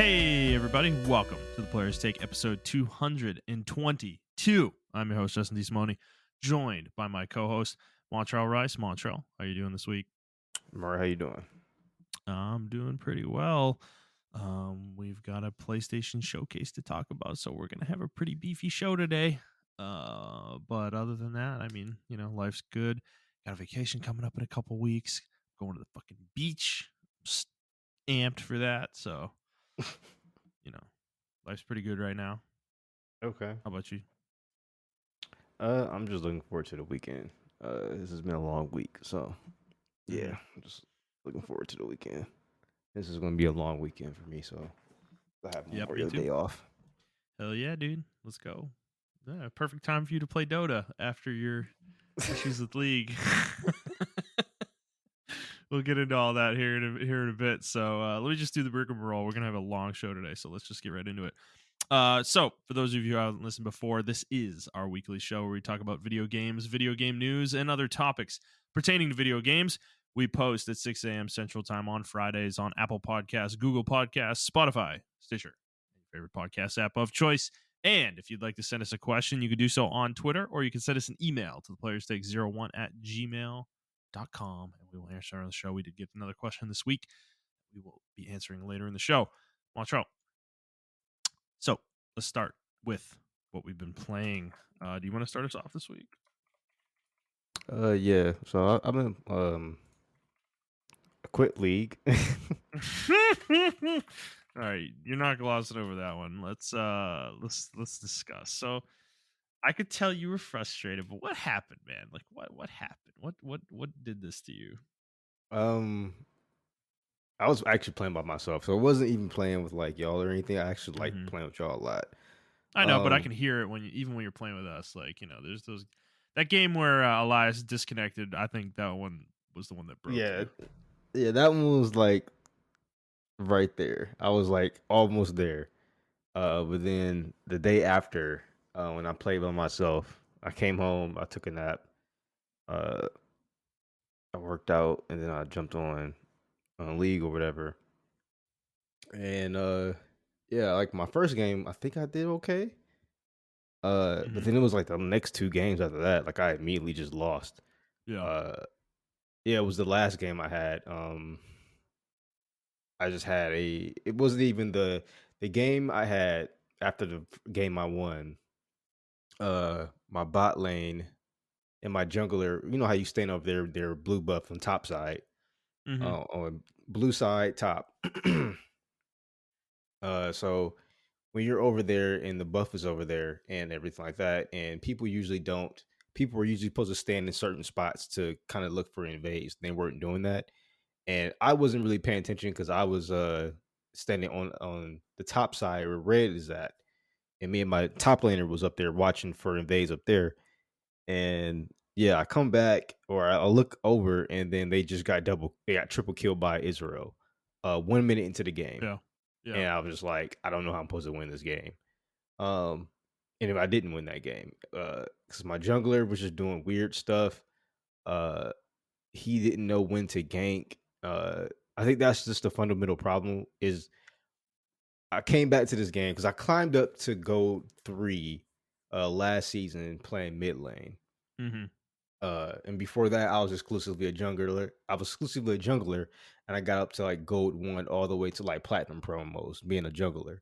Hey, everybody. Welcome to the Players Take episode 222. I'm your host, Justin DeSimone, joined by my co-host, Montrell Rice. Montrell, how you doing this week? Murray, how you doing? I'm doing pretty well. We've got a PlayStation showcase to talk about, so we're going to have a pretty beefy show today. But other than that, I mean, life's good. Got a vacation coming up in a couple weeks. Going to the fucking beach. I'm amped for that, so... life's pretty good right now. Okay. How about you? I'm just looking forward to the weekend. This has been a long week, so yeah, I'm just looking forward to the weekend. This is going to be a long weekend for me, so I have Memorial Day off. Hell yeah, dude. Let's go. Yeah, perfect time for you to play Dota after your issues with League. We'll get into all that here in a bit. So let me just do the rigmarole. We're going to have a long show today, so let's just get right into it. So for those of you who haven't listened before, this is our weekly show where we talk about video games, video game news, and other topics pertaining to video games. We post at 6 a.m. Central Time on Fridays on Apple Podcasts, Google Podcasts, Spotify, Stitcher, your favorite podcast app of choice. And if you'd like to send us a question, you can do so on Twitter, or you can send us an email to theplayerstake01@gmail.com, and we will answer on the show. We did get another question this week. We will be answering later in the show. Montreal. So let's start with what we've been playing. Do you want to start us off this week? Yeah. So I've been quit League. All right, you're not glossing over that one. Let's discuss. So I could tell you were frustrated, but what happened, man? Like what happened? What did this to you? I was actually playing by myself, so I wasn't even playing with like y'all or anything. I actually like playing with y'all a lot. I know, but I can hear it even when you're playing with us. Like, there's that game where Elias disconnected. I think that one was the one that broke. Yeah, that one was like right there. I was like almost there. But then the day after, when I played by myself, I came home, I took a nap, I worked out, and then I jumped on League or whatever. And yeah, like my first game, I think I did okay. But then it was like the next two games after that, like I immediately just lost. Yeah. Yeah, it was the last game I had. I just had it wasn't even the game I had after the game I won. My bot lane and my jungler, you know how you stand over there, they're blue buff on top side. On blue side top. So when you're over there and the buff is over there and everything like that, and people are usually supposed to stand in certain spots to kind of look for invades. They weren't doing that. And I wasn't really paying attention because I was standing on the top side where red is at. And me and my top laner was up there watching for invades up there. And yeah, I come back or I look over and then they just got triple killed by Israel 1 minute into the game. Yeah. And I was just like, I don't know how I'm supposed to win this game. And if I didn't win that game, because my jungler was just doing weird stuff. He didn't know when to gank. I think that's just the fundamental problem is I came back to this game because I climbed up to gold 3 last season playing mid lane. And before that, I was exclusively a jungler. And I got up to like gold 1 all the way to like platinum promos, being a jungler.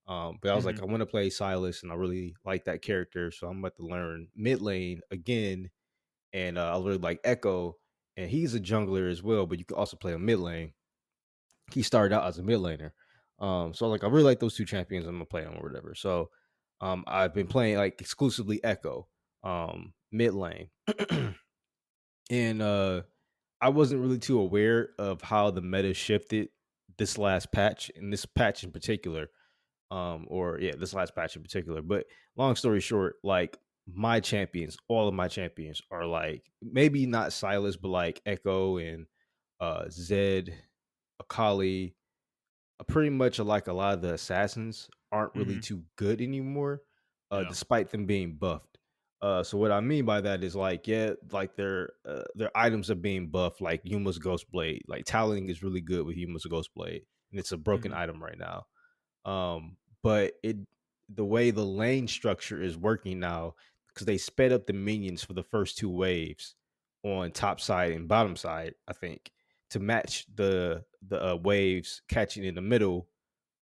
But I was like, I want to play Silas, and I really like that character, so I'm about to learn mid lane again. And I really like Echo, and he's a jungler as well, but you can also play a mid lane. He started out as a mid laner. So like I really like those two champions. I'm gonna play them or whatever. So I've been playing like exclusively Echo, mid lane. And I wasn't really too aware of how the meta shifted this last patch, and this patch in particular. This last patch in particular. But long story short, like all of my champions are like maybe not Silas, but like Echo and Zed, Akali. Pretty much like a lot of the assassins aren't really too good anymore, despite them being buffed. So what I mean by that is like, yeah, like their items are being buffed, like Yuma's Ghost Blade. Like Talon is really good with Yuma's Ghost Blade, and it's a broken item right now. But the way the lane structure is working now, because they sped up the minions for the first two waves on top side and bottom side, I think, to match the waves catching in the middle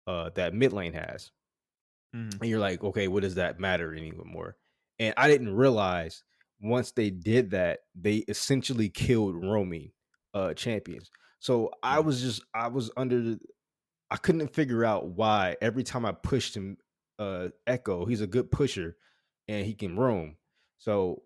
that mid lane has. Mhm. And you're like, okay, what does that matter anymore? And I didn't realize once they did that, they essentially killed roaming champions. So Yeah. I was under I couldn't figure out why every time I pushed him, Echo, he's a good pusher and he can roam. So,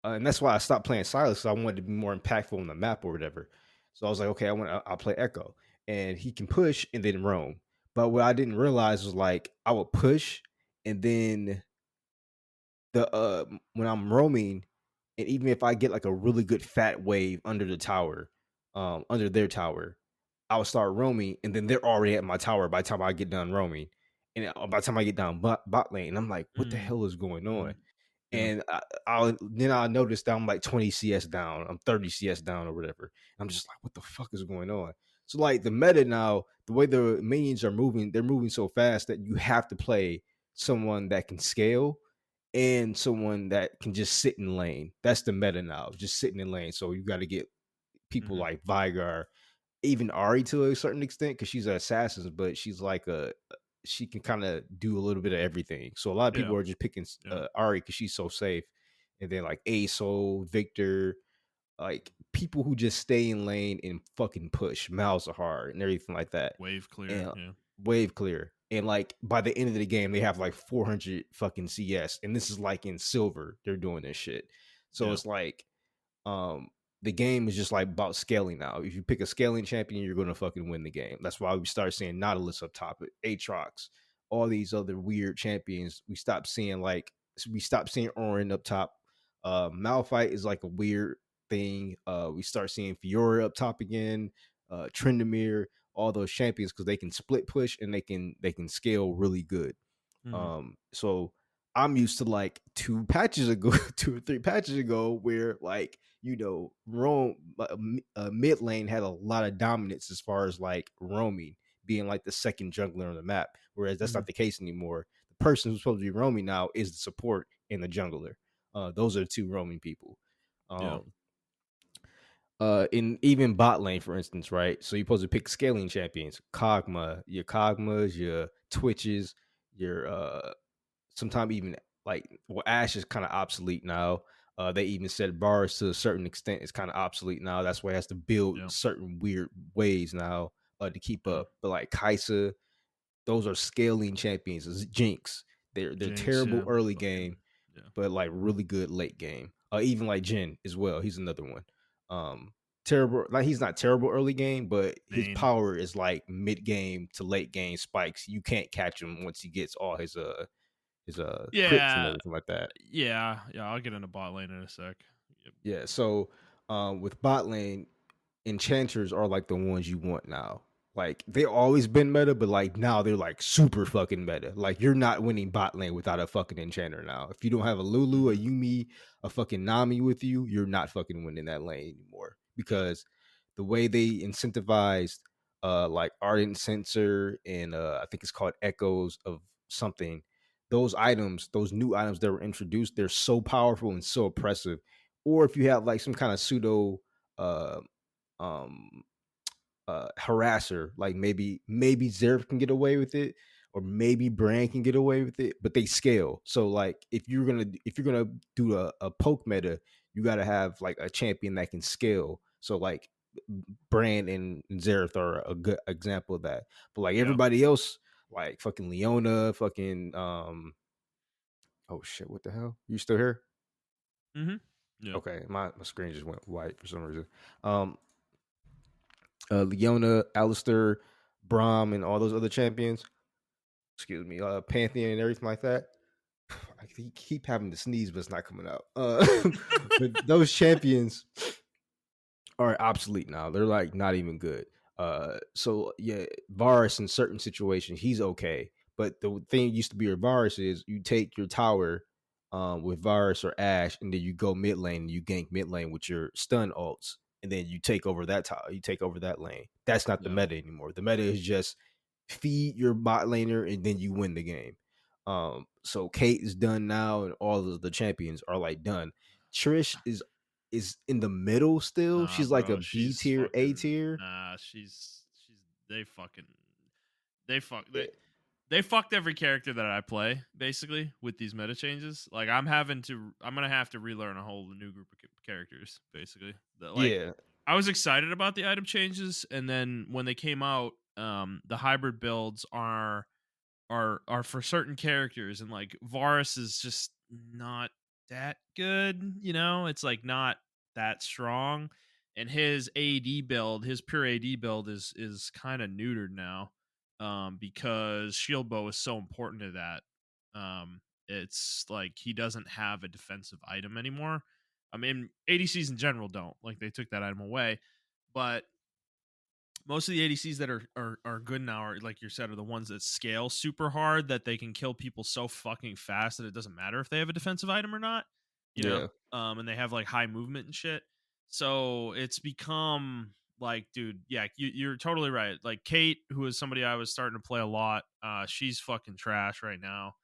and that's why I stopped playing Silas because I wanted to be more impactful on the map or whatever. So I was like, okay, I'll play Echo, and he can push and then roam. But what I didn't realize was like I would push, and then when I'm roaming, and even if I get like a really good fat wave under the tower, under their tower, I would start roaming, and then they're already at my tower by the time I get done roaming, and by the time I get down bot lane, I'm like, what the Mm. hell is going on? Mhm. Yeah. And I'll notice that I'm like 20 CS down, I'm 30 CS down or whatever. I'm just like, what the fuck is going on? So like the meta now, the way the minions are moving, they're moving so fast that you have to play someone that can scale and someone that can just sit in lane. That's the meta now, just sitting in lane. So you got to get people Mhm. like Vigar, even Ari to a certain extent, because she's an assassin, but she's like she can kind of do a little bit of everything. So a lot of Yeah. people are just picking Yeah. Ari because she's so safe. And then like Aso, Victor, like people who just stay in lane and fucking push miles hard and everything like that. Wave clear. And Yeah. wave clear. And like by the end of the game, they have like 400 fucking CS. And this is like in silver, they're doing this shit. So Yeah. it's like um the game is just like about scaling now. If you pick a scaling champion, you're gonna fucking win the game. That's why we start seeing Nautilus up top, Aatrox, all these other weird champions. We stopped seeing Orin up top. Malphite is like a weird thing. We start seeing Fiora up top again, Tryndamere, all those champions because they can split push and they can scale really good. Mhm. So I'm used to like 2 patches ago, 2 or 3 patches ago, where like Rome mid lane had a lot of dominance as far as like roaming being like the second jungler on the map, whereas that's Mhm. not the case anymore. The person who's supposed to be roaming now is the support and the jungler. Those are the two roaming people. Yeah. Um, in even bot lane, for instance, right? So you're supposed to pick scaling champions, Kog'Maws, your Twitches, your sometimes even like Ash is kind of obsolete now. They even said bars to a certain extent is kind of obsolete now. That's why it has to build Yeah. certain weird ways now to keep Yeah. up. But like Kaisa, those are scaling champions. It's Jinx. They're Jinx. terrible Yeah. early game, Fucking. Yeah. but like really good late game. Even like Jin as well. He's another one. Terrible. Like he's not terrible early game, but his Bane. power is like mid game to late game spikes. You can't catch him once he gets all his crits and Yeah. everything like that. Yeah. Yeah. I'll get into bot lane in a sec. Yep. Yeah. So with bot lane, enchanters are like the ones you want now. Like they always been meta, but like now they're like super fucking meta. Like you're not winning bot lane without a fucking enchanter now. If you don't have a Lulu, a Mhm. Yumi, a fucking Nami with you, you're not fucking winning that lane anymore. Yeah. Because the way they incentivized like Ardent Sensor and I think it's called Echoes of something, those items, those new items that were introduced, they're so powerful and so oppressive. Or if you have like some kind of pseudo uh um harasser, like maybe Zerf can get away with it, or maybe Brand can get away with it, but they scale. So like if you're gonna do a poke meta, you gotta have like a champion that can scale. So like Brand and Zerf are a good example of that. But like Yeah. everybody else, like fucking Leona, fucking oh shit, what the hell? You still here? Mhm. Yeah. Okay, my screen just went white for some reason. Um Leona, Alistair, Braum, and all those other champions. Excuse me, Pantheon and everything like that. I keep having to sneeze, but it's not coming out. But those champions are obsolete now. They're like not even good. So yeah, Varus in certain situations he's okay, but the thing used to be with Varus is you take your tower with Varus or Ash, and then you go mid lane and you gank mid lane with your stun ults, and then you take over that tower, you take over that lane. That's not the Yeah. meta anymore. The meta is just feed your bot laner, and then you win the game. So Kate is done now, and all of the champions are like done. Trish is in the middle still. Nah, She's like a bro, B she's tier, A fucking tier. nah. She's they fucking they fuck Eh, they fucked every character that I play basically with these meta changes. Like I'm gonna have to relearn a whole new group of characters basically. Like Yeah, I was excited about the item changes, and then when they came out, the hybrid builds are for certain characters, and like Varus is just not that good, it's like not that strong, and his AD build, his pure AD build is kind of neutered now, because shield bow is so important to that. It's like he doesn't have a defensive item anymore. I mean, ADCs in general don't, like, they took that item away, but most of the ADCs that are good now are, like you said, are the ones that scale super hard, that they can kill people so fucking fast that it doesn't matter if they have a defensive item or not, you know. yeah, And they have like high movement and shit. So it's become like, dude, yeah, you're totally right. Like Kate, who is somebody I was starting to play a lot, she's fucking trash right now.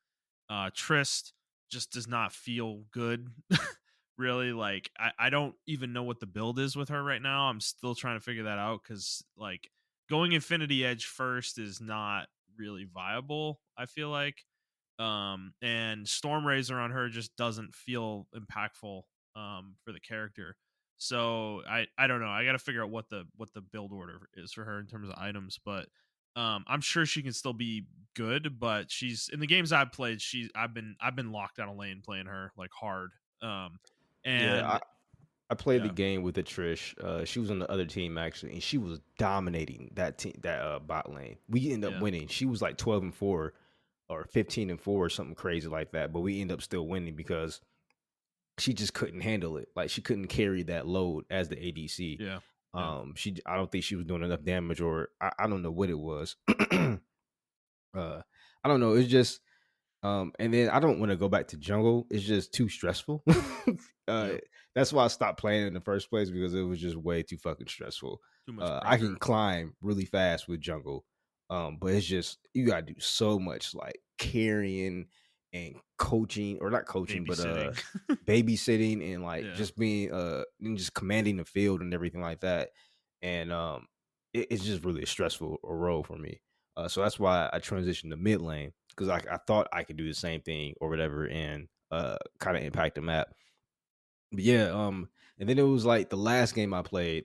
Trist just does not feel good. Really, like I don't even know what the build is with her right now. I'm still trying to figure that out, because like going Infinity Edge first is not really viable, I feel like. And Storm Razor on her just doesn't feel impactful for the character. So I don't know. I got to figure out what the build order is for her in terms of items, but I'm sure she can still be good, but she's in the games I've played, I've been locked out of lane playing her like hard. yeah. And I played the yeah, game with the Trish. She was on the other team actually, and she was dominating that team, that bot lane. We ended up yeah, winning. She was like 12-4 or 15-4 or something crazy like that. But we ended up still winning because she just couldn't handle it. Like she couldn't carry that load as the ADC. yeah, yeah. I don't think she was doing enough damage, or I don't know what it was. I don't know. It's just and then I don't want to go back to jungle. It's just too stressful. uh, Yep. that's why I stopped playing in the first place, because it was just way too fucking stressful. Too much I can pressure. climb really fast with jungle, but it's just you gotta do so much like carrying and coaching, or not coaching, but Babysitting. babysitting, and like Yeah. just being and just commanding the field and everything like that. And it's just really a stressful role for me. So that's why I transitioned to mid lane, because I thought I could do the same thing or whatever, and kind of impact the map. But yeah, and then it was like the last game I played.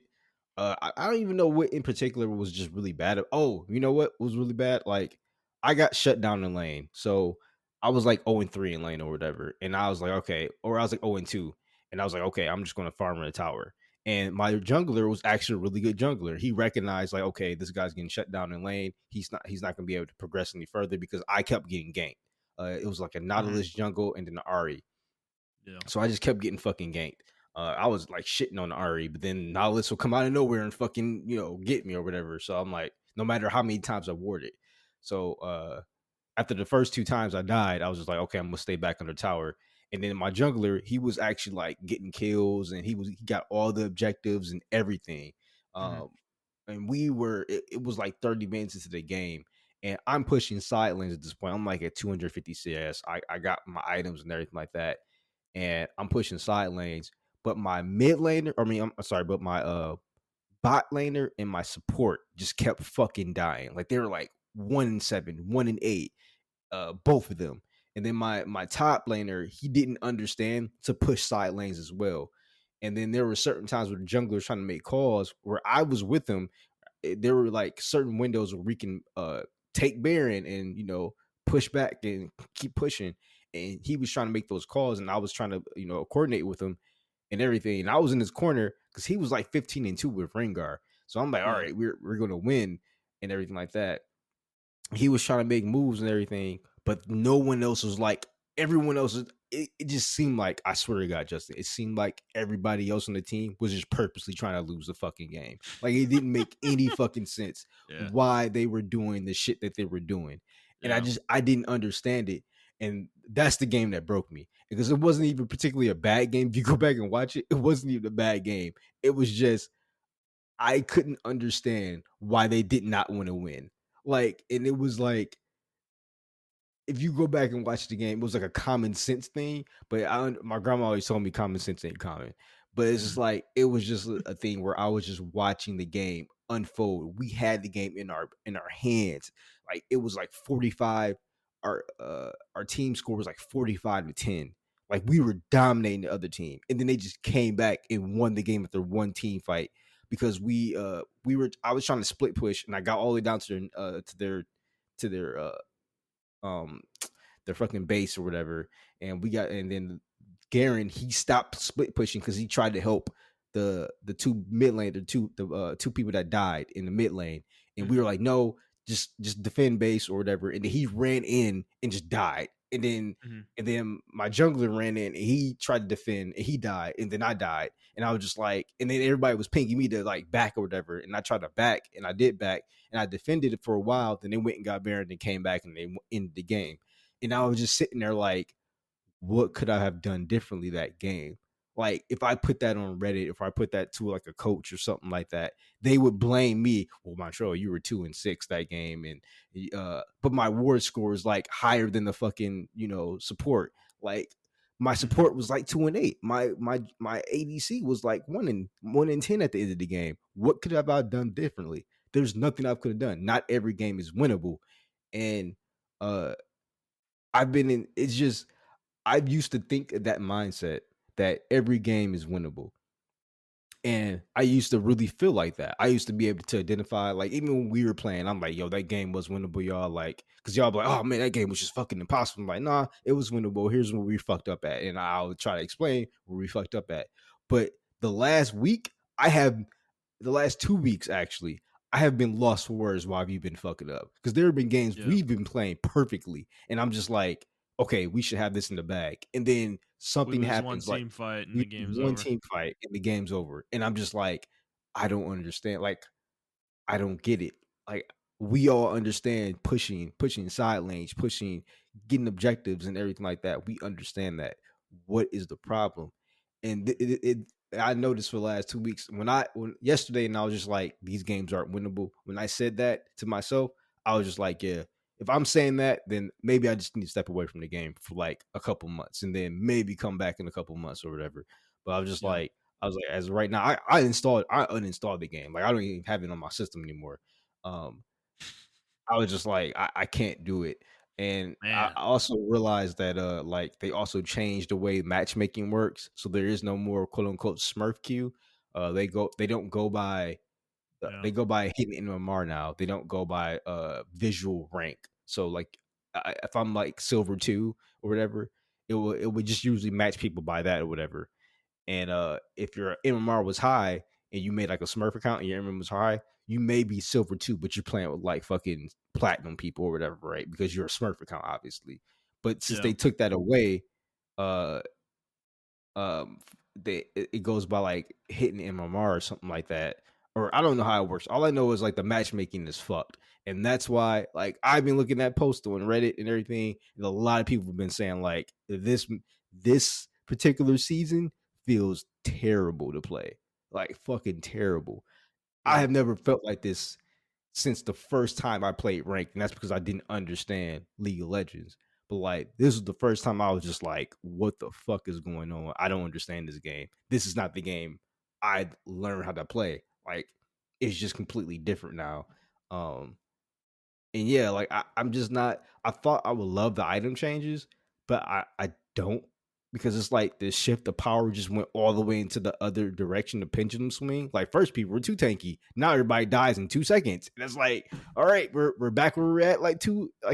I don't even know what in particular was just really bad. Oh, you know what was really bad? Like I got shut down in lane, so I was like 0-3 in lane or whatever, and I was like, okay, or I was like 0-2, and I was like, okay, I'm just gonna farm in the tower. And my jungler was actually a really good jungler. He recognized like, okay, this guy's getting shut down in lane. He's not gonna be able to progress any further because I kept getting ganked. It was like a Hmm. Nautilus jungle and then the Ari. Yeah. So I just kept getting fucking ganked. I was like shitting on Ari, but then Nautilus will come out of nowhere and fucking, get me or whatever. So I'm like, no matter how many times I warded. So after the first two times I died, I was just like, okay, I'm gonna stay back under tower. And then my jungler, he was actually like getting kills, and he got all the objectives and everything. Hmm. Um, and it was like 30 minutes into the game, and I'm pushing side lanes at this point. I'm like at 250 CS. I got my items and everything like that, and I'm pushing side lanes. But my mid laner, I mean, I'm sorry, but my bot laner and my support just kept fucking dying. Like they were like 1-7, 1-8, both of them. And then my top laner, he didn't understand to push side lanes as well. And then there were certain times where the jungler was trying to make calls where I was with him. There were like certain windows where we can take Baron and push back and keep pushing. And he was trying to make those calls, and I was trying to coordinate with him and everything. And I was in his corner because he was like 15-2 with Rengar. So I'm like, all Yeah. right, we're gonna win and everything like that. He was trying to make moves and everything, but no one else was like everyone else. It just seemed like, I swear to God, Justin, it seemed like everybody else on the team was just purposely trying to lose the fucking game. Like it didn't make any fucking sense Yeah. why they were doing the shit that they were doing, and Yeah. I didn't understand it. And that's the game that broke me, because it wasn't even particularly a bad game. If you go back and watch it, it wasn't even a bad game. It was just I couldn't understand why they did not want to win. Like, and it was like if you go back and watch the game, it was like a common sense thing. But my grandma always told me common sense ain't common. But it's just Mhm, like it was just a thing where I was just watching the game unfold. We had the game in our hands. Like it was like 45. Our team score was like 45-10. Like we were dominating the other team. And then they just came back and won the game after one team fight because we were I was trying to split push and I got all the way down to their um their fucking base or whatever. And then Garen, he stopped split pushing because he tried to help the two mid lane, the two people that died in the mid lane. And we were mhm, like, no, just defend base or whatever. And then he ran in and just died. mhm. And then my jungler ran in and he tried to defend and he died. And then I died. And I was just like, and then everybody was pinging me to like back or whatever. And I tried to back and I did back and I defended it for a while. Then they went and got Baron and came back and they ended the game. And I was just sitting there like, what could I have done differently that game? Like if I put that on Reddit, if I put that to like a coach or something like that, they would blame me. Well, Montrell, you were 2-6 that game, and but my ward score is like higher than the fucking support. Like my Mhm. support was like 2-8. My ADC was like 1-10 at the end of the game. What could have I done differently? There's nothing I could have done. Not every game is winnable, and uh I've been in. It's just I used to think of that mindset that every game is winnable. And I used to really feel like that. I used to be able to identify, like, even when we were playing, I'm like, yo, that game was winnable, y'all. Like, because y'all be like, oh man, that game was just fucking impossible. I'm like, nah, it was winnable. Here's where we fucked up at. And I'll try to explain where we fucked up at. But the last week, I have the last 2 weeks actually, I have been lost for words. Why have you been fucking up? Because there have been games Yeah. we've been playing perfectly, and I'm just like, okay, we should have this in the bag. And then We something lose one happens, like team fight and we the game's one over. team fight and the game's over, and I'm just like, I don't understand. Like I don't get it. Like we all understand pushing side lanes, pushing, getting objectives and everything like that. We understand that. What is the problem? And I noticed for the last 2 weeks when yesterday, and I was just like, these games aren't winnable. When I said that to myself, I was just like, yeah. If I'm saying that, then maybe I just need to step away from the game for like a couple months, and then maybe come back in a couple months or whatever. But Yeah. I was like, as of right now, I uninstalled the game. Like I don't even have it on my system anymore. Um, I was just like, I can't do it. And Man. I also realized that like they also changed the way matchmaking works. So there is no more quote unquote Smurf queue. They don't go by Yeah. they go by hitting MMR now. They don't go by visual rank. So like if I'm like silver 2 or whatever, it would just usually match people by that or whatever. And if your MMR was high and you made like a Smurf account and your MMR was high, you may be silver too, but you're playing with like fucking platinum people or whatever, right? Because you're a Smurf account, obviously. But since Yeah. they took that away, uh it goes by like hitting MMR or something like that. Or I don't know how it works. All I know is like the matchmaking is fucked. And that's why like I've been looking at posts on Reddit and everything. And a lot of people have been saying like this particular season feels terrible to play. Like fucking terrible. I Yeah. have never felt like this since the first time I played ranked, and that's because I didn't understand League of Legends. But like this was the first time I was just like, what the fuck is going on? I don't understand this game. This is not the game I learned how to play. Like it's just completely different now. Um and yeah, like I'm just not. I thought I would love the item changes, but I don't because it's like the shift of power just went all the way into the other direction, the pendulum swing. Like first people were too tanky, now everybody dies in 2 seconds, and it's like, all right, we're back where we are at like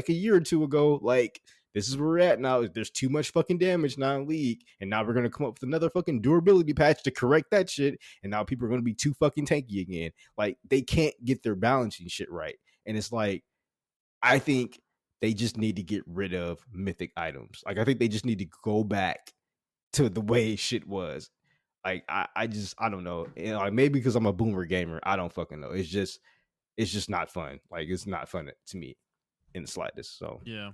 a year or two ago. Like this is where we're at now. There's too much fucking damage now in League, and now we're gonna come up with another fucking durability patch to correct that shit, and now people are gonna be too fucking tanky again. Like they can't get their balancing shit right, and it's like I think they just need to get rid of mythic items. Like I think they just need to go back to the way shit was. Like I don't know. Like maybe because I'm a boomer gamer, I don't fucking know. It's just not fun. Like it's not fun to me in the slightest. So Yeah.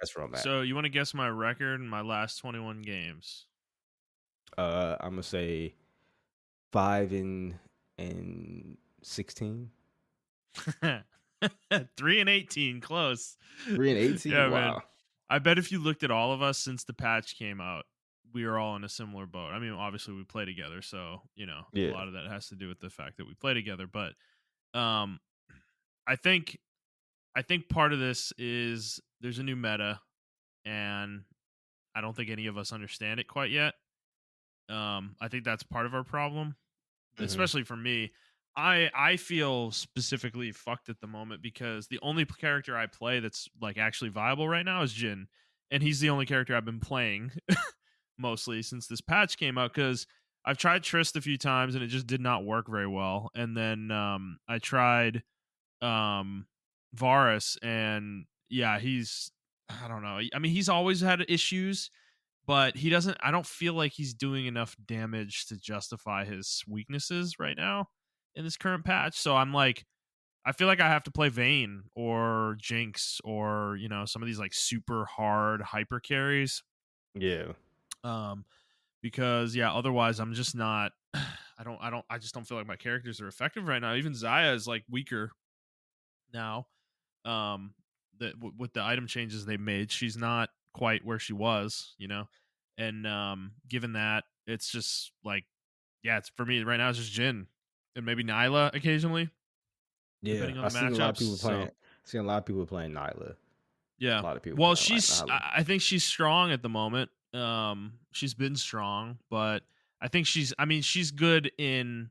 that's where I'm at. So you want to guess my record in my last 21 games? I'm gonna say 5 and 16. 3-18, close. 3-18. Yeah, man. Wow. I bet if you looked at all of us since the patch came out, we are all in a similar boat. I mean, obviously we play together, so a Yeah. lot of that has to do with the fact that we play together. But um, I think part of this is there's a new meta, and I don't think any of us understand it quite yet. I think that's part of our problem, Hmm. especially for me. I feel specifically fucked at the moment because the only character I play that's like actually viable right now is Jin, and he's the only character I've been playing mostly since this patch came out. Because I've tried Trist a few times and it just did not work very well, and then I tried um Varus, and yeah, he's I don't know. I mean, he's always had issues, but he doesn't I don't feel like he's doing enough damage to justify his weaknesses right now in this current patch. So I'm like I feel like I have to play Vayne or Jinx or, some of these like super hard hyper carries. Yeah. Um because yeah, otherwise I'm just not I just don't feel like my characters are effective right now. Even Zaya is like weaker now. Um with the item changes they made, she's not quite where she was, and given that, it's just like yeah, it's for me right now, it's just Jin and maybe Nyla occasionally Yeah. depending on I the seen a lot of matchups. people So playing. Seen a lot of people playing Nyla. yeah, A lot of people well, playing like Nyla. I think she's strong at the moment. She's been strong, but I think she's good in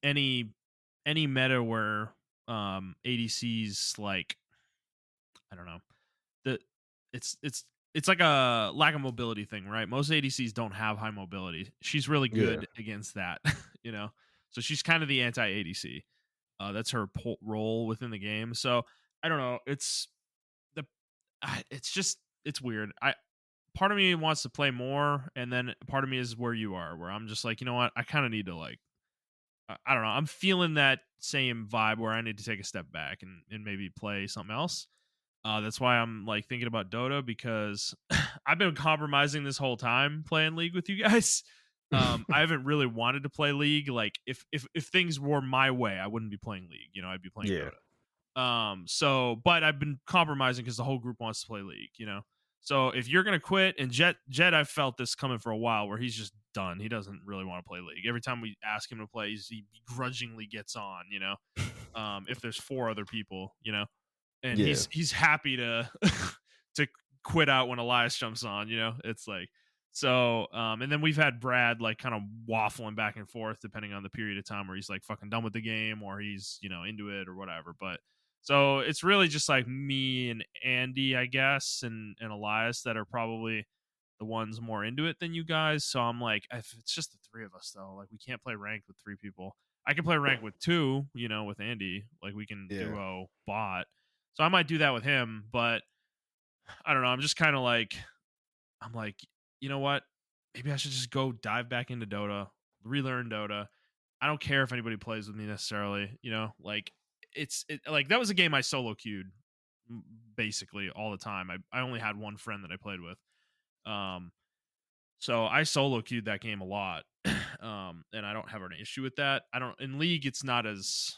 any meta where ADCs like I don't know, the it's like a lack of mobility thing, right? Most ADCs don't have high mobility. She's really Yeah. good against that, you know. So she's kind of the anti ADC. That's her role within the game. So I don't know. The it's just it's weird. I Part of me wants to play more, and then part of me is where you are, where I'm just like, you know what? I kind of need to like I don't know. I'm feeling that same vibe where I need to take a step back and maybe play something else. That's why I'm like thinking about Dota because I've been compromising this whole time playing League with you guys. I haven't really wanted to play League. Like if things were my way, I wouldn't be playing League. I'd be playing Yeah. Dota. But I've been compromising because the whole group wants to play League. So if you're gonna quit, and Jet, I've felt this coming for a while, where he's just done. He doesn't really want to play League. Every time we ask him to play, he begrudgingly gets on. If there's four other people, and Yeah. he's happy to to quit out when Elias jumps on. It's like so. And then we've had Brad like kind of waffling back and forth depending on the period of time where he's like fucking done with the game or he's into it or whatever. But so it's really just like me and Andy, I guess, and Elias that are probably the ones more into it than you guys. So I'm like, if it's just the three of us though, like we can't play ranked with three people. I can play ranked with two, with Andy. Like we can Yeah. duo bot. So I might do that with him, but I don't know. I'm just kind of like, I'm like, you know what? Maybe I should just go dive back into Dota, relearn Dota. I don't care if anybody plays with me necessarily, like like that was a game I solo queued basically all the time. I only had one friend that I played with. Um, so I solo queued that game a lot. And I don't have an issue with that. I don't in League it's not as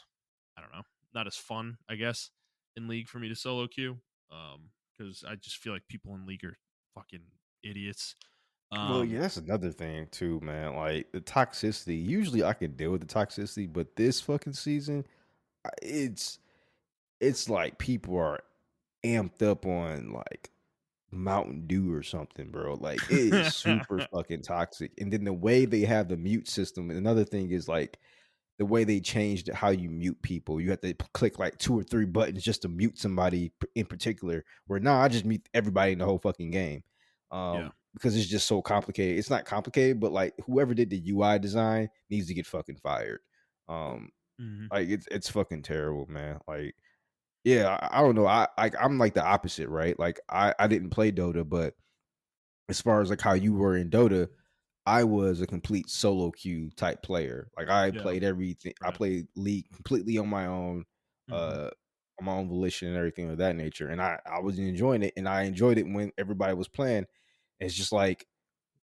I don't know, not as fun, I guess, in League for me to solo queue. Because I just feel like people in League are fucking idiots. Well, Um yeah, that's another thing too, man. Like the toxicity. Usually, I can deal with the toxicity, but this fucking season, it's like people are amped up on like Mountain Dew or something, bro. Like it is super fucking toxic. And then the way they have the mute system. And another thing is like the way they changed how you mute people. You have to click like 2 or 3 buttons just to mute somebody in particular. Where now I just mute everybody in the whole fucking game. yeah. Because it's just so complicated. It's not complicated, but like whoever did the UI design needs to get fucking fired. Um, Mhm. like it's fucking terrible, man. Like yeah, I don't know. I'm like the opposite, right? Like I didn't play Dota, but as far as like how you were in Dota, I was a complete solo queue type player. Like I Yeah. played everything. I Right. played League completely Mhm. uh, on my own volition and everything of that nature. And I was enjoying it, and I enjoyed it when everybody was playing. It's just like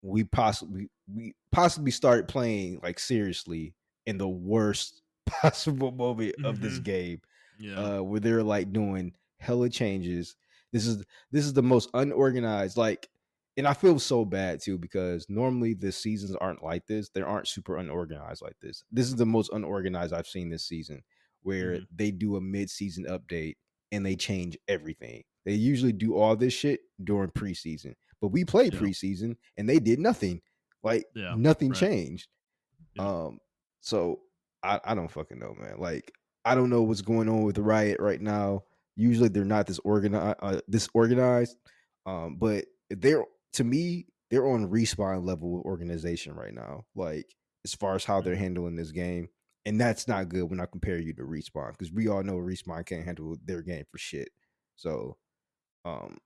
we possibly started playing like seriously in the worst possible moment of this Mhm. game. Yeah. where they're like doing hella changes. This is the most unorganized, like, and I feel so bad too because normally the seasons aren't like this. They aren't super unorganized like this. This is the most unorganized I've seen this season, where Mhm. they do a mid-season update and they change everything. They usually do all this shit during preseason, but we played Yeah. preseason and they did nothing. Like Yeah. nothing Right. changed. Yeah. Um, so I don't fucking know, man. Like I don't know what's going on with the Riot right now. Usually they're not this organized. But they're to me they're on respawn level organization right now. Like as far as how they're Mhm. handling this game, and that's not good when I compare you to respawn because we all know respawn can't handle their game for shit. So um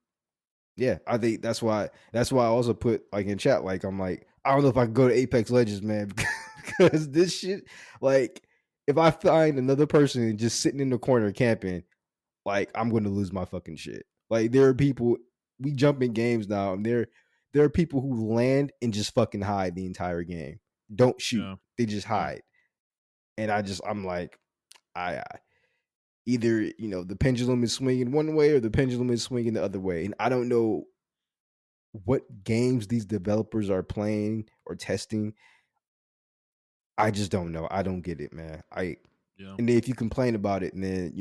yeah, I think that's why I also put like in chat, like I'm like, I don't know if I can go to Apex Legends, man, because this shit, like, if I find another person just sitting in the corner camping, like I'm gonna lose my fucking shit. Like there are people we jump in games now, and there are people who land and just fucking hide the entire game. Don't shoot. Yeah. They just Yeah. hide. And I'm like, I either, the pendulum is swinging one way or the pendulum is swinging the other way. And I don't know what games these developers are playing or testing. I just don't know. I don't get it, man. Yeah. And then if you complain about it, and then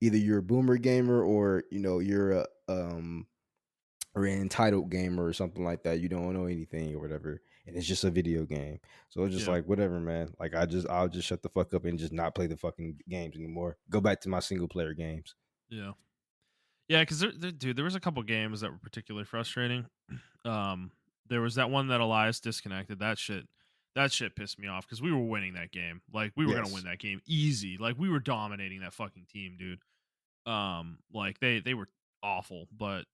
either you're a boomer gamer or you're a or an entitled gamer or something like that. You don't know anything or whatever, and it's just a video game. So it's just Yeah. like whatever, man. Like I'll just shut the fuck up and just not play the fucking games anymore. Go back to my single player games. Yeah. Yeah, because dude, there was a couple games that were particularly frustrating. Um, there was that one that Elias disconnected. That shit pissed me off because we were winning that game. Like we were gonna win Yes. that game easy. Like we were dominating that fucking team, dude. Like they were awful, but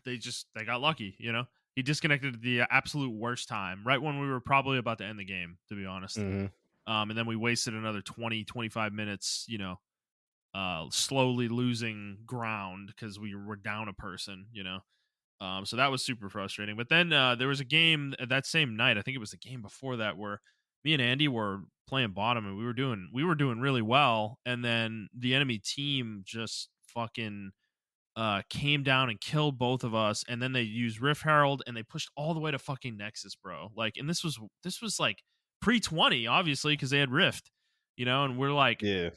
they got lucky. He disconnected at the absolute worst time, right when we were probably about to end the game. To be honest, Hmm. and then we wasted another 20-25 minutes. Slowly losing ground because we were down a person. So that was super frustrating. But then there was a game that same night. I think it was the game before that where me and Andy were playing bottom and we were doing really well. And then the enemy team just fucking came down and killed both of us. And then they used Rift Herald and they pushed all the way to fucking Nexus, bro. Like, and this was like pre-20, obviously, because they had Rift. And we're Yeah.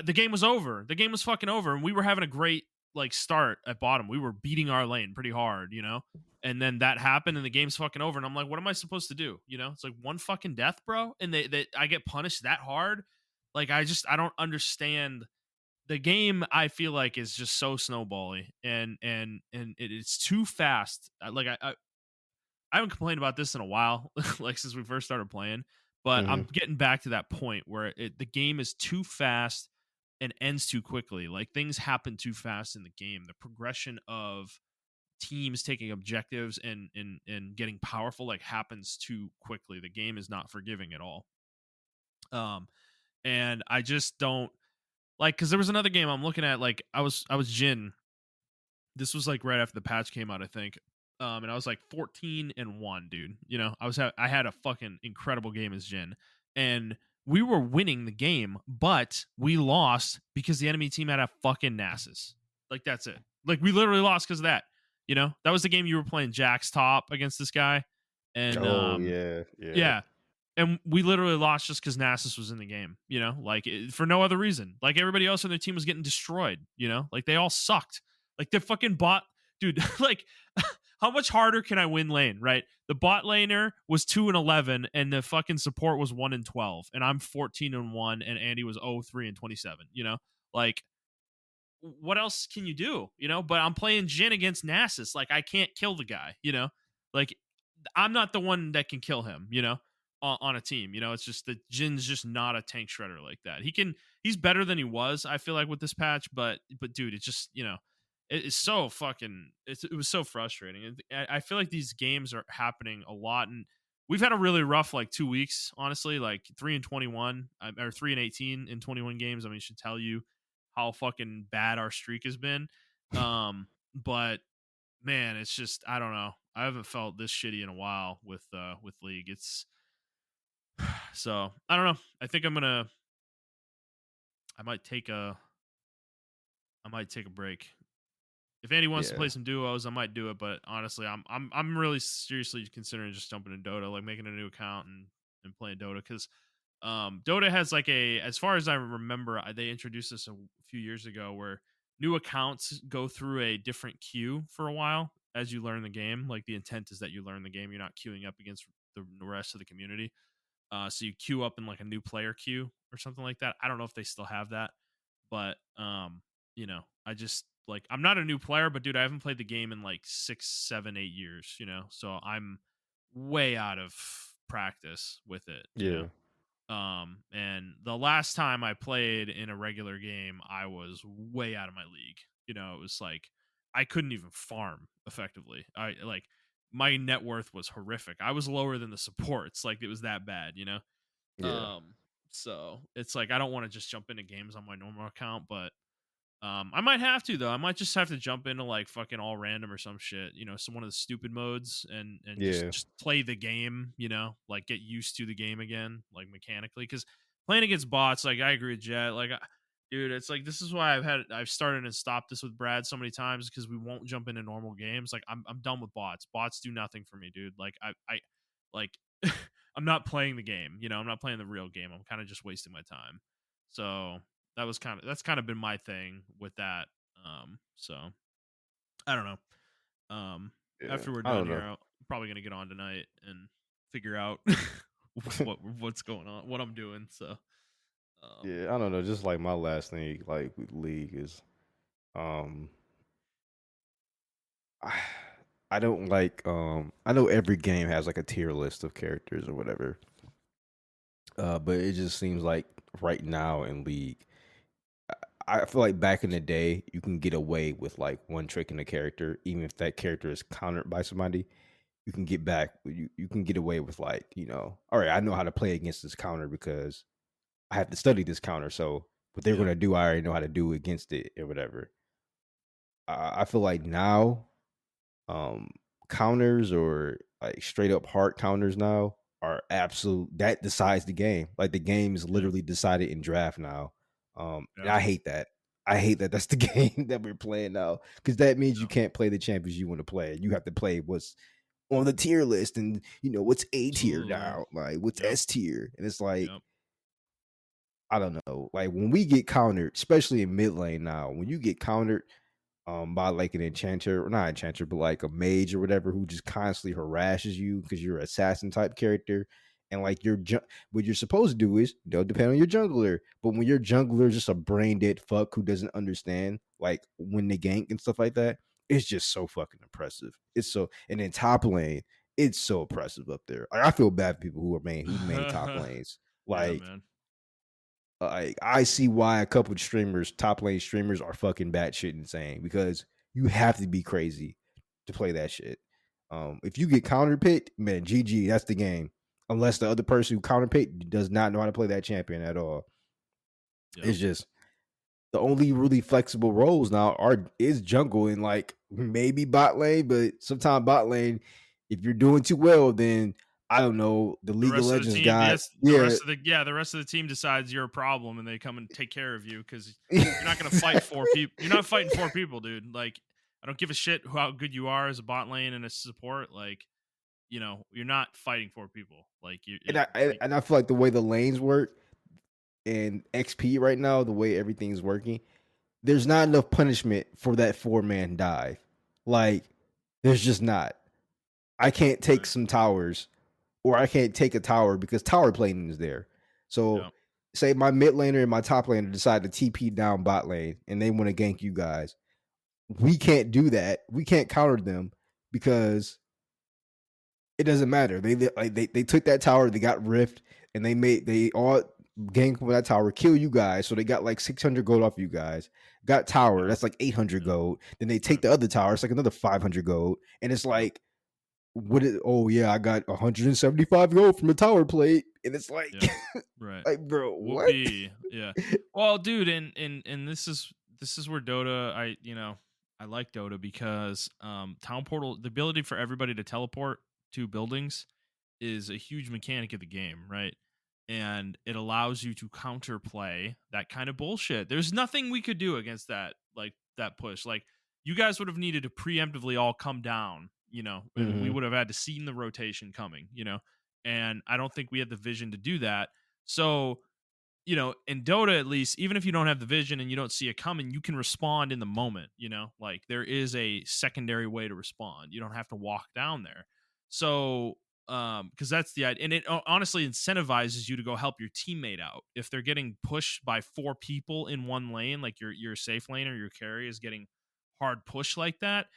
the game was over. The game was fucking over, and we were having a great start at bottom. We were beating our lane pretty hard. And then that happened, and the game's fucking over. And I'm like, what am I supposed to do? It's like one fucking death, bro, and they I get punished that hard. Like I don't understand the game. I feel like is just so snowbally, and it's too fast. I haven't complained about this in a while, like since we first started playing. But I'm Hmm. getting back to that point where the game is too fast and ends too quickly. Like things happen too fast in the game. The progression of teams taking objectives and getting powerful happens too quickly. The game is not forgiving at all. Um, and I just don't because there was another game I'm looking at. Like I was Jin. This was like right after the patch came out, I think. And I was like 14-1, dude. I had a fucking incredible game as Jin, and we were winning the game, but we lost because the enemy team had a fucking Nasus. Like that's it. Like we literally lost because of that. That was the game you were playing Jack's top against this guy, and Oh yeah, yeah. yeah. And we literally lost just because Nasus was in the game, for no other reason. Like everybody else on their team was getting destroyed. Like they all sucked. Like the fucking bot, dude. Like, how much harder can I win lane? Right? The bot laner was 2-11, and the fucking support was 1-12, and I'm 14-1, and Andy was 0-3-27. Like what else can you do? But I'm playing Jin against Nasus. Like I can't kill the guy. Like I'm not the one that can kill him. On a team. It's just that Jin's just not a tank shredder like that. He's better than he was, I feel like, with this patch, but dude, it's just, it's so fucking it was so frustrating. And I feel like these games are happening a lot, and we've had a really rough 2 weeks, honestly, like 3-21 or 3-18 in 21 games. I mean, it should tell you how fucking bad our streak has been. But man, it's just I don't know. I haven't felt this shitty in a while with League. It's so I don't know. I think I might take I might take a break. If Andy wants to Yeah. play some duos, I might do it, but honestly, I'm really seriously considering just jumping in Dota, like making a new account and playing Dota because Dota has like a, as far as I remember, they introduced this a few years ago where new accounts go through a different queue for a while as you learn the game. Like the intent is that you learn the game, you're not queuing up against the rest of the community. So you queue up in like a new player queue or something like that. I don't know if they still have that, but I just like I'm not a new player, but dude, I haven't played the game in like 6, 7, 8 years. So I'm way out of practice with it. Yeah. And the last time I played in a regular game, I was way out of my league. It was like I couldn't even farm effectively. I like my net worth was horrific. I was lower than the supports. Like it was that bad. Yeah. Um, so it's like I don't want to just jump into games on my normal account, but I might have to though. I might just have to jump into like fucking all random or some shit, some one of the stupid modes and just Yeah. just play the game, like get used to the game again, like mechanically. Because playing against bots, like I agree with Jet, like dude, it's like this is why I've started and stopped this with Brad so many times because we won't jump into normal games. Like I'm done with bots. Bots do nothing for me, dude. Like I like I'm not playing the game, I'm not playing the real game. I'm kind of just wasting my time. So that's kind of been my thing with that. So I don't know. Yeah. After we're I done don't here, know. I'm probably gonna get on tonight and figure out what's going on, what I'm doing. So um, Yeah, I don't know. Just like my last thing, like with League is, um, I, I don't like. I know every game has like a tier list of characters or whatever. But it just seems like right now in League, I feel like back in the day, you can get away with like one trick in a character, even if that character is countered by somebody. You can get back. You can get away with like, all right, I know how to play against this counter because I have to study this counter. So what they're yeah, gonna do, I already know how to do against it or whatever. I feel like now, um, counters or like straight up hard counters now are absolute that decides the game. Like the game is yeah, literally decided in draft now. And yeah, I hate that. I hate that that's the game that we're playing now because that means you yeah. can't play the champions you want to play. You have to play what's on the tier list and what's A tier Absolutely, man. now, like what's Yep, S tier. And it's like yep, I don't know. Like when we get countered, especially in mid lane now, when you get countered by like an enchanter, or not enchanter, but like a mage or whatever who just constantly harasses you because you're an assassin type character. And like what you're supposed to do is they'll depend on your jungler. But when your jungler is just a brain dead fuck who doesn't understand like when they gank and stuff like that, it's just so fucking impressive. It's so and then top lane, it's so oppressive up there. Like, I feel bad for people who main top lanes. yeah, Like man. I see why a couple of streamers, top lane streamers, are fucking batshit insane because you have to be crazy to play that shit. If you get counter picked, man, GG, that's the game. Unless the other person who counter picked does not know how to play that champion at all. Yep. It's just the only really flexible roles now is jungle and like maybe bot lane, but sometimes bot lane, if you're doing too well, then I don't know. The The League of rest of the Legends team, got yes, yeah. the rest of the team decides you're a problem and they come and take care of you because you're not gonna fight four people. You're not fighting four people, dude. Like I don't give a shit how good you are as a bot lane and a support. Like you're not fighting four people. Like And I feel like the way the lanes work in XP right now, the way everything's working, there's not enough punishment for that 4-man dive. Like, there's just not. I can't take right. some towers, or I can't take a tower because tower planing is there. So, Yeah. say my mid laner and my top laner decide to TP down bot lane and they want to gank you guys. We can't do that. We can't counter them because it doesn't matter. They took that tower, they got rift, and they all ganked with that tower, kill you guys. So they got like 600 gold off you guys. Got tower, Yeah. that's like 800 Yeah. gold. Then they take Right. the other tower, it's like another 500 gold, and it's Yep. like, what? Oh yeah, I got 175 gold from the tower plate, and it's like, Yeah. Right. like bro, what? Whoopee. Yeah. Well, dude, and this is where Dota, I like Dota because town portal, the ability for everybody to teleport to buildings is a huge mechanic of the game, right? and it allows you to counterplay that kind of bullshit. There's nothing we could do against that, like that push. Like you guys would have needed to preemptively all come down, and we Mhm. would have had to seen the rotation coming, and I don't think we had the vision to do that. So in Dota, at least, even if you don't have the vision and you don't see it coming, you can respond in the moment, like there is a secondary way to respond. You don't have to walk down there. So, because that's the idea. And it honestly incentivizes you to go help your teammate out. If they're getting pushed by four people in one lane, like your safe lane or your carry is getting hard push like that,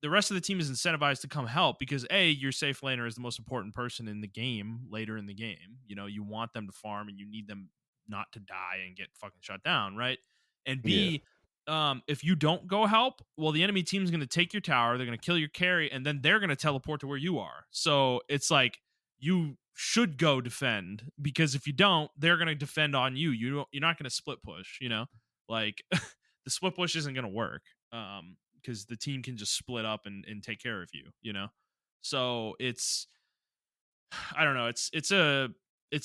the rest of the team is incentivized to come help because your safe laner is the most important person in the game later in the game. You want them to farm and you need them not to die and get fucking shut down, right? And Yeah. B, if you don't go help, well, the enemy team's going to take your tower, they're going to kill your carry, and then they're going to teleport to where you are. So it's like you should go defend because if you don't, they're going to defend on you. You're not going to split push. Like the split push isn't going to work. Because the team can just split up and take care of you. So it's I don't know, it's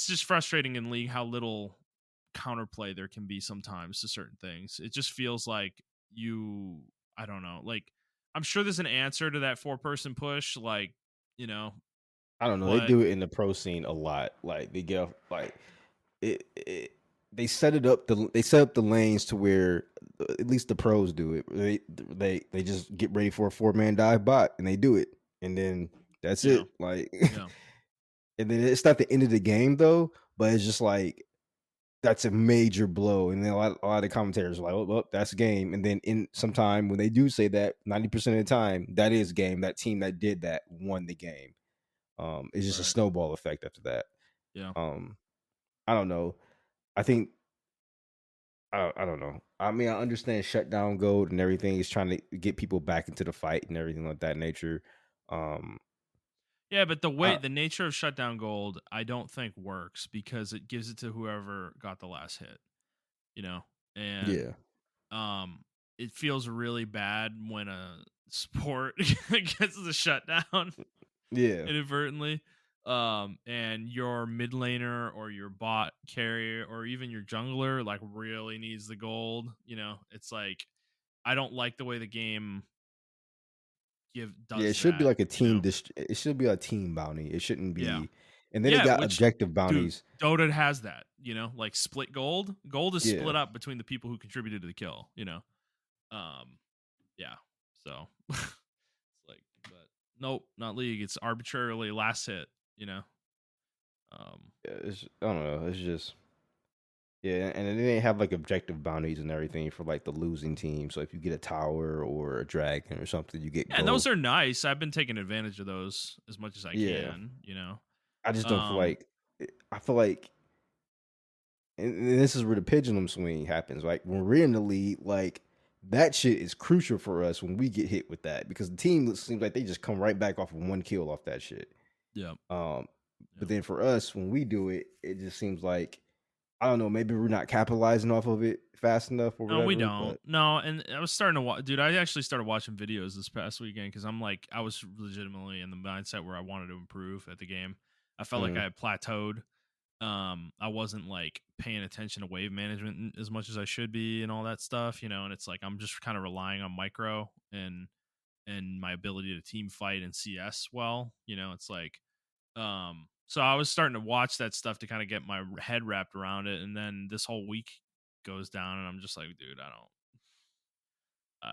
just frustrating in League how little counterplay there can be sometimes to certain things. It just feels like I don't know, like I'm sure there's an answer to that 4-person push, like, you know, I don't know. They but do it in the pro scene a lot. Like they get like it they set up the lanes to where at least the pros do it. They just get ready for a 4-man dive bot and they do it. And then that's yeah, it. Like yeah, and then it's not the end of the game though, but it's just like that's a major blow. And then a lot of the commentators are like, oh, well, that's game. And then in sometime when they do say that, 90% of the time, that is game. That team that did that won the game. It's just a right, snowball effect after that. yeah. Um, I don't know. I think I don't know. I mean, I understand shutdown gold and everything is trying to get people back into the fight and everything like that nature. Um, Yeah, but I, the nature of shutdown gold, I don't think works because it gives it to whoever got the last hit, you know, and yeah, um, it feels really bad when a sport gets the shutdown yeah, inadvertently. And your mid laner or your bot carrier or even your jungler like really needs the gold. It's like I don't like the way the game yeah. It does should be that. like a team. It should be a team bounty. It shouldn't Yeah. be. And then it Yeah, got which objective dude, bounties. Dota has that, like split gold. Gold is Yeah, split up between the people who contributed to the kill. Um yeah. So it's like but nope, not league. It's arbitrarily last hit. Um yeah. I don't know. It's just yeah, and then they have like objective bounties and everything for like the losing team. So if you get a tower or a dragon or something, you get yeah, and those gold. are nice. I've been taking advantage of those as much as I Yeah, can. I just don't feel Um like. I feel like and this is where the pendulum swing happens. Like when we're in the lead, like that shit is crucial for us when we get hit with that because the team seems like they just come right back off of one kill off that shit. yeah. Um, but Yeah. then for us, when we do it, it just seems like I don't know, maybe we're not capitalizing off of it fast enough or No, we whatever. don't. But No, and I was starting to watch. Dude, I actually started watching videos this past weekend because I'm like, I was legitimately in the mindset where I wanted to improve at the game. I felt like I mhm. had plateaued. I wasn't like paying attention to wave management as much as I should be and all that stuff. And it's like I'm just kind of relying on micro and my ability to team fight and CS well. It's like so I was starting to watch that stuff to kind of get my head wrapped around it, and then this whole week goes down, and I'm just like, dude, I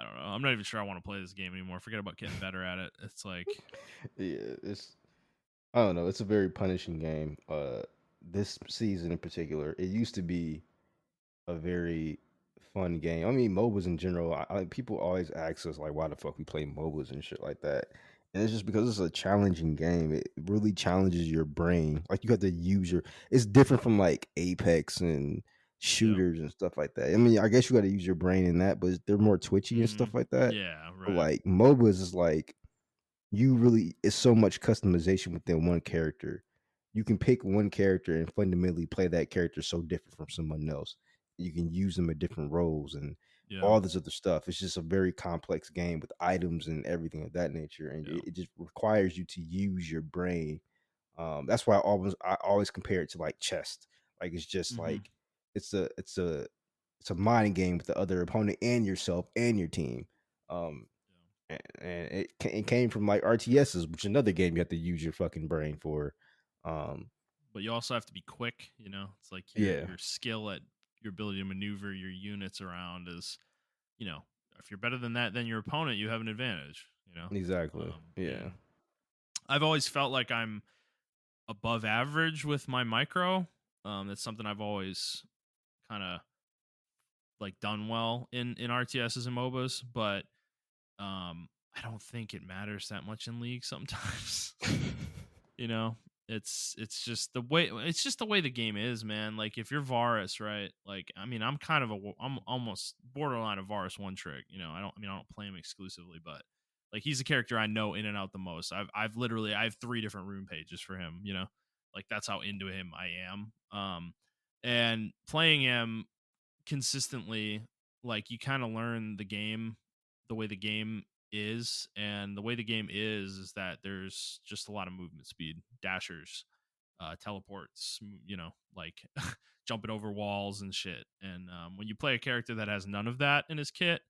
don't know. I'm not even sure I want to play this game anymore. Forget about getting better at it. It's like, Yeah, it's I don't know. It's a very punishing game. This season in particular, it used to be a very fun game. I mean, MOBAs in general. People always ask us like, why the fuck we play MOBAs and shit like that. And it's just because it's a challenging game. It really challenges your brain. Like you have to use your. It's different from like Apex and yeah, shooters and stuff like that. I mean, I guess you got to use your brain in that, but they're more twitchy and stuff like that. yeah, But right, like MOBAs is like you really it's so much customization within one character. You can pick one character and fundamentally play that character so different from someone else. You can use them in different roles and yeah, all this other stuff. It's just a very complex game with items and everything of that nature. And yeah, it just requires you to use your brain That's why I always compare it to like chess. Like it's just Mhm. like it's a mind game with the other opponent and yourself and your team. Um, and it came from like RTSs, which is another game you have to use your fucking brain for. Um, But you also have to be quick, you know? It's like yeah, your skill at your ability to maneuver your units around is, you know, if you're better than that than your opponent, you have an advantage, you know? exactly. Yeah, And I've always felt like I'm above average with my micro. That's something I've always kind of like done well in RTSs and MOBAs, but I don't think it matters that much in League sometimes. You know, it's just the way the game is, man. Like if you're Varus, right? Like I mean, I'm almost borderline a Varus one trick. You know, I don't play him exclusively, but like he's the character I know in and out the most. I have 3 different rune pages for him. You know, like that's how into him I am. And playing him consistently, like you kind of learn the game the way the game is, and the way the game is that there's just a lot of movement speed, dashers, teleports, you know, like jumping over walls and shit. And when you play a character that has none of that in his kit,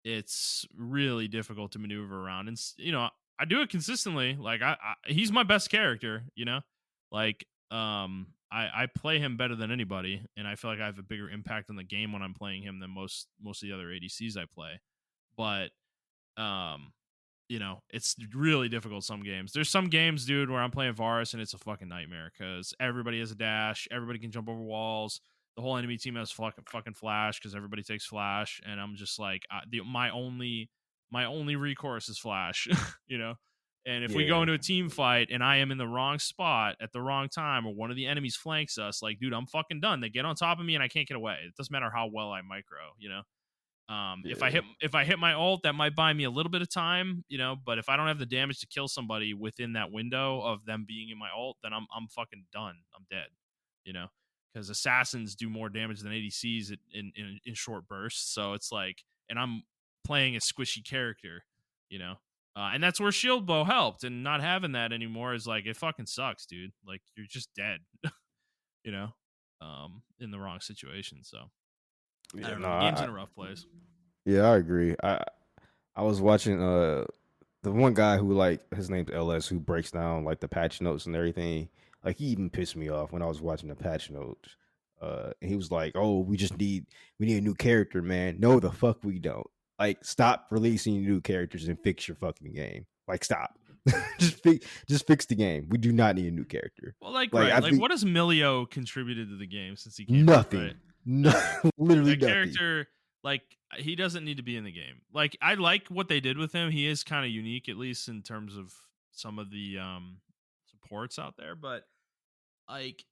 it's really difficult to maneuver around. And you know, I do it consistently. Like he's my best character. You know, like I play him better than anybody, and I feel like I have a bigger impact on the game when I'm playing him than most of the other ADCs I play. But um, you know, it's really difficult some games. There's some games, dude, where I'm playing Varus and it's a fucking nightmare because everybody has a dash, everybody can jump over walls. The whole enemy team has fucking flash because everybody takes flash, and I'm just like, my only recourse is flash, you know. And if we go yeah, into a team fight and I am in the wrong spot at the wrong time, or one of the enemies flanks us, like, dude, I'm fucking done. They get on top of me and I can't get away. It doesn't matter how well I micro, you know. yeah, If I hit my ult, that might buy me a little bit of time, you know. But if I don't have the damage to kill somebody within that window of them being in my ult, then I'm fucking done. I'm dead, you know. Because assassins do more damage than ADCs in short bursts. So it's like, and I'm playing a squishy character, you know. And that's where shield bow helped, and not having that anymore is like it fucking sucks, dude. Like you're just dead, you know, in the wrong situation. So I yeah. don't No, know. The game's in a rough place. yeah, I agree. I was watching the one guy who like his name's LS who breaks down like the patch notes and everything. Like he even pissed me off when I was watching the patch notes. And he was like, "Oh, we need a new character, man." No, the fuck we don't. Like, stop releasing new characters and fix your fucking game. Like, stop. just fix the game. We do not need a new character. Well, like, Like, right. I Like, think what has Milio contributed to the game since he came out, right? nothing. No, Nothing. Like, literally that nothing. character, like, he doesn't need to be in the game. Like, I like what they did with him. He is kind of unique, at least in terms of some of the supports out there. But, like,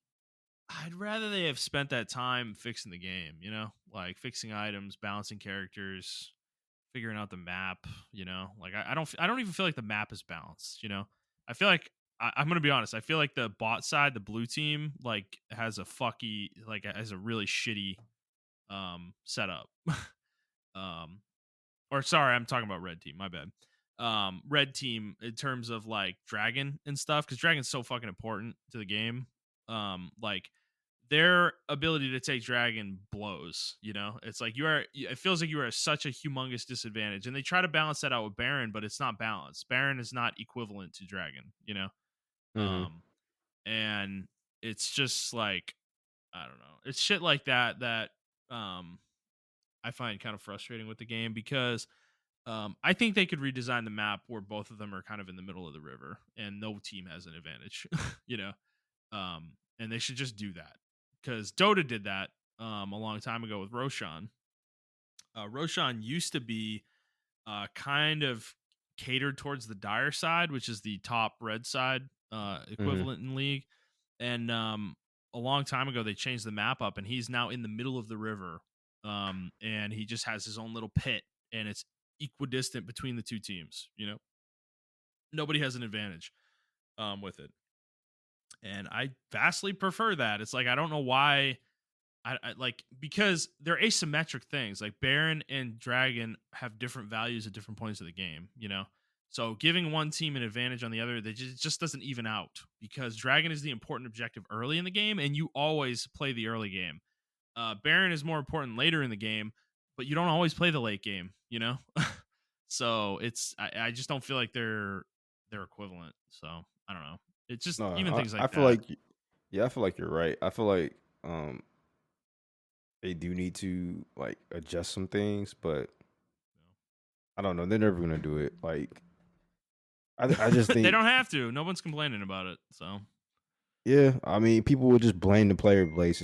I'd rather they have spent that time fixing the game, you know? Like, fixing items, balancing characters, figuring out the map, you know. Like I don't even feel like the map is balanced, you know. I feel like I'm gonna be honest. I feel like the bot side, the blue team, like has has a really shitty setup. um, or sorry, I'm talking about red team. My bad. Red team in terms of like dragon and stuff, because dragon's so fucking important to the game. Like their ability to take dragon blows, you know. It's like it feels like you are at such a humongous disadvantage, and they try to balance that out with baron, but it's not balanced. Baron is not equivalent to dragon, you know. Hmm. um and it's just like, I don't know, it's shit like that um I find kind of frustrating with the game, because I think they could redesign the map where both of them are kind of in the middle of the river and no team has an advantage, you know. And they should just do that, because Dota did that a long time ago with Roshan. Roshan used to be kind of catered towards the dire side, which is the top red side Hmm. equivalent in League. And a long time ago, they changed the map up, and he's now in the middle of the river. And he just has his own little pit, and it's equidistant between the two teams. You know, nobody has an advantage with it, and I vastly prefer that. It's like I don't know why. I like, because they're asymmetric things. Like Baron and Dragon have different values at different points of the game, you know. So giving one team an advantage on the other, it just doesn't even out because Dragon is the important objective early in the game, and you always play the early game. Baron is more important later in the game, but you don't always play the late game, you know? So I just don't feel like they're equivalent. So I don't know. It's just No, even things I like feel that. like yeah, I feel like you're right. I feel like they do need to like adjust some things, but I don't know. They're never gonna do it. Like I just They think don't have to. No one's complaining about it. So yeah, I mean people will just blame the player base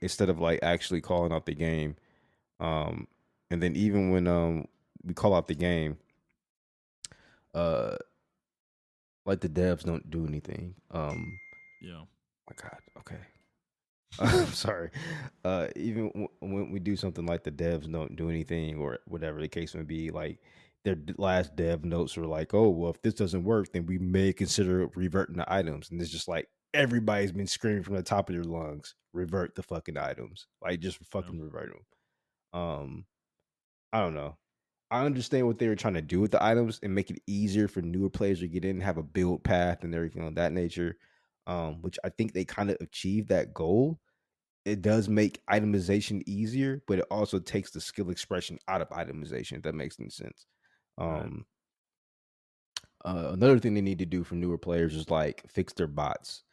instead of like actually calling out the game. Um and then even when we call out the game, uh like the devs don't do anything. yeah, My God, okay. I'm sorry. Even when we do something like the devs don't do anything or whatever the case may be, like their last dev notes were like, "Oh, well, if this doesn't work, then we may consider reverting the items." And it's just like everybody's been screaming from the top of their lungs, "Revert the fucking items!" Like just yeah, fucking revert them. I don't know. I understand what they were trying to do with the items and make it easier for newer players to get in, have a build path and everything of that nature. Which I think they kind of achieved that goal. It does make itemization easier, but it also takes the skill expression out of itemization, if that makes any sense. right, Um, Another thing they need to do for newer players is like fix their bots.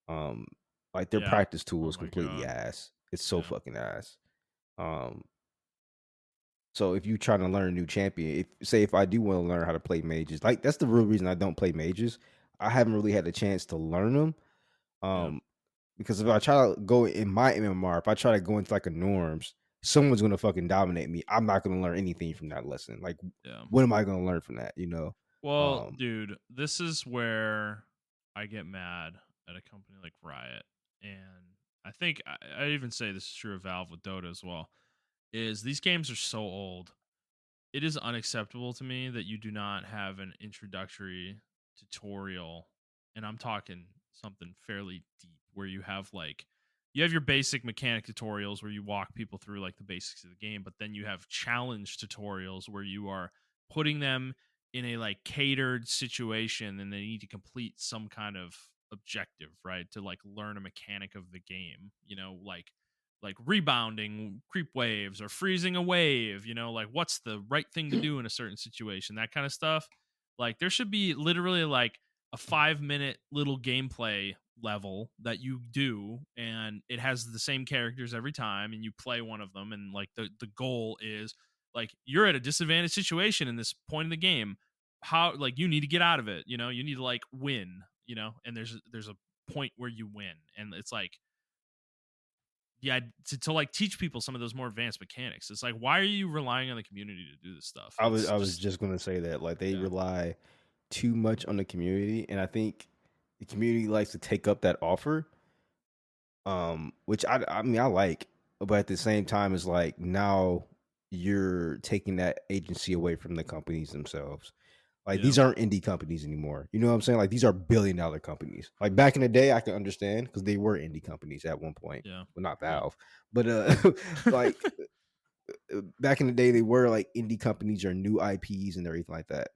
Um, like their yeah. practice tool Oh is my completely god, ass. It's so yeah, fucking ass. Um, so if you're trying to learn a new champion, if I do want to learn how to play mages, like that's the real reason I don't play mages. I haven't really had the chance to learn them. yeah, Um, Because if I try to go in my MMR, if I try to go into like a norms, someone's gonna fucking dominate me. I'm not gonna learn anything from that lesson. Like, yeah. what am I gonna learn from that? You know? Well, Um, dude, this is where I get mad at a company like Riot, and I think I even say this is true of Valve with Dota as well. Is these games are so old, it is unacceptable to me that you do not have an introductory tutorial, and I'm talking something fairly deep where you have your basic mechanic tutorials where you walk people through like the basics of the game, but then you have challenge tutorials where you are putting them in a like catered situation and they need to complete some kind of objective, right? To like learn a mechanic of the game, like rebounding creep waves or freezing a wave, like what's the right thing to do in a certain situation, that kind of stuff. Like there should be literally like a 5-minute little gameplay level that you do, and it has the same characters every time, and you play one of them, and like the goal is like you're at a disadvantaged situation in this point in the game. How like you need to get out of it, you need to like win, and there's a point where you win, and it's like yeah, to like teach people some of those more advanced mechanics. It's like, why are you relying on the community to do this stuff? It's I was just just gonna say that like they yeah, rely too much on the community, and I think the community likes to take up that offer. Which I mean I like, but at the same time, it's like now you're taking that agency away from the companies themselves. Like yeah, these aren't indie companies anymore. You know what I'm saying? Like these are billion-dollar companies. Like back in the day, I can understand because they were indie companies at one point. yeah, Well, not yeah. Valve, but like back in the day, they were like indie companies or new IPs and everything like that.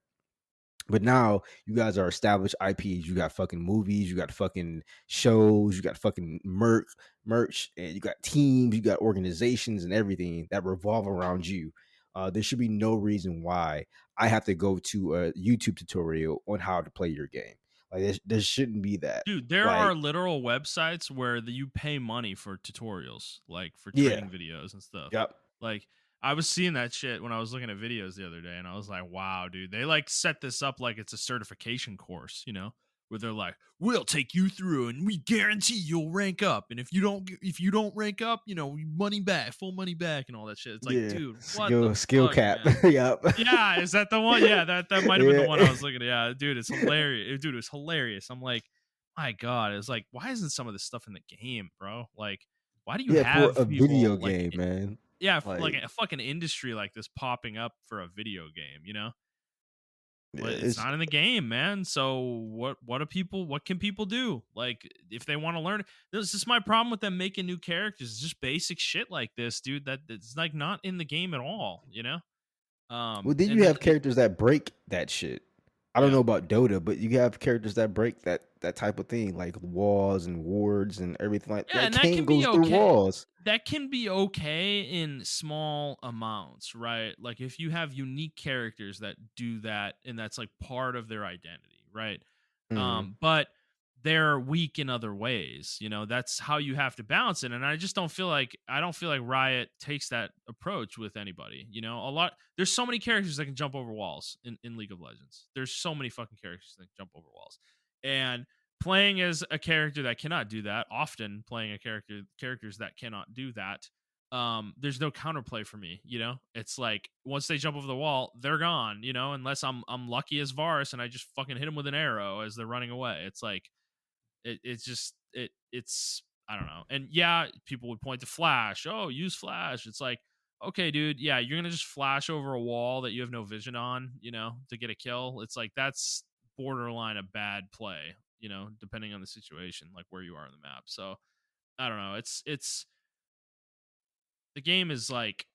But now you guys are established IPs. You got fucking movies, you got fucking shows, you got fucking merch, and you got teams, you got organizations and everything that revolve around you. There should be no reason why I have to go to a YouTube tutorial on how to play your game. Like there shouldn't be that. Dude, there are Like, literal websites where you pay money for tutorials, like for yeah, training videos and stuff. yep, Like I was seeing that shit when I was looking at videos the other day, and I was like, "Wow, dude! They like set this up like it's a certification course, where they're like, we'll take you through, and we guarantee you'll rank up, and if you don't rank up, money back, full money back, and all that shit." It's like, yeah, dude, what the skill fuck, cap, man? yep, Yeah, is that the one? Yeah, that might have been the yeah. one I was looking at. Yeah, dude, it's hilarious. Dude, it's hilarious. I'm like, my God, it's like, why isn't some of this stuff in the game, bro? Like, why do you Yeah, for a have video people like, game, man. yeah, like Like, a fucking industry like this popping up for a video game, yeah, But it's it's not in the game, man. So what can people do? Like if they want to learn, this is my problem with them making new characters. It's just basic shit like this, dude, that's like not in the game at all, well, then And you then have characters that break that shit. I don't Yeah. know about Dota, but you have characters that break that type of thing, like walls and wards and everything like Yeah, that. and that Cane can be goes through okay. walls. That can be okay in small amounts, right? Like if you have unique characters that do that and that's like part of their identity, right? Mhm. But they're weak in other ways, that's how you have to balance it. And I don't feel like Riot takes that approach with anybody. There's so many characters that can jump over walls in League of Legends. There's so many fucking characters that can jump over walls. And playing as a character that cannot do that, often playing a characters that cannot do that, there's no counterplay for me. It's like once they jump over the wall, they're gone. Unless I'm lucky as Varus and I just fucking hit them with an arrow as they're running away. It's like it's I don't know. And yeah, people would point to Flash. Oh, use Flash. It's like, okay, dude, yeah, you're gonna just flash over a wall that you have no vision on, to get a kill. It's like that's borderline a bad play, depending on the situation, like where you are on the map. So I don't know. It's the game is like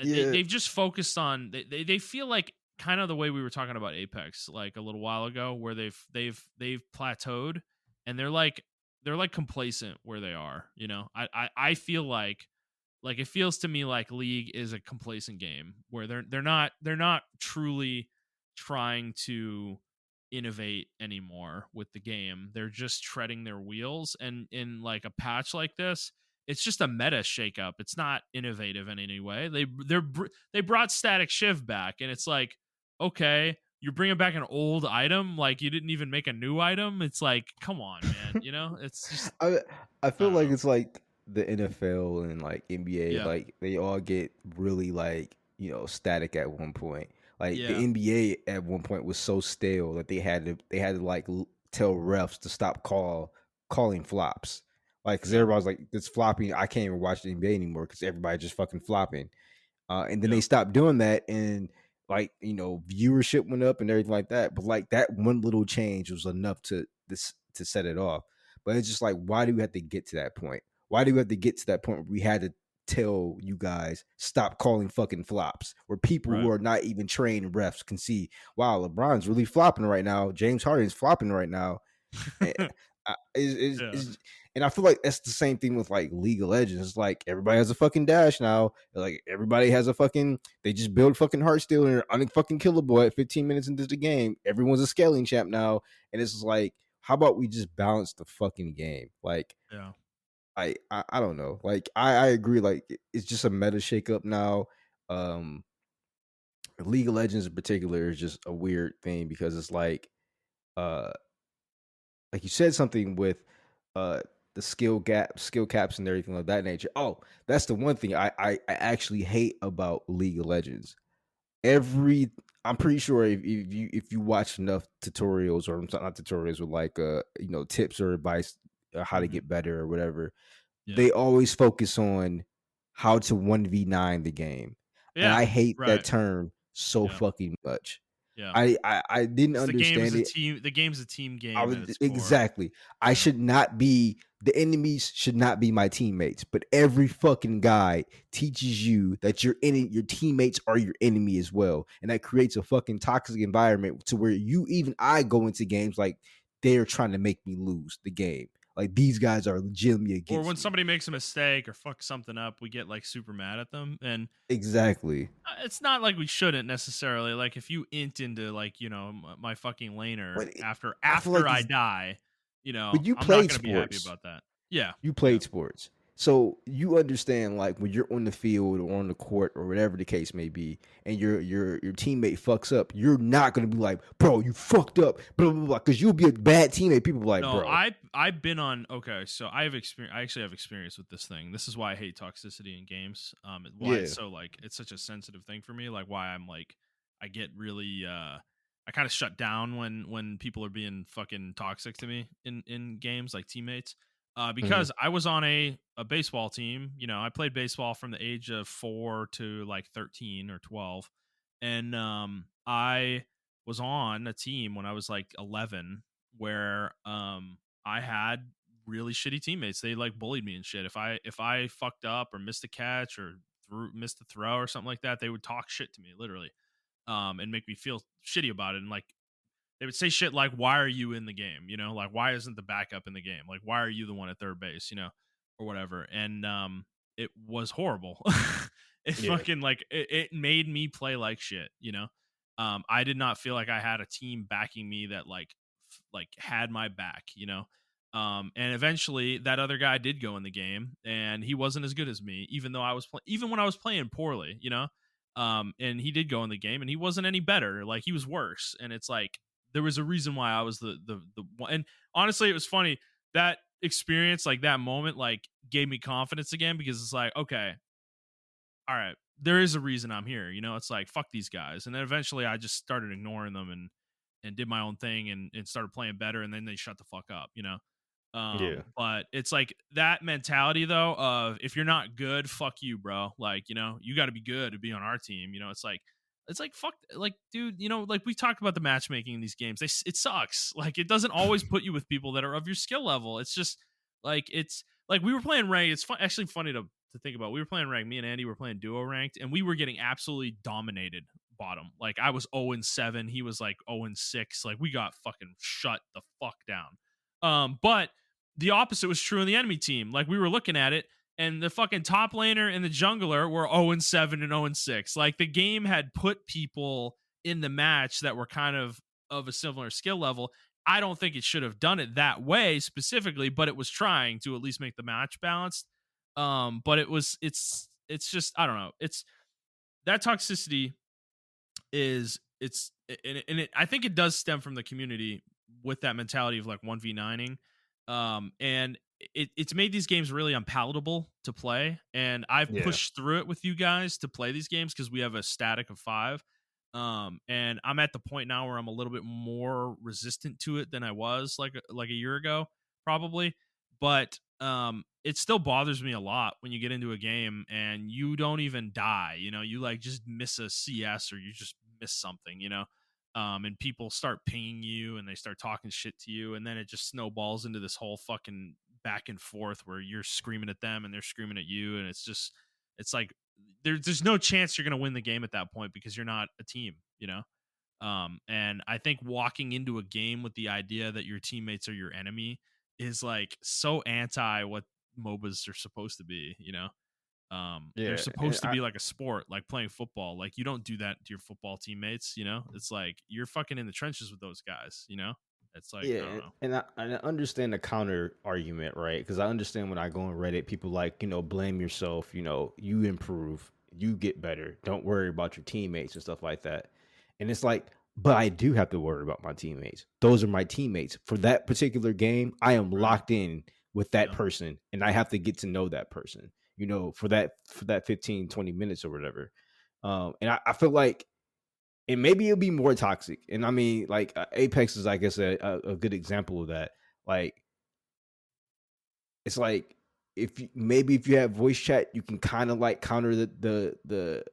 Yeah. they've just focused on they feel like kind of the way we were talking about Apex like a little while ago, where they've plateaued and they're like complacent where they are. I feel like it feels to me like League is a complacent game where they're not truly trying to innovate anymore with the game. They're just treading their wheels, and in like a patch like this, it's just a meta shakeup. It's not innovative in any way. They brought Static Shiv back, and it's like, okay, you're bringing back an old item, like you didn't even make a new item. It's like, come on, man. It's just I I I feel don't like know. it's like the NFL and like NBA, Yeah, like they all get really like, static at one point. Like the yeah, NBA at one point was so stale that they had to like tell refs to stop calling flops. Like, cause yeah, everybody's like, it's flopping. I can't even watch the NBA anymore because everybody just fucking flopping. And then they yep, stopped doing that, and like, viewership went up and everything like that. But like that one little change was enough to set it off. But it's just like, why do we have to get to that point? Why do we have to get to that point where we had to tell you guys stop calling fucking flops? Where people who right, are not even trained refs can see, wow, LeBron's really flopping right now. James Harden's flopping right now. And yeah. and I feel like that's the same thing with like League of Legends. It's like everybody has a fucking dash now. Like everybody has a fucking. They just build fucking heart steel and they're unfucking killable at 15 minutes into the game. Everyone's a scaling champ now, and it's just like, how about we just balance the fucking game? Like Yeah. I don't know. Like I agree. Like it's just a meta shakeup now. Um, League of Legends in particular is just a weird thing because it's uh like you said something with uh the skill caps and everything of that nature. Oh, that's the one thing I actually hate about League of Legends. Every I'm pretty sure if you watch enough tutorials, or not tutorials, with like tips or advice, how to Hmm. get better or whatever, Yeah. they always focus on how to 1v9 the game. And Yeah. I hate that Right. term so Yeah. fucking much. Yeah. I didn't Because the game is understand a it. team. The game's a team I game was at its core. exactly. I Yeah. should not be the enemies should not be my teammates, but every fucking guy teaches you that your teammates are your enemy as well. And that creates a fucking toxic environment to where I go into games like they're trying to make me lose the game. Like these guys are legitimately Or when against me. somebody makes a mistake or fucks something up, we get like super mad at them. And Exactly. it's not like we shouldn't necessarily. Like if you int into like my fucking laner But after I feel after like I it's die, but you I'm not played gonna be happy sports. about that. Yeah. You Yeah. played sports. So you understand, like, when you're on the field or on the court or whatever the case may be, and your teammate fucks up, you're not gonna be like, bro, you fucked up, blah blah blah, because you'll be a bad teammate. People be like, No, bro, I've been on. Okay, so I have experience. I actually have experience with this thing. This is why I hate toxicity in games. Why it's yeah, so like it's such a sensitive thing for me. Like why I'm like I get really I kind of shut down when people are being fucking toxic to me in games like teammates. mhm, Because I was on a baseball team. I played baseball from the age of 4 to like 13 or 12, and I was on a team when I was like 11 where I had really shitty teammates. They like bullied me and shit. If I fucked up or missed a catch or missed a throw or something like that, they would talk shit to me literally, and make me feel shitty about it. And like They would say shit like, "Why are you in the game?" You know, like, "Why isn't the backup in the game? Like, why are you the one at third base?" You know, or whatever. And it was horrible. It Yeah. fucking like it made me play like shit. You know, I did not feel like I had a team backing me that like had my back. You know. And eventually that other guy did go in the game and he wasn't as good as me, even though even when I was playing poorly, you know. And he did go in the game and he wasn't any better. Like he was worse. And it's like there was a reason why I was the one. And honestly, it was funny that experience, like that moment, like gave me confidence again because it's like, okay, all right, there is a reason I'm here. You know, it's like fuck these guys. And then eventually I just started ignoring them and did my own thing and started playing better. And then they shut the fuck up. You know. Yeah. But it's like that mentality though of if you're not good, fuck you, bro. Like, you know, you got to be good to be on our team. You know, it's like fuck, like, dude, you know, like we talked about the matchmaking in these games. It sucks. Like, it doesn't always put you with people that are of your skill level. It's just like it's like we were playing ranked. It's actually funny to think about. We were playing ranked. Me and Andy were playing duo ranked, and we were getting absolutely dominated bottom. Like I was 0-7, he was like 0-6. Like we got fucking shut the fuck down. But the opposite was true in the enemy team. Like we were looking at it, and the fucking top laner and the jungler were 0-7 and 0-6. Like the game had put people in the match that were kind of a similar skill level. I don't think it should have done it that way specifically, but it was trying to at least make the match balanced. But it's just I don't know. It's that toxicity is it's and it I think it does stem from the community with that mentality of like 1v9ing. And it's made these games really unpalatable to play. And I've Yeah. pushed through it with you guys to play these games because we have a static of 5. And I'm at the point now where I'm a little bit more resistant to it than I was like a year ago, probably. But it still bothers me a lot when you get into a game and you don't even die. You know, you like just miss a CS or you just miss something. You know, and people start pinging you and they start talking shit to you, and then it just snowballs into this whole fucking back and forth where you're screaming at them and they're screaming at you, and it's like there's no chance you're gonna win the game at that point because you're not a team, you know. And I think walking into a game with the idea that your teammates are your enemy is like so anti what MOBAs are supposed to be, you know. They're Yeah. And supposed to be like a sport, like playing football. Like you don't do that to your football teammates, you know. It's like you're fucking in the trenches with those guys, you know. It's like I don't Yeah, know. and I understand the counter argument, right? Because I understand when I go on Reddit, people like, blame yourself, you improve, you get better, don't worry about your teammates and stuff like that. And it's like, but I do have to worry about my teammates. Those are my teammates. For that particular game, I am Right. locked in with that Yeah. person and I have to get to know that person, for that 15, 20 minutes or whatever. And I feel like and maybe it'll be more toxic. And I mean, like Apex is, I guess, a good example of that. Like, it's like if you have voice chat, you can kind of like counter the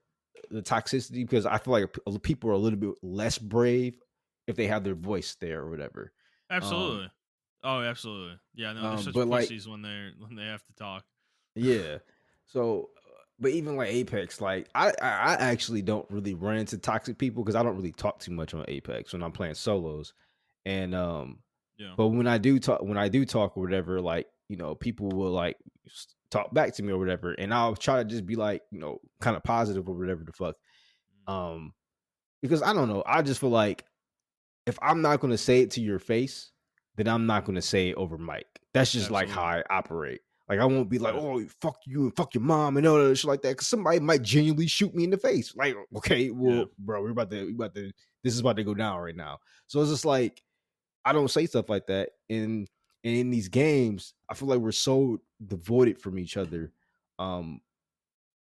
toxicity because I feel like people are a little bit less brave if they have their voice there or whatever. Um, Absolutely. Oh, absolutely. Yeah, no, they're such but like pussies when they have to talk. Yeah. So, but even like Apex, like I actually don't really run into toxic people because I don't really talk too much on Apex when I'm playing solos. And Yeah. but when I do talk or whatever, like people will like talk back to me or whatever, and I'll try to just be like kind of positive or whatever the fuck. Mm. Um, because I don't know, I just feel like if I'm not going to say it to your face, then I'm not going to say it over mic. That's just like how Absolutely. I operate. Like I won't be like, Right. "Oh, fuck you and fuck your mom" and all that shit like that. Because somebody might genuinely shoot me in the face. Like, okay, Yeah. well, bro, this is about to go down right now. So it's just like I don't say stuff like that. And in these games, I feel like we're so devoted from each other. Um,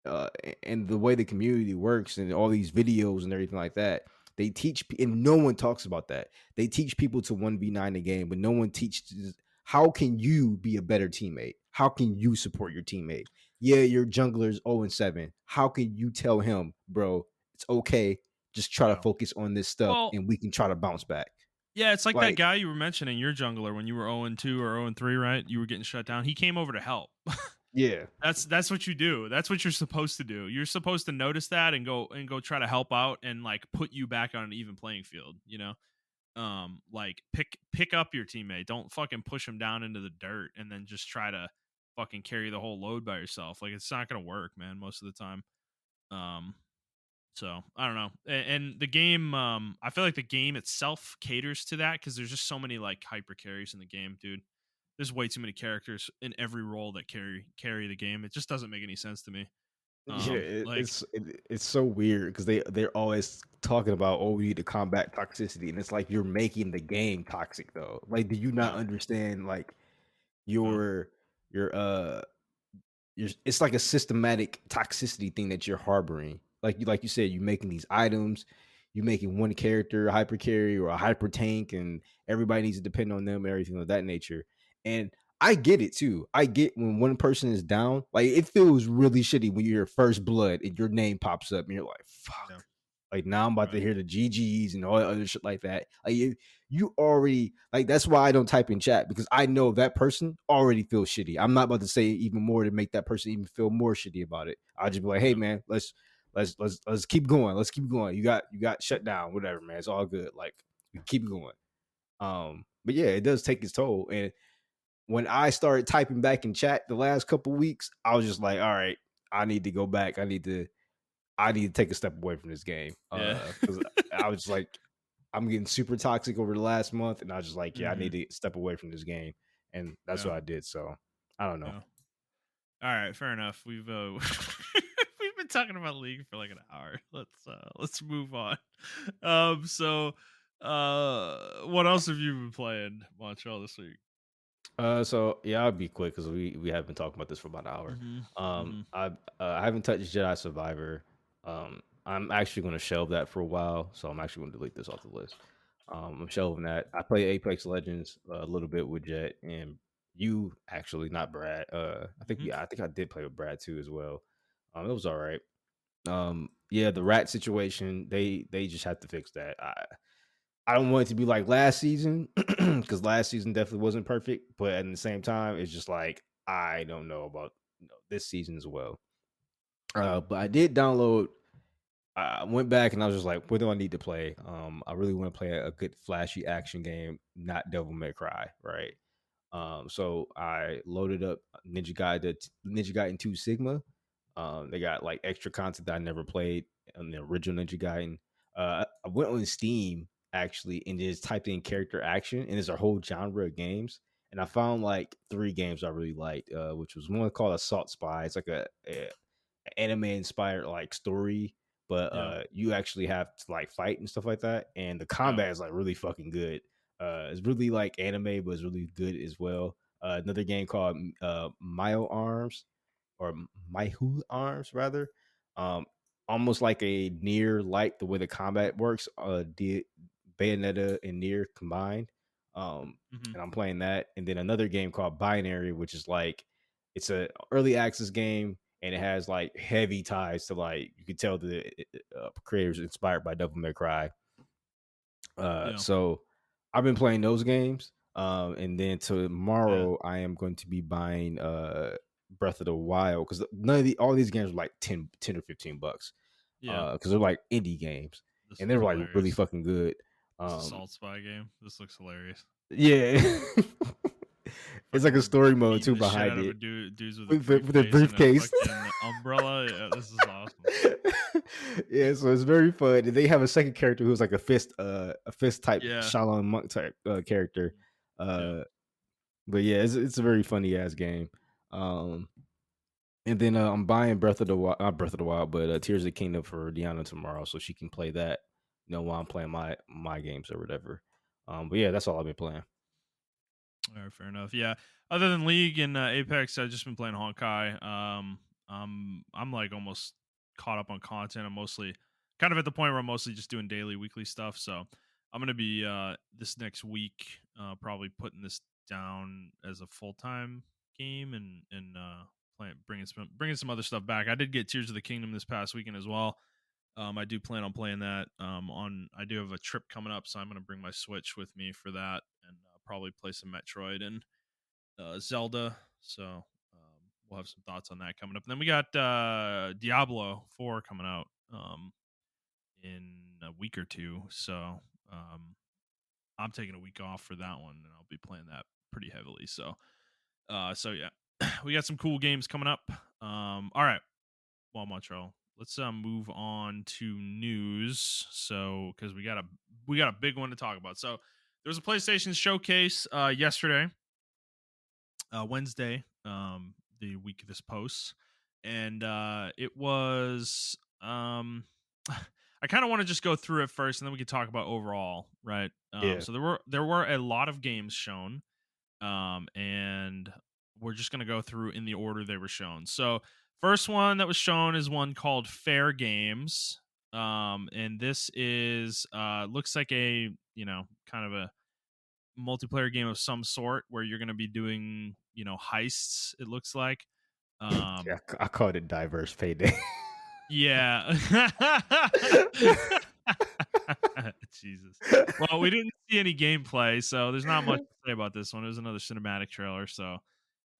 uh, and the way the community works and all these videos and everything like that, they teach, and no one talks about that. They teach people to 1v9 the game, but no one teaches how can you be a better teammate? How can you support your teammate? Yeah, your jungler's 0-7. How can you tell him, bro, it's okay. Just try to Yeah. focus on this stuff Well, and we can try to bounce back. yeah, it's like that Like, guy you were mentioning, your jungler, when you were 0-2 or 0-3, right? You were getting shut down. He came over to help. yeah, That's what you do. That's what you're supposed to do. You're supposed to notice that and go try to help out and like put you back on an even playing field, you know? like pick up your teammate. Don't fucking push him down into the dirt and then just try to fucking carry the whole load by yourself. Like it's not gonna work, man, most of the time. Um, so I don't know. And the game, I feel like the game itself caters to that because there's just so many like hyper carries in the game, dude. There's way too many characters in every role that carry the game. It just doesn't make any sense to me. Yeah, Like it's so weird because they're always talking about, oh, we need to combat toxicity, and it's like you're making the game toxic though. Like, do you not no, understand like no, your your it's like a systematic toxicity thing that you're harboring. Like you said, you're making these items, you're making one character a hyper carry or a hyper tank, and everybody needs to depend on them and everything of that nature. And I get it too. I get when one person is down, like it feels really shitty when you're first blood and your name pops up and you're like, yeah, fuck. Like now I'm about to right, hear the GGs and all that other shit like that. Like you already like that's why I don't type in chat because I know that person already feels shitty. I'm not about to say even more to make that person even feel more shitty about it. I'll just be like, hey yeah, man, let's keep going. Let's keep going. You got shut down, whatever, man. It's all good. Like we keep going. But yeah, it does take its toll. And when I started typing back in chat the last couple weeks, I was just like, all right, I need to go back. I need to take a step away from this game. yeah, Because I was just like, I'm getting super toxic over the last month, and I was just like, yeah, I need hmm to step away from this game, and that's yeah, what I did. So I don't know. yeah. All right, fair enough. We've we've been talking about League for like an hour. Let's move on. So what else have you been playing, Montreal, this week? So yeah, I'll be quick because we have been talking about this for about an hour. Mm-hmm. Mm-hmm. I haven't touched Jedi Survivor. I'm actually going to shelve that for a while, so I'm actually going to delete this off the list. I'm shelving that. I play Apex Legends a little bit with Jet and you actually, not Brad. Mm-hmm. I think I did play with Brad too as well. It was all right. Yeah, the rat situation, they just have to fix that. I don't want it to be like last season because last season definitely wasn't perfect, but at the same time, it's just like I don't know about this season as well. But I did download. I went back and I was just like, what do I need to play? I really want to play a good flashy action game, not Devil May Cry, right? So I loaded up Ninja Gaiden 2 Sigma. They got like extra content that I never played on the original Ninja Gaiden. I went on Steam actually and just typed in character action, and there's a whole genre of games. And I found like three games I really liked, which was one called Assault Spy. It's like a anime inspired like story, but Yeah. you actually have to like fight and stuff like that. And the Yeah. combat is like really fucking good. It's really like anime, but it's really good as well. Another game called Myo Arms or Myhu Arms rather. Um, Almost like a near like the way the combat works. Did Bayonetta and near combined. Mm-hmm. And I'm playing that. And then another game called Binary, which is like it's a early access game and it has like heavy ties to like you could tell the creators inspired by Devil May Cry. Yeah. So I've been playing those games. And then Yeah. tomorrow I am going to be buying Breath of the Wild because none of all these games are like 10 or $15. Yeah. Because they're like indie games This and looks they're like really hilarious. fucking good. This Um, assault spy game. This looks hilarious. yeah, it's like a Fucking story mode too beating the shit behind out of a it dudes with a with a briefcase and a briefcase. fucking umbrella. Yeah, this is awesome. Yeah, so it's very fun. And they have a second character who's like a fist type Yeah. Shaolin monk type character. Yeah. Uh, but yeah, it's a very funny ass game. Um, and then I'm buying Breath of the Wild, not Breath of the Wild, but Tears of the Kingdom for Deanna tomorrow, so she can play that. While I'm playing my games or whatever. But yeah, that's all I've been playing. All right, fair enough. Yeah. Other than League and Apex, I've just been playing Honkai. I'm like almost caught up on content. I'm mostly kind of at the point where I'm mostly just doing daily, weekly stuff. So I'm gonna be this next week probably putting this down as a full time game and playing bringing some other stuff back. I did get Tears of the Kingdom this past weekend as well. I do plan on playing that. I do have a trip coming up, so I'm going to bring my Switch with me for that, and probably play some Metroid and Zelda. So we'll have some thoughts on that coming up. And then we got Diablo 4 coming out in a week or two. So I'm taking a week off for that one, and I'll be playing that pretty heavily. So yeah, we got some cool games coming up. All right, well, Montreal, let's move on to news. So because we got a big one to talk about. So there was a PlayStation showcase yesterday, Wednesday, the week this posts, and it was I kind of want to just go through it first, and then we could talk about overall, right? Yeah. So there were a lot of games shown, and we're just gonna go through in the order they were shown. So first one that was shown is one called Fair Games, and this is looks like a kind of a multiplayer game of some sort where you're gonna be doing heists. It looks like. Yeah, Um, I called it diverse payday. yeah. Jesus. Well, we didn't see any gameplay, so there's not much to say about this one. It was another cinematic trailer, so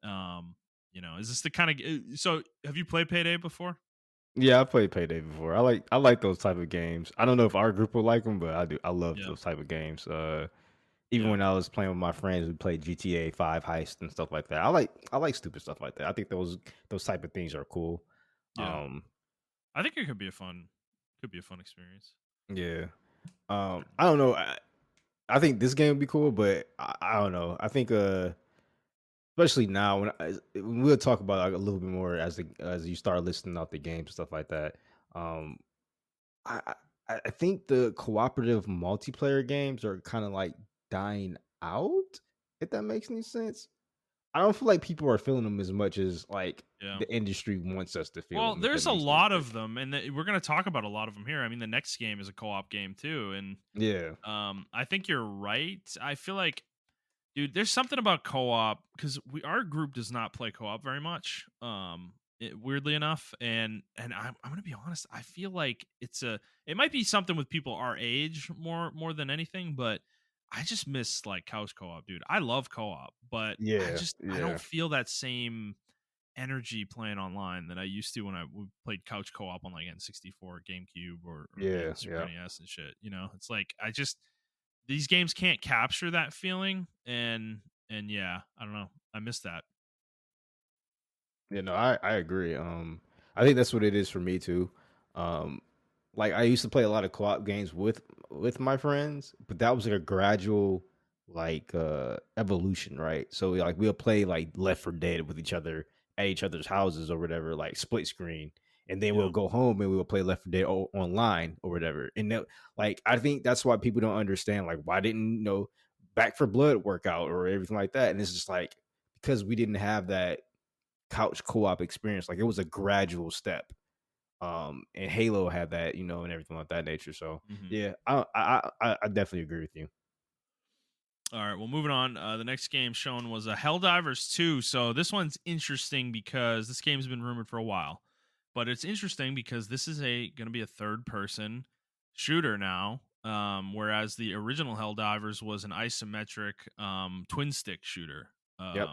um, is this the kind of so have you played Payday before? Yeah, I played Payday before. I like those type of games. I don't know if our group will like them, but I do. I love Yeah. those type of games. Even Yeah. when I was playing with my friends, we played GTA 5 heist and stuff like that. I like stupid stuff like that. I think those type of things are cool. Yeah. Um, I think it could be a fun experience. yeah. I don't know. I think this game would be cool, but I don't know. I think especially now when we'll talk about like, a little bit more as you start listing out the games and stuff like that. Um, I I think the cooperative multiplayer games are kind of like dying out. If that makes any sense, I don't feel like people are feeling them as much as like Yeah. the industry wants us to feel Well, them. If that there's a makes any lot sense. of them, and we're going to talk about a lot of them here. I mean, the next game is a co-op game too, and Yeah, I think you're right. I feel like, dude, there's something about co-op because our group does not play co-op very much. Weirdly enough, and I'm gonna be honest. I feel like it might be something with people our age more than anything, but I just miss like couch co-op, dude. I love co-op, but yeah, I don't yeah, feel that same energy playing online that I used to when we played couch co-op on like N64, GameCube, or yeah, even Super yeah. NES and shit. It's like these games can't capture that feeling, and yeah, I don't know. I miss that. You know, I agree. I think that's what it is for me too. Um, like I used to play a lot of co-op games with my friends, but that was like a gradual evolution, right? So like we'll play like Left for Dead with each other at each other's houses or whatever, like split screen, and then we'll Yeah. go home and we'll play Left for Dead online or whatever. And like I think that's why people don't understand like why didn't Back for Blood work out or everything like that, and it's just like because we didn't have that couch co-op experience. Like it was a gradual step. And Halo had that, and everything like that nature. So hmm yeah, I definitely agree with you. All right. Well, moving on. The next game shown was a Helldivers 2. So this one's interesting because this game's been rumored for a while, but it's interesting because this is going to be a third person shooter now. Whereas the original Helldivers was an isometric twin stick shooter. Yep.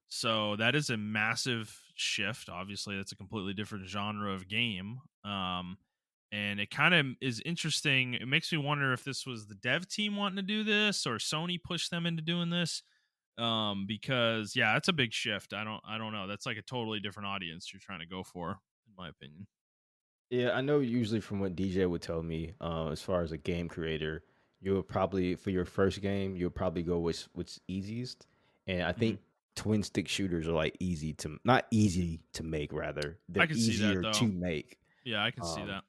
So that is a massive shift. Obviously, that's a completely different genre of game. And it kind of is interesting. It makes me wonder if this was the dev team wanting to do this or Sony pushed them into doing this. Because yeah, that's a big shift. I don't know. That's like a totally different audience you're trying to go for, in my opinion. Yeah, I know usually from what DJ would tell me, as far as a game creator, you would probably for your first game, you'll probably go with what's easiest. And I hmm think twin stick shooters are like not easy to make, rather. I They're can see that easier though. to make. Yeah, I can see Um that.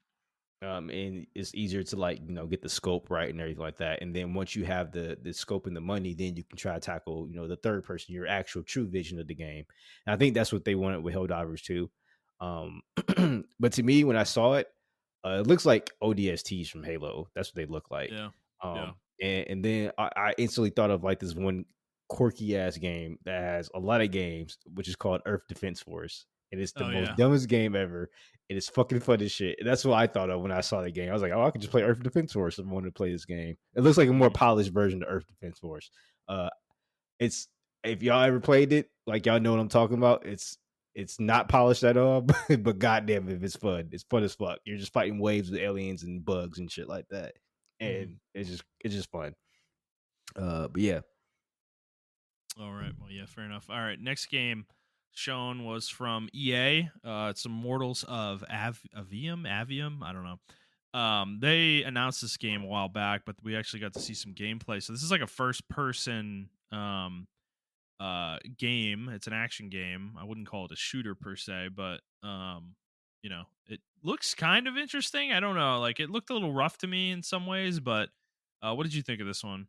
and it's easier to like get the scope right and everything like that. And then once you have the scope and the money, then you can try to tackle the third person, your actual true vision of the game. And I think that's what they wanted with Helldivers too. um but to me when I saw it, it looks like ODSTs from Halo. That's what they look like. Yeah. Yeah. And then I instantly thought of like this one quirky ass game that has a lot of games, which is called Earth Defense Force. And it's the Oh most yeah. dumbest game ever. It is fucking fun as shit. And that's what I thought of when I saw the game. I was like, oh, I could just play Earth Defense Force if I wanted to play this game. It looks like a more hmm polished version of Earth Defense Force. Uh, it's if y'all ever played it, like y'all know what I'm talking about. It's not polished at all, but goddamn, if it's fun, it's fun as fuck. You're just fighting waves of aliens and bugs and shit like that, hmm and it's just fun. But yeah. All right. Well, yeah, fair enough. All right. Next game shown was from EA. It's Immortals of Avium. I don't know. They announced this game a while back, but we actually got to see some gameplay. So this is like a first person game. It's an action game. I wouldn't call it a shooter per se, but it looks kind of interesting. I don't know. Like it looked a little rough to me in some ways, but what did you think of this one?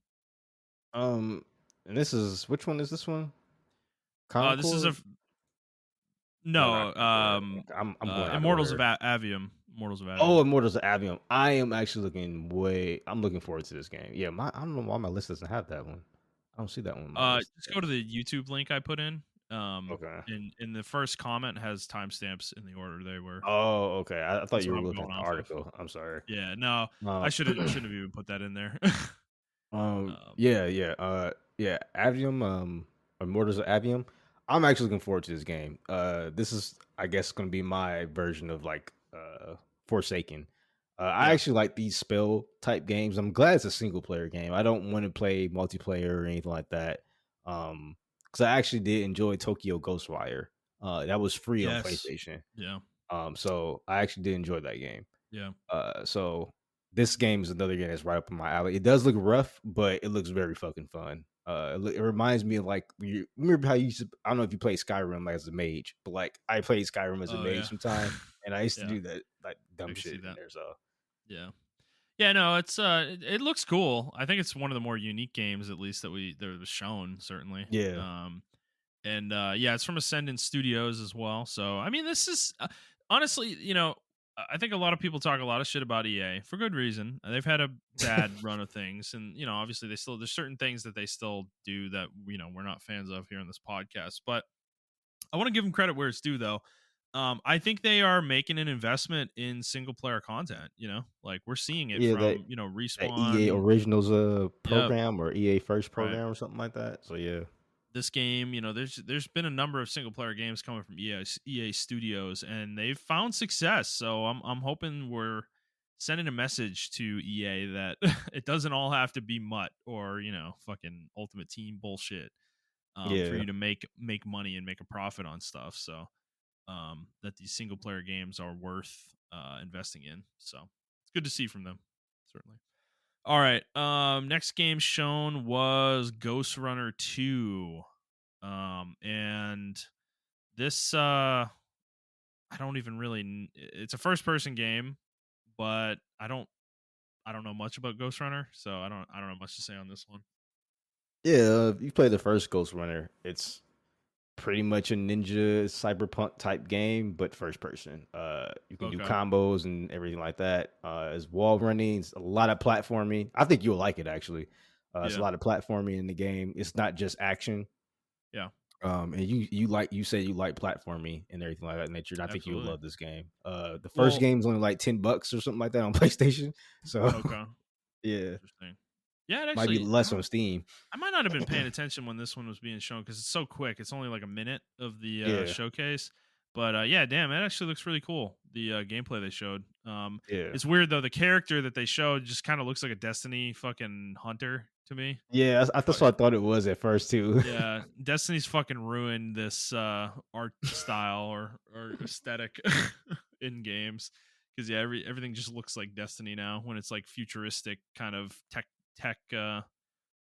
Um, and this is which one is this one? This is Concord? No, not no, Concord. I'm going out of Immortals of order. Avium. Immortals of Oh, Avium. Immortals of Avium. I am actually I'm looking forward to this game. Yeah, my I don't know why my list doesn't have that one. I don't see that one on my list. Just Yeah. go to the YouTube link I put in. Okay. In the first comment has timestamps in the order they were. Oh, okay. I thought That's you what were I'm looking going at the off of. article. I'm sorry. Yeah, no, I Um, shouldn't have even put that in there. um, yeah, Avium, Immortals of Avium. I'm actually looking forward to this game. This is, I guess, going to be my version of like Forsaken. I yeah, actually like these spell type games. I'm glad it's a single player game. I don't want to play multiplayer or anything like that. Because I actually did enjoy Tokyo Ghostwire. That was free on yes, PlayStation. yeah, So I actually did enjoy that game. yeah. So this game is another game that's right up in my alley. It does look rough, but it looks very fucking fun. It reminds me of like you remember how you used to. I don't know if you played Skyrim like, as a mage, but like I played Skyrim as a Oh mage yeah, sometime, and I used to yeah. do that like I dumb can see shit in that. there. So Yeah. Yeah, no, it looks cool. I think it's one of the more unique games, at least that was shown, certainly. yeah, And yeah, it's from Ascendant Studios as well. So I mean, this is honestly, I think a lot of people talk a lot of shit about EA for good reason. They've had a bad run of things, and obviously there's certain things that they still do that we're not fans of here on this podcast. But I want to give them credit where it's due, though. I think they are making an investment in single player content. Like we're seeing it yeah. from That EA Respawn. Originals Yep. program or EA First Right. program or something like that. So yeah, This game, there's been a number of single player games coming from EA Studios, and they've found success. So I'm hoping we're sending a message to EA that it doesn't all have to be mutt or fucking Ultimate Team bullshit for yeah, you to make money and make a profit on stuff. So that these single player games are worth investing in. So it's good to see from them, certainly. All right. Next game shown was Ghost Runner 2. And this I don't even really it's a first person game, but I don't know much about Ghost Runner, so I don't know much to say on this one. yeah. You play the first Ghost Runner. It's pretty much a ninja cyberpunk type game, but first person. You can do Okay. combos and everything like that. It's wall running, it's a lot of platforming. I think you'll like it actually. It's a Yeah. lot of platforming in the game. It's not just action. Yeah. And you said you like platforming and everything like that nature. And I think you'll Absolutely. love this game. The first Well, game's only like $10 or something like that on PlayStation. So okay. yeah, Interesting. Yeah, it might be actually less on Steam. I might not have been paying attention when this one was being shown because it's so quick. It's only like a minute of the Yeah, showcase. But yeah, damn, it actually looks really cool. The gameplay they showed. yeah, It's weird though. The character that they showed just kind of looks like a Destiny fucking hunter to me. yeah. That's what I thought it was at first too. Yeah, Destiny's fucking ruined this art style or aesthetic in games because yeah, everything just looks like Destiny now when it's like futuristic kind of tech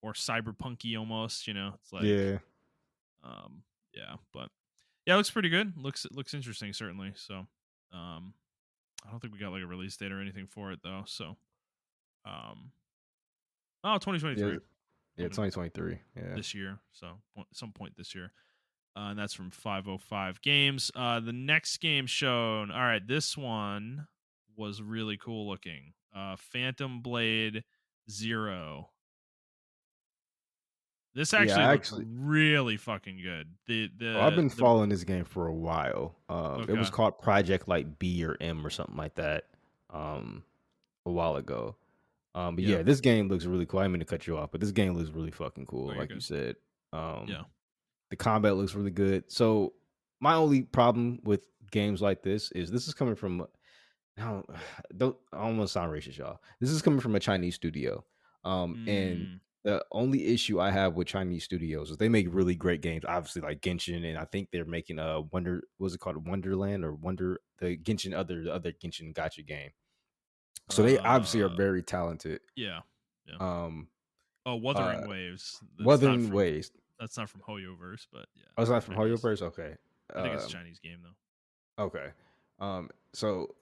or cyberpunky almost. It's like Yeah. um yeah, but yeah, it looks pretty good. It looks interesting certainly. So I don't think we got like a release date or anything for it though. So um oh Yeah, 2023 yeah, coming 2023. Yeah. this year. So some point this year. And that's from 505 Games. The next game shown. All right, this one was really cool looking. Phantom Blade Zero. This Yeah, actually I looks actually really fucking good. The I've the been the following this game for a while. It was okay, called Project like B or M or something like that. Um, a while ago. But yeah. yeah, this game looks really cool. I didn't mean to cut you off, but this game looks really fucking Oh, cool, you're like you good. said. Yeah. The combat looks really good. So my only problem with games like this is coming from I don't I don't want to sound racist, y'all. This is coming from a Chinese studio. And Mm. The only issue I have with Chinese studios is they make really great games. Obviously, like Genshin, and I think they're making a Wonder. What's it called? Wonderland or Wonder? The other Genshin Gotcha game. So they obviously are Uh, very talented. yeah, yeah. Um, Oh, uh, Wuthering Waves. Wuthering Waves. That's not from HoYoverse, but yeah, Oh, it's not it's from Chinese. HoYoverse. Okay. I think it's a Um, Chinese game though. okay. So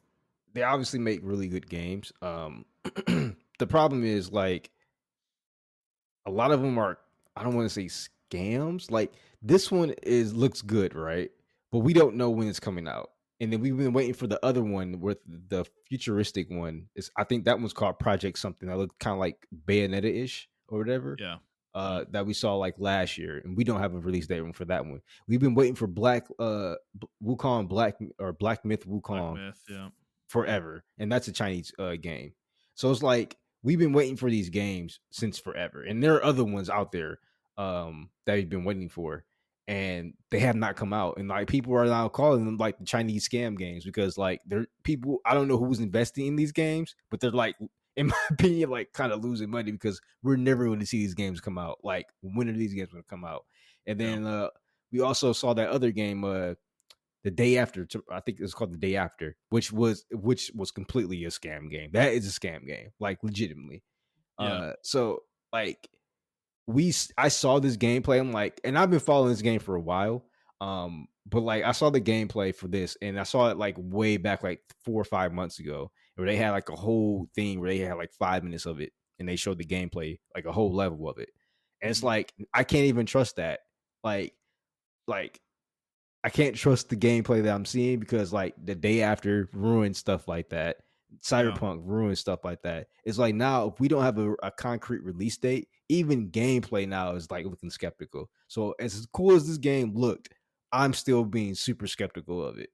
they obviously make really good games. The problem is like a lot of them are, I don't want to say scams. Like this one is looks good, right? But we don't know when it's coming out. And then we've been waiting for the other one with the futuristic one. Is I think that one's called Project something that looked kind of like Bayonetta-ish or whatever. Yeah, yeah. That we saw like last year, and we don't have a release date for that one. We've been waiting for Wukong Black Myth Black Wukong Myth. Yeah. forever, and that's a Chinese game. So it's like we've been waiting for these games since forever, and there are other ones out there that we've been waiting for, and they have not come out. And like people are now calling them like the Chinese scam games because like they're people. I don't know who's investing in these games, but they're like, in my opinion, like kind of losing money because we're never going to see these games come out. Like when are these games going to come out? And Yeah. then we also saw that other game. The day after, I think it's called the day after, which was completely a scam game. That is a scam game, like legitimately. Yeah. So like I saw this gameplay. I'm like, and I've been following this game for a while. But like I saw the gameplay for this, and I saw it like way back, like 4 or 5 months ago, where they had like a whole thing where they had like 5 minutes of it, and they showed the gameplay, like a whole level of it. And it's Mhm. like I can't even trust that. Like, like I can't trust the gameplay that I'm seeing because like the day after ruined stuff like that. Yeah. Cyberpunk ruined stuff like that. It's like now if we don't have a concrete release date, even gameplay now is like looking skeptical. So as cool as this game looked, I'm still being super skeptical of it.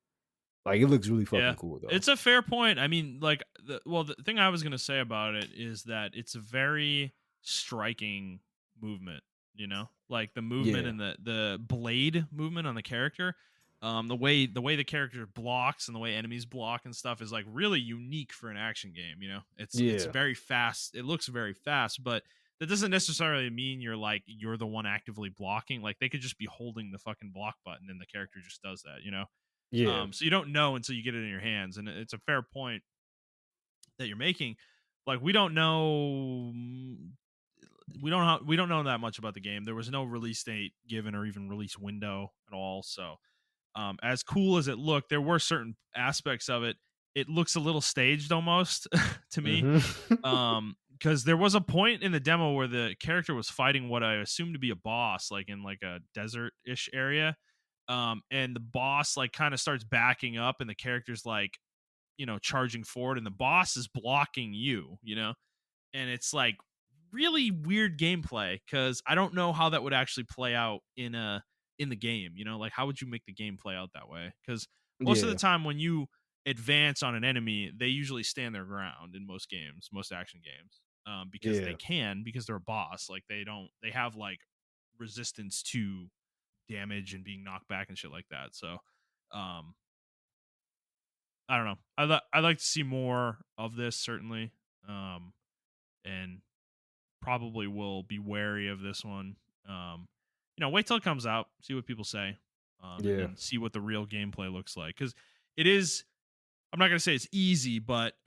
Like it looks really Yeah. fucking cool though. It's a fair point. I mean, like, the thing I was gonna say about it is that it's a very striking movement. Like the movement Yeah. and the blade movement on the character. The way the character blocks and the way enemies block and stuff is like really unique for an action game. It's Yeah. very fast. It looks very fast, but that doesn't necessarily mean you're the one actively blocking. Like they could just be holding the fucking block button and the character just does that. Yeah. So you don't know until you get it in your hands, and it's a fair point that you're making. Like we don't know, we don't know that much about the game. There was no release date given or even release window at all. So, as cool as it looked, there were certain aspects of it. It looks a little staged almost to me, Hmm. because there was a point in the demo where the character was fighting what I assume to be a boss, like in like a desert-ish area, and the boss like kind of starts backing up and the character's like charging forward and the boss is blocking and it's like really weird gameplay because I don't know how that would actually play out in the game. Like how would you make the game play out that way? Because most of the Yeah. time when you advance on an enemy, they usually stand their ground in most games, most action games, because they Yeah. can, because they're a boss. Like they have like resistance to damage and being knocked back and shit like that. So, um, I don't know. I'd like to see more of this certainly, and probably will be wary of this one. Wait till it comes out, see what people say, and Yeah. then see what the real gameplay looks like. Because it is, I'm not going to say it's easy, but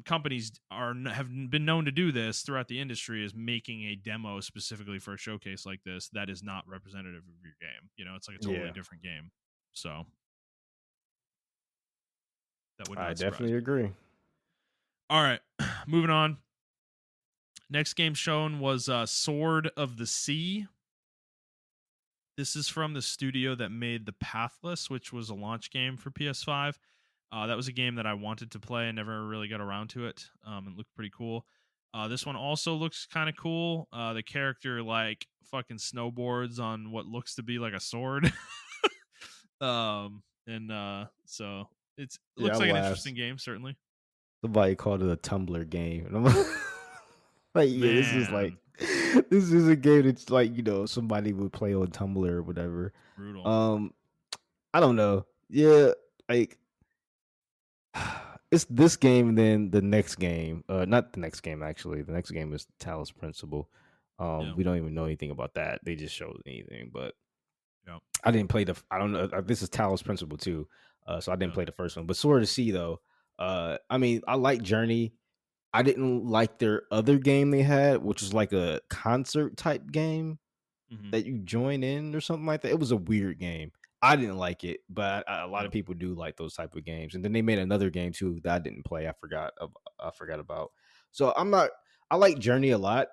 companies have been known to do this throughout the industry, is making a demo specifically for a showcase like this that is not representative of your game. It's like a totally Yeah. different game. So that would I not surprise definitely me. agree. All right, moving on. Next game shown was Sword of the Sea. This is from the studio that made The Pathless, which was a launch game for PS5. That was a game that I wanted to play and never really got around to it. It looked pretty cool. This one also looks kind of cool. The character like fucking snowboards on what looks to be like a sword. And so it Yeah, I looks like an interesting laughed. game, certainly. Somebody called it a Tumblr game. And I'm like, yeah, this is like Man, this is a game that's like, somebody would play on Tumblr or whatever. brutal. Um, I don't know. Yeah, like it's this game and then the next game. Not the next game actually. The next game is Talos Principle. Yeah. We don't even know anything about that. They just showed anything, but Yeah. I didn't play the. I don't know. This is Talos Principle too, so I didn't Yeah. play the first one. But Sword of the Sea though, I mean, I like Journey. I didn't like their other game they had, which was like a concert type game Hmm. that you join in or something like that. It was a weird game. I didn't like it, but a lot Yeah. of people do like those type of games. And then they made another game too that I didn't play. I forgot about. So I'm not. I like Journey a lot.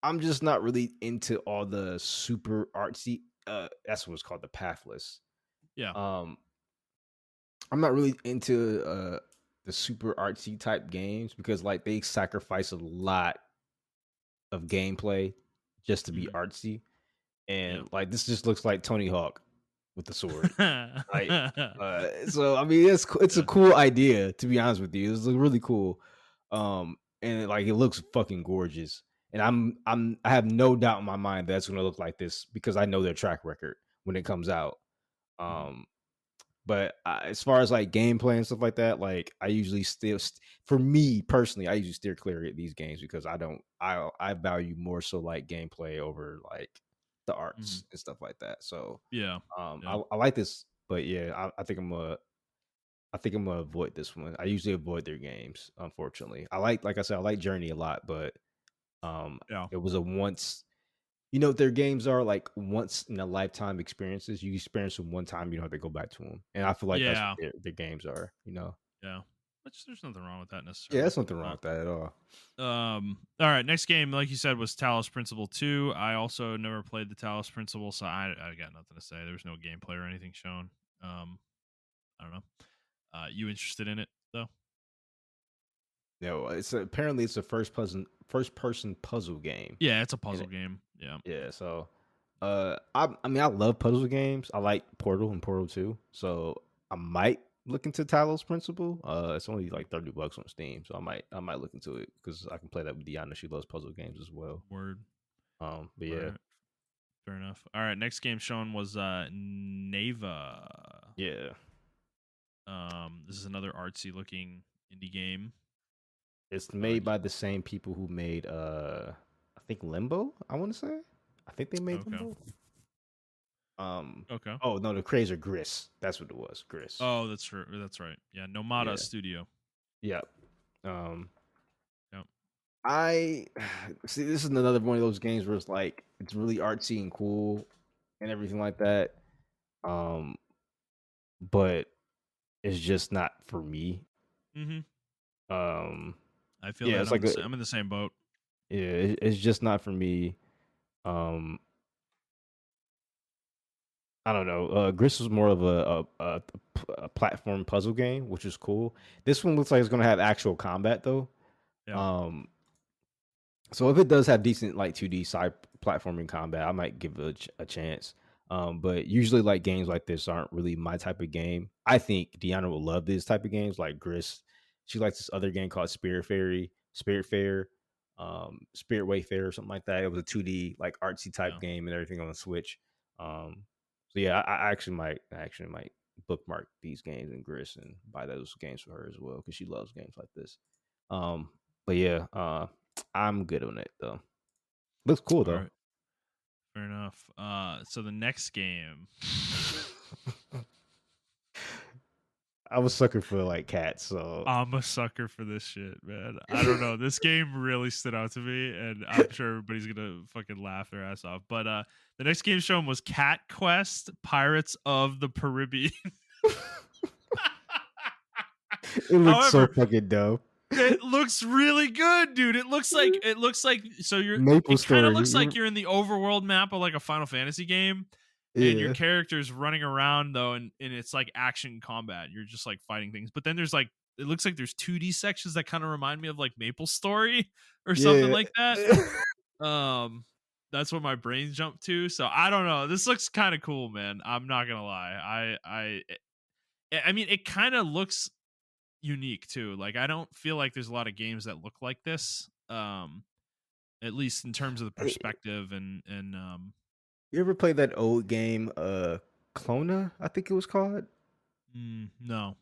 I'm just not really into all the super artsy. That's what's called the pathless. Yeah. Um, I'm not really into the super artsy type games because like they sacrifice a lot of gameplay just to be Hmm. artsy, Yeah. and like this just looks like Tony Hawk with the sword. Like, Yeah. so I mean, it's a cool idea to be honest with you. It's really cool, and like it looks fucking gorgeous. And I have no doubt in my mind that's gonna look like this because I know their track record when it comes out. Mhm. Um, but as far as like gameplay and stuff like that, like I usually for me personally, I usually steer clear of these games because I value more so like gameplay over like the Mhm. arts and stuff like that. So Yeah. Yeah. I like this, but yeah, I think I'm gonna avoid this one. I usually avoid their games, unfortunately. Like I said, I like Journey a lot, but Yeah. it was a once. You know what their games are like once in a lifetime experiences. You experience them one time, you don't have to go back to them. And I feel like that's what Yeah. their games are. You know, Yeah. Which there's nothing wrong with that yeah, necessarily. that's nothing wrong with that at all. All right, next game, like you said, was Talos Principle 2. I also never played the Talos Principle, so I got nothing to say. There was no gameplay or anything shown. Um, I don't know. You interested in it though? No, apparently it's a first person puzzle game. Yeah, it's a And puzzle game. Yeah. yeah, so I mean I love puzzle games. I like Portal and Portal 2. So I might look into Talos Principle. It's only Mhm. like $30 on Steam, so I might look into it because I can play that with Deanna. She loves puzzle games as well. Word. But All yeah, right. Fair enough. All right, next game shown was Neva. yeah. This is another artsy looking indie game. It's Uh, made by the same people who made I think Limbo, I want to say. I think they made okay. Limbo. Um Okay. oh no, the Crazer Gris. That's what it was. Gris. Oh, that's true. That's right. Yeah, Nomada Yeah. Studio. Yeah. Um Yep. I see this is another one of those games where it's like it's really artsy and cool and everything like that. Um but it's just not for me. Mhm. Um I feel yeah, that it's like a I'm in the same boat. yeah, it's just not for me. Um I don't know. Gris was more of a platform puzzle game, which is cool. This one looks like it's gonna have actual combat though. Yeah. Um, so if it does have decent like 2D side platforming combat, I might give it a chance. But usually like games like this aren't really my type of game. I think Deanna will love this type of games like Gris. She likes this other game called Spirit Fair, Spirit Wayfair or something like that. It was a 2D like artsy type Yeah. game and everything on the Switch. Um, so yeah, I actually might bookmark these games and Gris and buy those games for her as well because she loves games like this. Um, but yeah, I'm good on it though. Looks cool All though. right. Fair enough. So the next game. I was sucker for like cats, so I'm a sucker for this shit, man. I don't know. This game really stood out to me, and I'm sure everybody's gonna fucking laugh their ass off. But the next game shown was Cat Quest: Pirates of the Caribbean. it looked so However, fucking dope. it looks really good, dude. It looks like so you're Maple it kind of Story. looks like you're in the overworld map of like a Final Fantasy game, and your Yeah, character's running around though, and it's like action combat. You're just like fighting things. But then there's like it looks like there's 2D sections that kind of remind me of like Maple Story or something yeah. like that. Um that's what my brain jumped to. So I don't know. This looks kind of cool, man. I'm not gonna lie. I mean it kind of looks unique too. Like I don't feel like there's a lot of games that look like this. At least in terms of the Hey, perspective and you ever play that old game, Clona? I think it was called. no.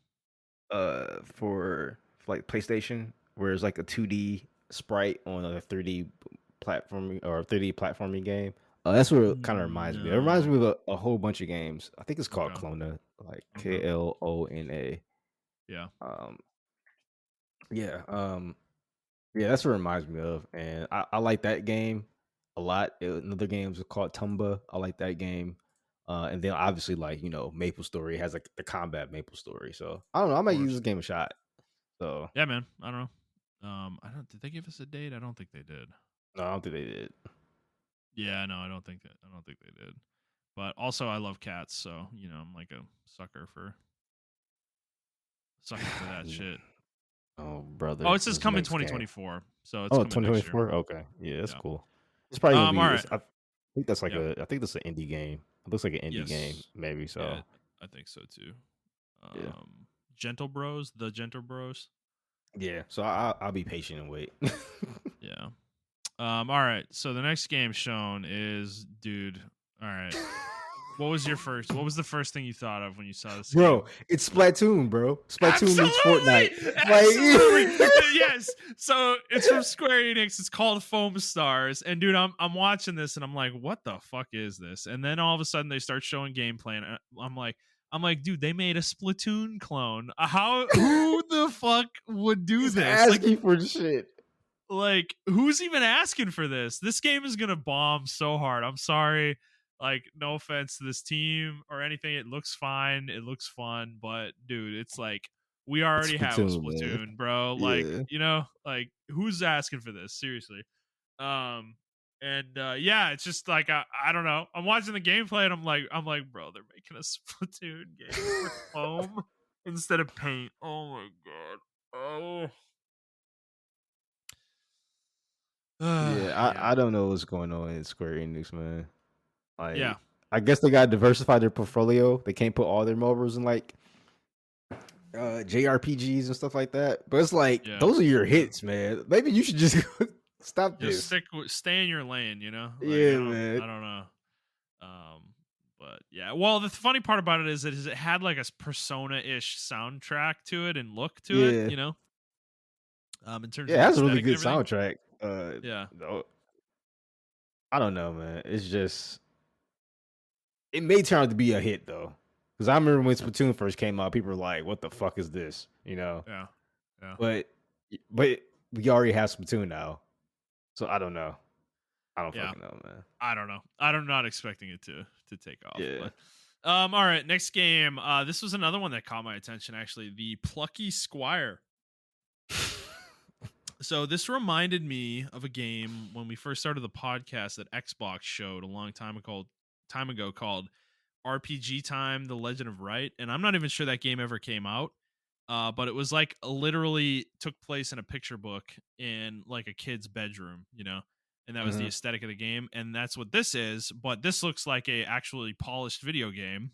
For like PlayStation, where it's like a 2D sprite on a 3D platforming or 3D platforming game. That's what it kind of reminds me. It reminds No. me of a whole bunch of games. I think it's called Okay. Clona, like Okay. Klona. Yeah. Um, yeah, yeah, that's what it reminds me of, and I like that game a lot. Another game is called Tumba. I like that game. And then obviously, like Maple Story has like the combat Maple Story. So I don't know. I Of might give course. this game a shot. So Yeah, man. I don't know. I don't. Did they give us a date? I don't think they did. no, I don't think they did. Yeah, no, I don't think that. I don't think they did. But also, I love cats, so I'm like a sucker for that shit. Oh, Oh, brother, it says this coming next game. 2024, so it's Oh, coming next year. 2024. Okay, yeah, that's Yeah. cool. It's probably gonna All be. right. I think that's like Yeah. I think that's an indie game. It looks like an indie game, Yes. maybe. Yeah, So I think so too. yeah, Gentle Bros, the Gentle Bros. yeah. So I'll be patient and wait. Yeah. All right. So the next game shown is, dude. All right. What was the first thing you thought of when you saw this game? Bro, it's Splatoon, bro. Splatoon meets Absolutely, Fortnite. absolutely, Like, yes. So it's from Square Enix. It's called Foam Stars, and dude, I'm watching this, and I'm like, what the fuck is this? And then all of a sudden, they start showing gameplay, and I'm like, dude, they made a Splatoon clone. Who the fuck would do he's this? asking for shit. Like, who's even asking for this? This game is gonna bomb so hard. I'm sorry. Like, no offense to this team or anything. It looks fine. It looks fun, but dude, it's like we It's already have a Splatoon, man. Splatoon, bro. Like, Yeah. like who's asking for this? Seriously. Um, and yeah, it's just like I don't know. I'm watching the gameplay and I'm like, bro, they're making a Splatoon game with foam instead of paint. Oh my god. Oh. Yeah, Yeah. I don't know what's going on in Square Enix, man. Yeah. Like, I guess they gotta diversify their portfolio. They can't put all their MOBAs in like JRPGs and stuff like that. But it's like Yeah. those are your hits, man. Maybe you should just stop Just this. stay in your lane, Like Yeah, I man. don't know. But yeah. Well, the funny part about it is it had like a persona-ish soundtrack to it and look to it, Yeah. in terms Yeah, of it the has a really aesthetic and good everything. soundtrack. Yeah. No, I don't know, man. It's just it may turn out to be a hit though. Because I remember when Splatoon first came out, people were like, "What the fuck is this?" Yeah. Yeah. But but we already have Splatoon now, so I don't know. I don't Yeah. fucking know, man. I don't know. I'm not expecting it to take off, Yeah. but all right, next game. This was another one that caught my attention actually, the Plucky Squire. So this reminded me of a game when we first started the podcast that Xbox showed a long time ago called RPG Time: The Legend of Wright, and I'm not even sure that game ever came out. But it was like literally took place in a picture book in like a kid's bedroom, and that was the Mhm. aesthetic of the game, and that's what this is. But this looks like a actually polished video game.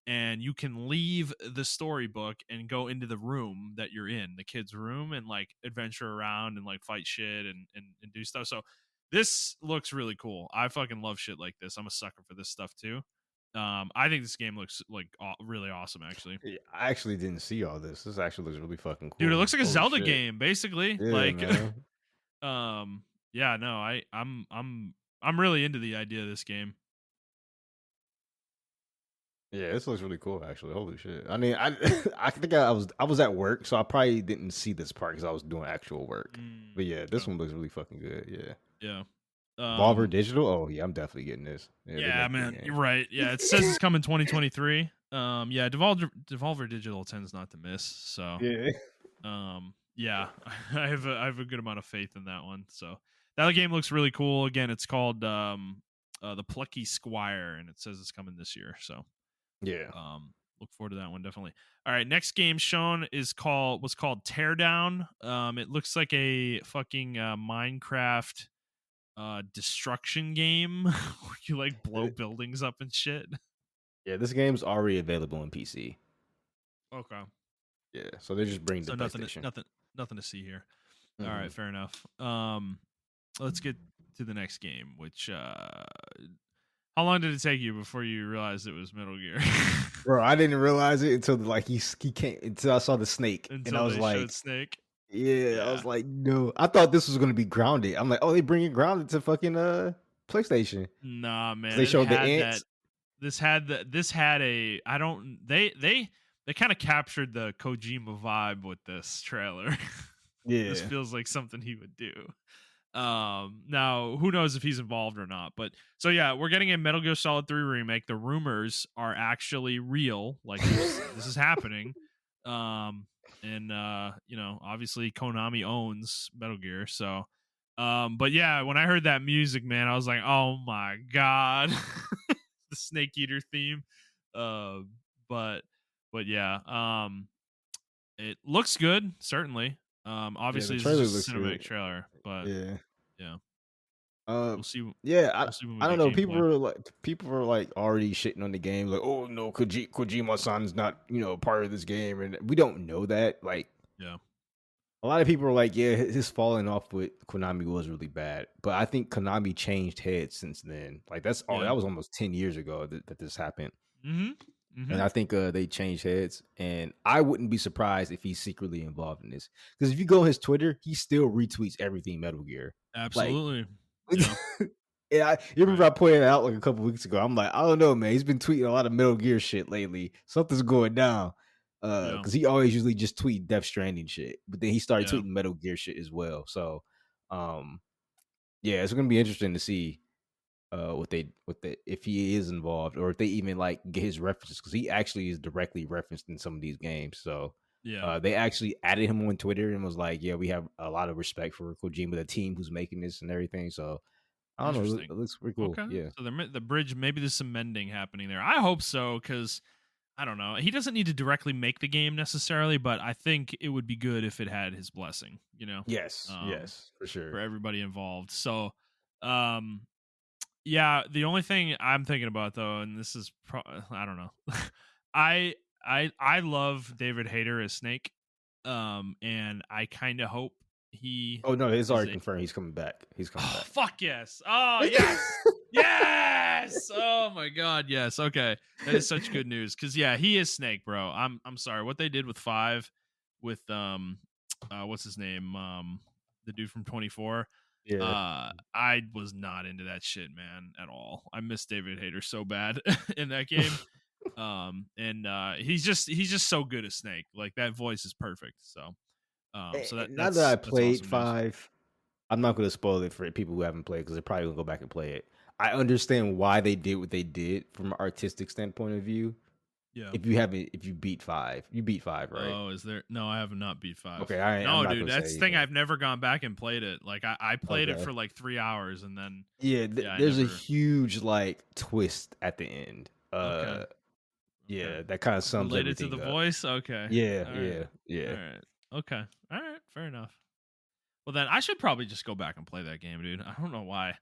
And you can leave the storybook and go into the room that you're in, the kid's room, and like adventure around and like fight shit and do stuff. So this looks really cool. I fucking love shit like this. I'm a sucker for this stuff too. I think this game looks like really awesome, actually. Yeah, I actually didn't see all this. This actually looks really fucking Dude, it cool. looks like a Holy Zelda shit. game, basically. Yeah, Like, man. yeah, no, I'm really into the idea of this game. Yeah, this looks really cool. Actually, holy shit. I mean, I I think I was at work, so I probably didn't see this part because I was doing actual work. But yeah, this Okay. one looks really fucking good. Yeah. Yeah. Volver Digital. Oh yeah, I'm definitely getting this. Yeah, they Yeah, make good man, you're games. right. Yeah, it says it's coming 2023. Yeah, Devolver Digital tends not to miss. So, Yeah. yeah, I have a good amount of faith in that one. So that game looks really cool. Again, it's called the Plucky Squire, and it says it's coming this year. So, Yeah. look forward to that one definitely. All right, next game shown was called Teardown. It looks like a fucking Minecraft destruction game where you like blow buildings up and shit. Yeah, this game's already available on PC. Okay. Yeah, so they're just bringing the So PlayStation. nothing to see here. All Mhm. right, fair enough. Let's get to the next game, which how long did it take you before you realized it was Metal Gear? Bro, I didn't realize it until like he came until I saw the snake, and I Until was they showed like, Snake. Yeah, I Yeah. was like, "No." I thought this was gonna be Grounded. I'm like, "Oh, they bringing Grounded to fucking, PlayStation Nah, because man, they it showed the had that. ants." This had a I don't they kind of captured the Kojima vibe with this trailer. This Yeah. feels like something he would do. Now who knows if he's involved or not, but so yeah, we're getting a Metal Gear Solid 3 remake. The rumors are actually real, like this is happening. um and you know, obviously Konami owns Metal Gear, so but yeah, when I heard that music, man, I was like, oh my god. The Snake Eater theme. um but yeah, it looks good, certainly. Yeah, the Obviously this is trailer just looks a cinematic good. trailer, but Yeah. yeah, Uh, we'll see. yeah, We'll see when we I don't get know. gameplay. People are like already shitting on the game, like, "Oh no, Kojima-san's not part of this game," and we don't know that. Like, Yeah, a lot of people are like, "Yeah, his falling off with Konami was really bad," but I think Konami changed heads since then. Like, yeah. that was almost 10 years ago that this happened. Mm-hmm. And Mm-hmm. I think they changed heads, and I wouldn't be surprised if he's secretly involved in this. Because if you go on his Twitter, he still retweets everything Metal Gear. Like, Absolutely. Yeah. yeah, you remember Right. I pointed it out like a couple weeks ago. I'm like, I don't know, man. He's been tweeting a lot of Metal Gear shit lately. Something's going down. Yeah. Because he always usually just tweet Death Stranding shit, but then he started Yeah. tweeting Metal Gear shit as well. So, um, yeah, it's gonna be interesting to see what they if he is involved or if they even like get his references because he actually is directly referenced in some of these games. So Yeah. they actually added him on Twitter and was like, "Yeah, we have a lot of respect for Kojima, the team who's making this and everything." So I don't know, Interesting. it looks pretty cool. Okay. Yeah. So the bridge, maybe there's some mending happening there. I hope so, because I don't know. He doesn't need to directly make the game necessarily, but I think it would be good if it had his blessing, you know, Yes. um, Yes, for sure. for everybody involved. So, um, yeah, the only thing I'm thinking about though, and this is I don't know. I I love David Hayter as Snake. And I kind of hope he Oh no, it's is already a confirmed. He's coming back. He's coming oh back. fuck yes. Oh yes. Yes. Oh my god, yes. Okay. That is such good news cuz yeah, he is Snake, bro. I'm sorry what they did with 5 with what's his name? The dude from 24. Yeah. I was not into that shit, man, at all. I miss David Hayter so bad in that game. And he's just so good as Snake. Like that voice is perfect. So so And now that I that's played awesome news. 5, I'm not gonna spoil it for people who haven't played because they're probably gonna go back and play it. I understand why they did what they did from an artistic standpoint of view. Yeah. If you beat 5, you beat 5, right? Oh, is there? No, I have not beat 5. Okay, I'm No, not dude, gonna say that's the thing. anything. I've never gone back and played it. Like I played it Okay. for like 3 hours and then Yeah, yeah, I there's a never. huge like twist at the end. Okay. Okay. Yeah, that kind of sums Related to the everything up. voice. Okay. Yeah, All right. yeah, All yeah. right. Okay. All right. Fair enough. Well, then I should probably just go back and play that game, dude. I don't know why.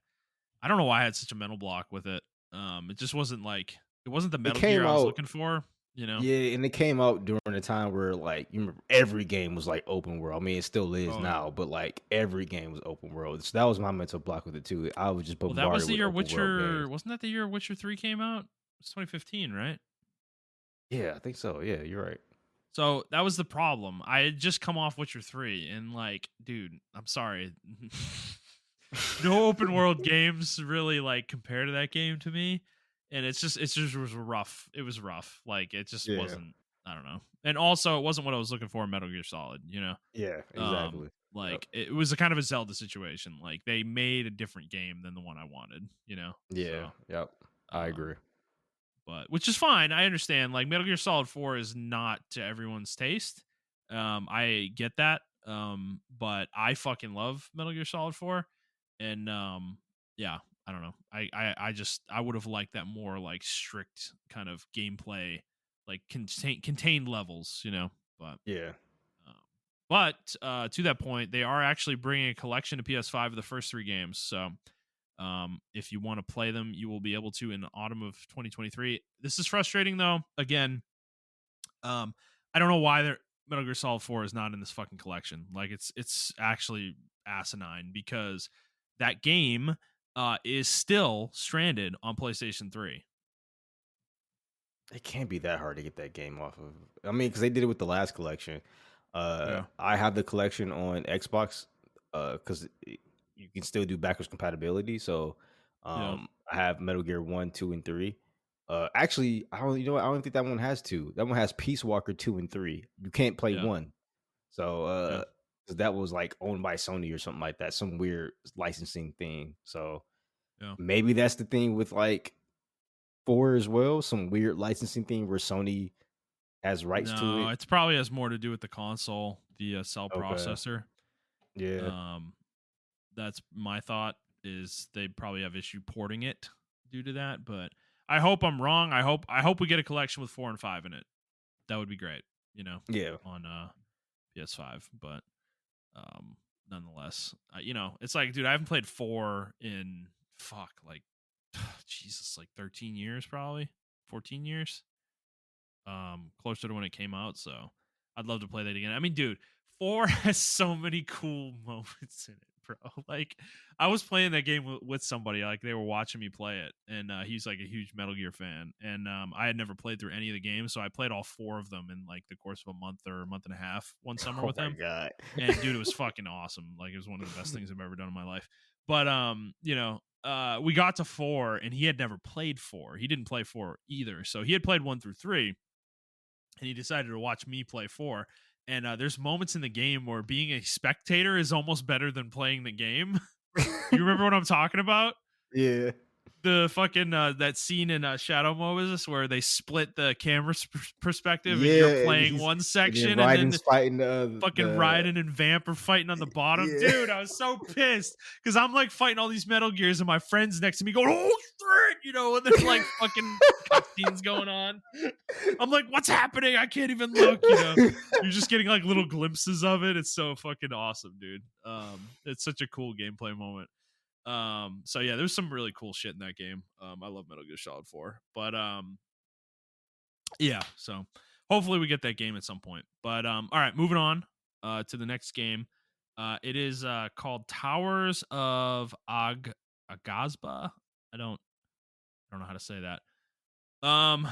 I don't know why I had such a mental block with it. It just wasn't like it wasn't the It Metal Gear came I was out looking for. You know. Yeah, and it came out during a time where like you remember every game was like open world. I mean, it still is Oh yeah. now, but like every game was open world. So that was my mental block with it too. I was just Well, that was bombarded the with year open world games. Witcher. Wasn't that the year Witcher 3 came out? It was 2015, right? Yeah, I think so. Yeah, you're right. So that was the problem. I had just come off Witcher 3 and like, dude, I'm sorry. No open world games really like compare to that game to me. And it's just was rough. It was rough. Like it just Yeah, wasn't, I don't know. And also it wasn't what I was looking for in Metal Gear Solid, you know? yeah, exactly. Yep. Like it was a kind of a Zelda situation. Like they made a different game than the one I wanted, you know? Yeah, So yep. I um agree. but which is fine. I understand. Like Metal Gear Solid 4 is not to everyone's taste. I get that. But I fucking love Metal Gear Solid 4. And yeah, I don't know. I just I would have liked that more like strict kind of gameplay, like contained levels, you know. Yeah, Um, but to that point, they are actually bringing a collection to PS5 of the first 3 games. So if you want to play them, you will be able to in the autumn of 2023. This is frustrating though. Again, I don't know why Metal Gear Solid 4 is not in this fucking collection. Like it's actually asinine because that game is still stranded on PlayStation 3. it can't be that hard to get that game off of. I mean, because they did it with the last collection. Yeah. I have the collection on Xbox because you can still do backwards compatibility. So Yeah. I have Metal Gear 1, 2, and 3. Actually, I don't. You know what? I don't think that one has two. That one has Peace Walker 2 and 3. You can't play Yeah. one. So Yeah. 'cause that was like owned by Sony or something like that, some weird licensing thing. So Yeah. maybe that's the thing with like 4 as well, some weird licensing thing where Sony has rights to No, it. it's probably has more to do with the console, the cell Okay. processor. Yeah. Um, that's my thought. Is they probably have issue porting it due to that, but I hope I'm wrong. I hope we get a collection with 4 and 5 in it. That would be great, Yeah. on PS5. But nonetheless, it's like, dude, I haven't played 4 in fuck like Jesus, like 13 years, probably 14 years, closer to when it came out. So I'd love to play that again. I mean, dude, 4 has so many cool moments in it, bro. Like, I was playing that game with somebody, like they were watching me play it, and he's like a huge Metal Gear fan, and I had never played through any of the games, so I played all 4 of them in like the course of a month or a month and a half one summer Oh with my him. god. And dude, it was fucking awesome. Like, it was one of the best things I've ever done in my life. But we got to 4, and he had never played 4. He didn't play 4 either, so he had played 1 through 3, and he decided to watch me play 4. And there's moments in the game where being a spectator is almost better than playing the game. You remember what I'm talking about? Yeah. The fucking that scene in Shadow Moses where they split the camera perspective, and you're Yeah, playing one and then section, and then Raiden's fighting fucking the Raiden and Vamp are fighting on the bottom. yeah. Dude, I was so pissed because I'm like fighting all these Metal Gears, and my friends next to me going, "Oh shit!" And there's like fucking cutscenes going on. I'm like, "What's happening? I can't even look." You're just getting like little glimpses of it. It's so fucking awesome, dude. It's such a cool gameplay moment. So yeah, there's some really cool shit in that game. I love Metal Gear Solid 4, but yeah, so hopefully we get that game at some point. But all right, moving on to the next game. It is called Towers of Agazba. I don't know how to say that. Um,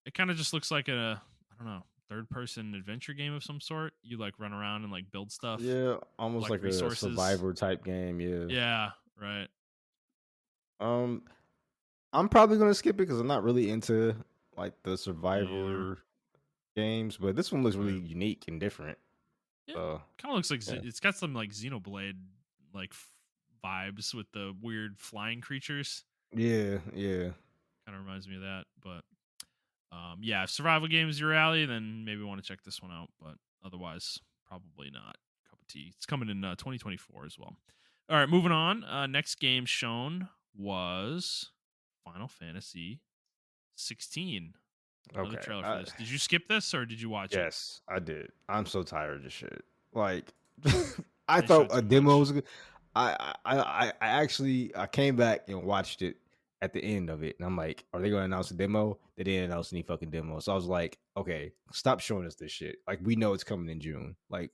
it kind of just looks like I don't know, third person adventure game of some sort. You like run around and like build stuff, Yeah, almost collect like a resources. survivor type game, yeah. Yeah, right. Um, I'm probably gonna skip it because I'm not really into like the Me either. survivor games, but this one looks really Right. unique and different. Yeah, So kind of looks like yeah, It's got some like Xenoblade like vibes with the weird flying creatures. yeah, yeah, Kind of reminds me of that. But yeah, if survival game is your alley, then maybe want to check this one out. But otherwise, probably not. Cup of tea. It's coming in 2024 as well. All right, moving on. Next game shown was Final Fantasy 16. Another okay. trailer for this. Did you skip this or did you watch it? Yes, I did. I'm so tired of this shit. Like, I They thought showed a too demo much. was good. I actually I came back and watched it at the end of it, and I'm like, are they going to announce a demo? They didn't announce any fucking demo, so I was like, okay, stop showing us this shit. Like, we know it's coming in June. Like,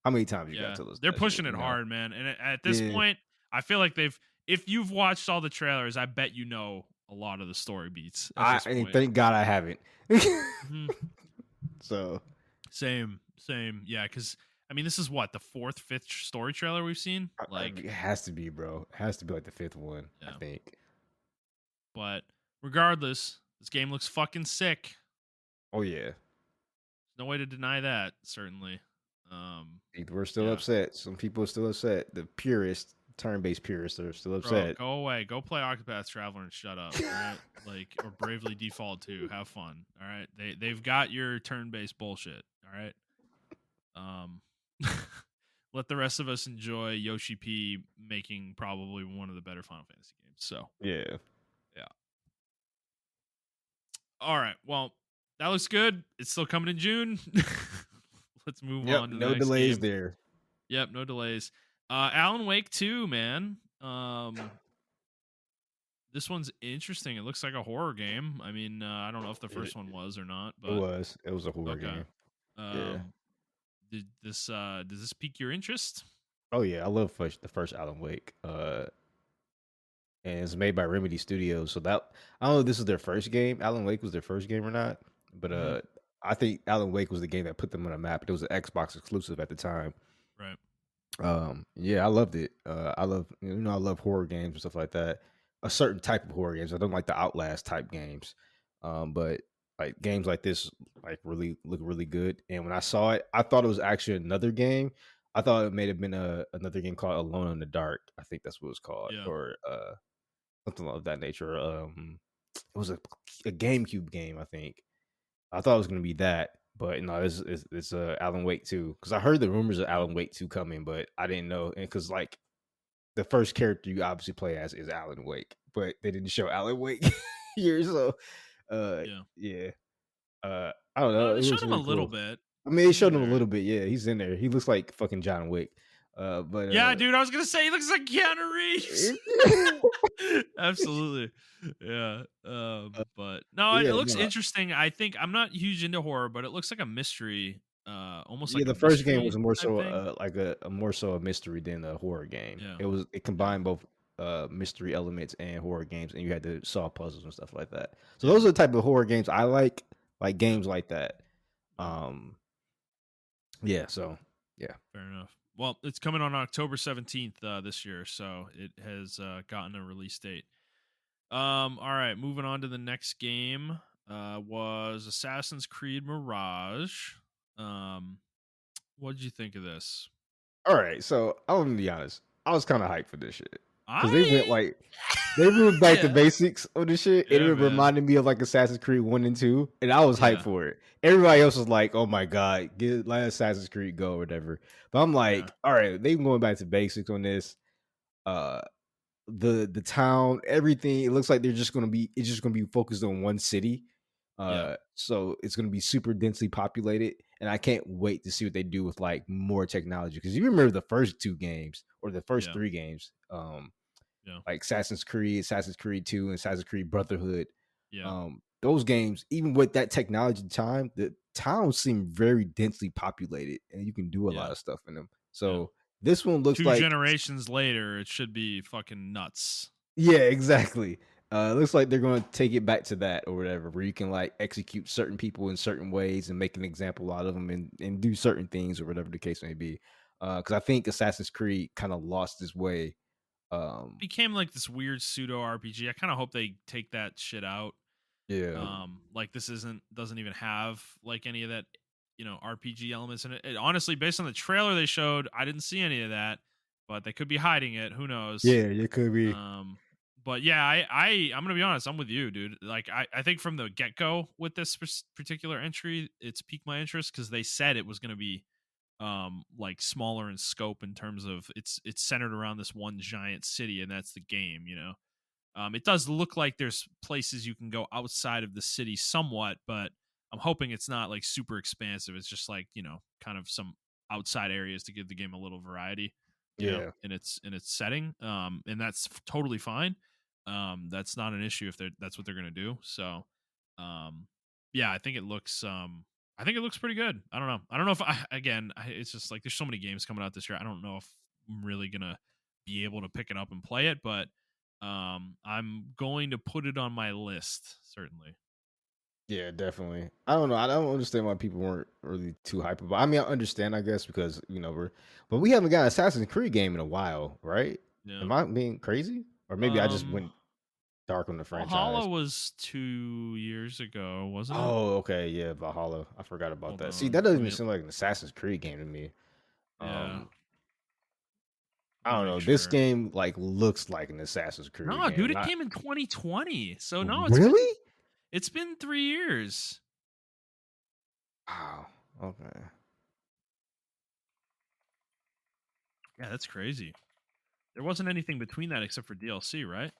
how many times you got to Yeah, tell us they're that shit? pushing it hard, man. And at this Yeah. point, I feel like they've. If you've watched all the trailers, I bet you know a lot of the story beats at I this and point. thank God I haven't. Hmm. So Same. Yeah, because I mean, this is what the fourth, fifth story trailer we've seen. Like, it has to be, bro. It has to be like the fifth one, I yeah. think. But regardless, this game looks fucking sick. Oh yeah. No way to deny that. Certainly. Um, People are still yeah, upset. Some people are still upset. The purists, turn-based purists, are still bro, upset. go away. Go play Octopath Traveler and shut up. All right, like, or Bravely Default 2. Have fun. All right, they've got your turn based bullshit. All right. Um, let the rest of us enjoy Yoshi P making probably one of the better Final Fantasy games. So Yeah. yeah. All right. Well, that looks good. It's still coming in June. Let's move Yep. on to the No next delays game. there. Yep, no delays. Alan Wake 2, man. This one's interesting. It looks like a horror game. I mean, I don't know if the It, first one was or not, it but was. It was a horror okay. game. Yeah. Um, does this pique your interest? Oh yeah. I love the first Alan Wake. And it's made by Remedy Studios. So that I don't know if this is their first game. Alan Wake was their first game or not. But Hmm. I think Alan Wake was the game that put them on the map. It was an Xbox exclusive at the time. Right. Yeah, I loved it. I love I love horror games and stuff like that. A certain type of horror games. I don't like the Outlast type games. But like games like this like really look really good. And when I saw it, I thought it was actually another game. I thought it may have been another game called Alone in the Dark. I think that's what it was called, Yeah. or something of that nature. It was a GameCube game, I think. I thought it was gonna be that, but no, it's Alan Wake 2, because I heard the rumors of Alan Wake 2 coming, but I didn't know, and because like the first character you obviously play as is Alan Wake, but they didn't show Alan Wake here, so uh Yeah. yeah, I don't know, They it showed looks him a really little cool. bit I mean, they here showed and him a there. little bit, yeah, he's in there. He looks like fucking John Wick, but Yeah, dude, I was gonna say he looks like Keanu Reeves. Absolutely. Yeah. But no, it yeah, looks no. interesting. I think I'm not huge into horror, but it looks like a mystery, almost Yeah, like a the first game was mystery more type so, thing. like a more so a mystery than a horror game. Yeah. It Yeah. combined both, mystery elements and horror games, and you had to solve puzzles and stuff like that. So Yeah. those are the type of horror games I like Yeah. games like that. Yeah. Um, yeah, so yeah. Fair enough. Well, it's coming on October 17th this year, so it has gotten a release date. All right, moving on to the next game. Was Assassin's Creed Mirage. Um, what did you think of this? All right, so I'm gonna be honest. I was kind of hyped for this shit because I they went back to yeah, basics on this shit, and it yeah, man, reminded me of like Assassin's Creed 1 and 2, and I was hyped yeah, for it. Everybody else was like, "Oh my god, let Assassin's Creed go," or whatever. But I'm yeah, like, "All right, they going back to basics on this." Uh, the town, everything. It looks like it's just gonna be focused on one city. yeah, So it's gonna be super densely populated, and I can't wait to see what they do with like more technology. Because you remember the first two games or the first yeah, three games, yeah, like Assassin's Creed 2, and Assassin's Creed Brotherhood. yeah, Those games, even with that technology at the time, the towns seem very densely populated, and you can do a lot yeah, of stuff in them. yeah. So this one looks Two like generations later, it should be fucking nuts. yeah, exactly. It looks like they're going to take it back to that or whatever, where you can like execute certain people in certain ways and make an example out of them, and do certain things or whatever the case may be. Because I think Assassin's Creed kind of lost its way. Um, Became like this weird pseudo RPG. I kind of hope they take that shit out. yeah, Like this doesn't even have like any of that, RPG elements in it. Honestly, based on the trailer they showed, I didn't see any of that, but they could be hiding it. Who knows? yeah, it could be. Um, but yeah, I'm gonna be honest. I'm with you, dude. Like I think from the get go with this particular entry, it's piqued my interest because they said it was gonna be like smaller in scope in terms of it's centered around this one giant city, and that's the game. It does look like there's places you can go outside of the city somewhat, but I'm hoping it's not like super expansive. It's just like, kind of some outside areas to give the game a little variety, Yeah, in its setting. And that's totally fine. That's not an issue if that's what they're going to do. So, um, yeah, I think it looks pretty good. I don't know if it's just like there's so many games coming out this year. I don't know if I'm really going to be able to pick it up and play it, but I'm going to put it on my list, certainly. yeah, definitely. I don't know. I don't understand why people weren't really too hype about. I mean, I understand, I guess, because but we haven't got an Assassin's Creed game in a while, right? Yeah. Am I being crazy, or maybe I just Um, went dark on the Valhalla franchise? was 2 years ago, wasn't it? Oh, okay, yeah, Valhalla. I forgot about Hold that. See, on. that doesn't even seem like an Assassin's Creed game to me. Yeah. Um, I Let me don't make know. This sure. game like looks like an Assassin's Creed No, game. dude, it Not came in 2020. So no, really. it's been 3 years. Wow. Okay. Yeah, that's crazy. There wasn't anything between that except for DLC, right?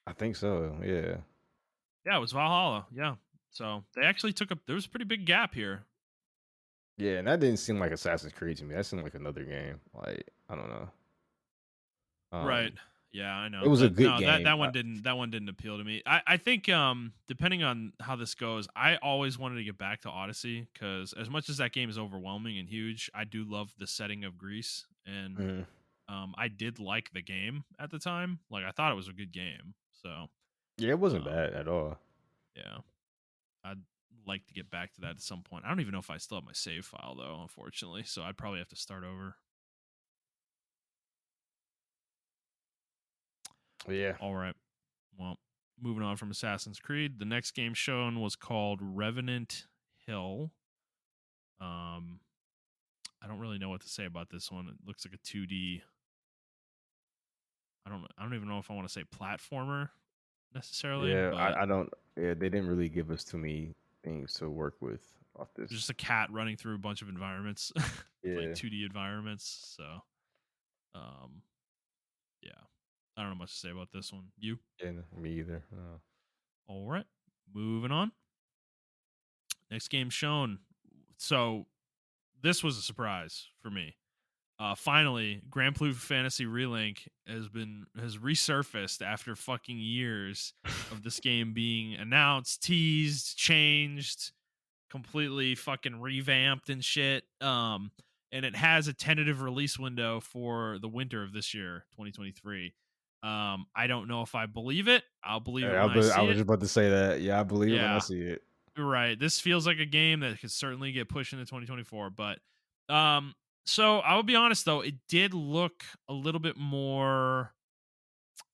I think so. Yeah. Yeah, it was Valhalla. Yeah. So they actually there was a pretty big gap here. Yeah, and that didn't seem like Assassin's Creed to me. That seemed like another game. Like I don't know. Right. Um, Yeah, I it know. was a But good no, game. that one didn't appeal to me. I think depending on how this goes, I always wanted to get back to Odyssey cuz as much as that game is overwhelming and huge, I do love the setting of Greece and Mhm. I did like the game at the time. Like I thought it was a good game. So, Yeah, it wasn't um bad at all. yeah. I like to get back to that at some point. I don't even know if I still have my save file though, unfortunately. So I'd probably have to start over. Yeah. All right. Well, moving on from Assassin's Creed, the next game shown was called Revenant Hill. I don't really know what to say about this one. It looks like a 2D. I don't even know if I want to say platformer necessarily, Yeah, but I don't. Yeah, they didn't really give us too many things to work with off there's this. just a cat running through a bunch of environments, like Yeah, 2D environments. So, um, yeah, I don't know much to say about this one. You? and me either. All right, moving on. Next game shown. So this was a surprise for me. Finally, Grand Blue Fantasy Relink has resurfaced after fucking years of this game being announced, teased, changed, completely fucking revamped and shit. And it has a tentative release window for the winter of this year, 2023. I don't know if I believe it. I'll believe it when I I see was it. just about to say that. Yeah, I believe it when I Yeah, see it. you're right. This feels like a game that could certainly get pushed into 2024. But um, so I will be honest though, it did look a little bit more.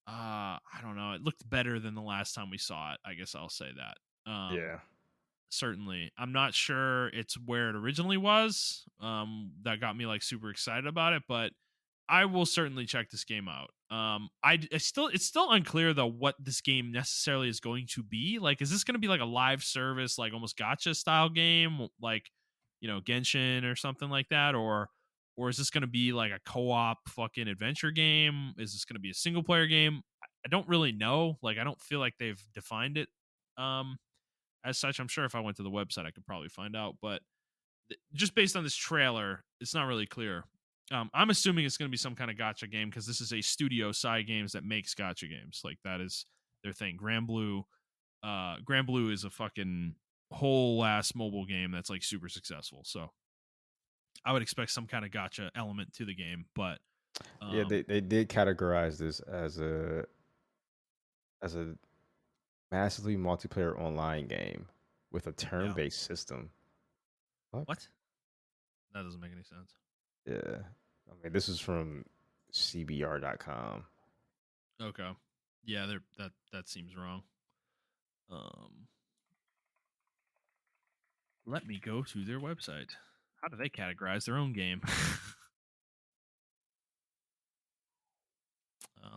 I don't know. It looked better than the last time we saw it. I guess I'll say that. Yeah. Certainly, I'm not sure it's where it originally was. That got me like super excited about it, but I will certainly check this game out. It's still unclear though what this game necessarily is going to be. Like, is this going to be like a live service, like almost gotcha style game, like Genshin or something like that, or is this going to be like a co-op fucking adventure game? Is this going to be a single player game? I don't really know. Like, I don't feel like they've defined it as such. I'm sure if I went to the website, I could probably find out, but just based on this trailer, it's not really clear. I'm assuming it's going to be some kind of gotcha game because this is a studio side games that makes gotcha games. Like that is their thing. Grand Blue is a fucking whole ass mobile game that's like super successful. So I would expect some kind of gotcha element to the game, but Yeah, they did categorize this as a massively multiplayer online game with a yeah. turn-based system. What? What? That doesn't make any sense. Yeah. I mean, this is from CBR.com. Okay. Yeah, that seems wrong. Um, Let me go to their website. How do they categorize their own game?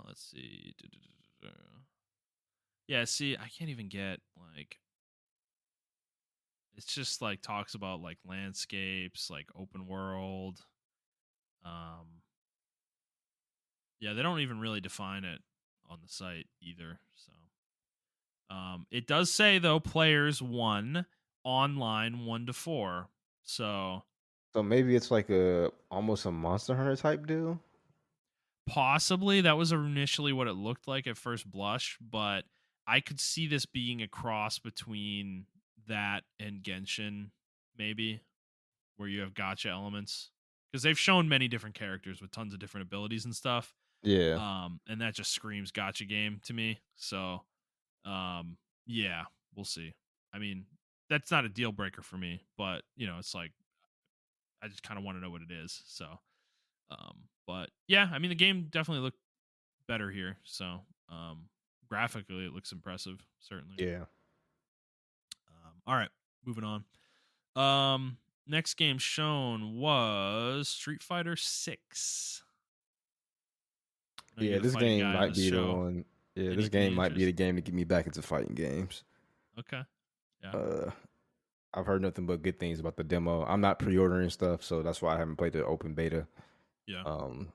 Let's see. Yeah, see, I can't even get like it's just like talks about like landscapes, like open world. Um yeah, they don't even really define it on the site either. So it does say though players 1 online 1 to 4. So So maybe it's like a almost a Monster Hunter type deal. possibly that was initially what it looked like at first blush, but I could see this being a cross between that and Genshin, maybe, where you have gotcha elements. Because they've shown many different characters with tons of different abilities and stuff. Yeah. And that just screams gotcha game to me. So yeah, we'll see. I mean, that's not a deal breaker for me, but it's like I just kind of want to know what it is. So but yeah, I mean the game definitely looked better here. So graphically, it looks impressive, certainly. Yeah. All right, moving on. Next game shown was Street Fighter 6. I know Yeah, you're the this fighting game guy on might the be the show. one. Yeah, this Any game might be interest? the game to get me back into fighting games. Okay. Yeah. Uh, I've heard nothing but good things about the demo. I'm not pre-ordering stuff, so that's why I haven't played the open beta. Yeah. Um,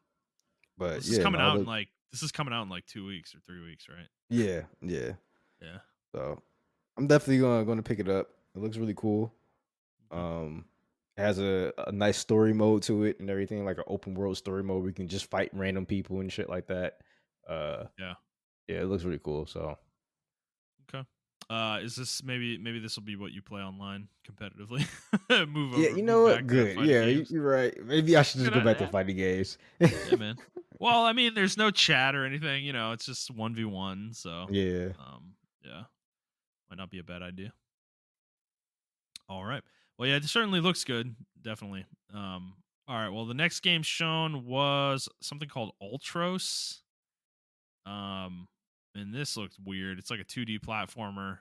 Well, but yeah, no, this is coming out in like 2 weeks or 3 weeks, right? yeah. Yeah. So I'm definitely gonna pick it up. It looks really cool. Okay. It has a nice story mode to it and everything, like an open world story mode where you can just fight random people and shit like that. Uh, Yeah. yeah, it looks really cool. So Okay. Is this maybe this will be what you play online competitively? yeah, you know Move what? back to Good. fighting Yeah, games. you're right. Maybe I should just Good go back to idea. fighting games. Yeah, man. Well, I mean, there's no chat or anything. It's just 1v1. So, Yeah. yeah, might not be a bad idea. All right. Well, yeah, it certainly looks good. Definitely. All right. Well, the next game shown was something called Ultros. Um, and this looked weird. It's like a 2D platformer.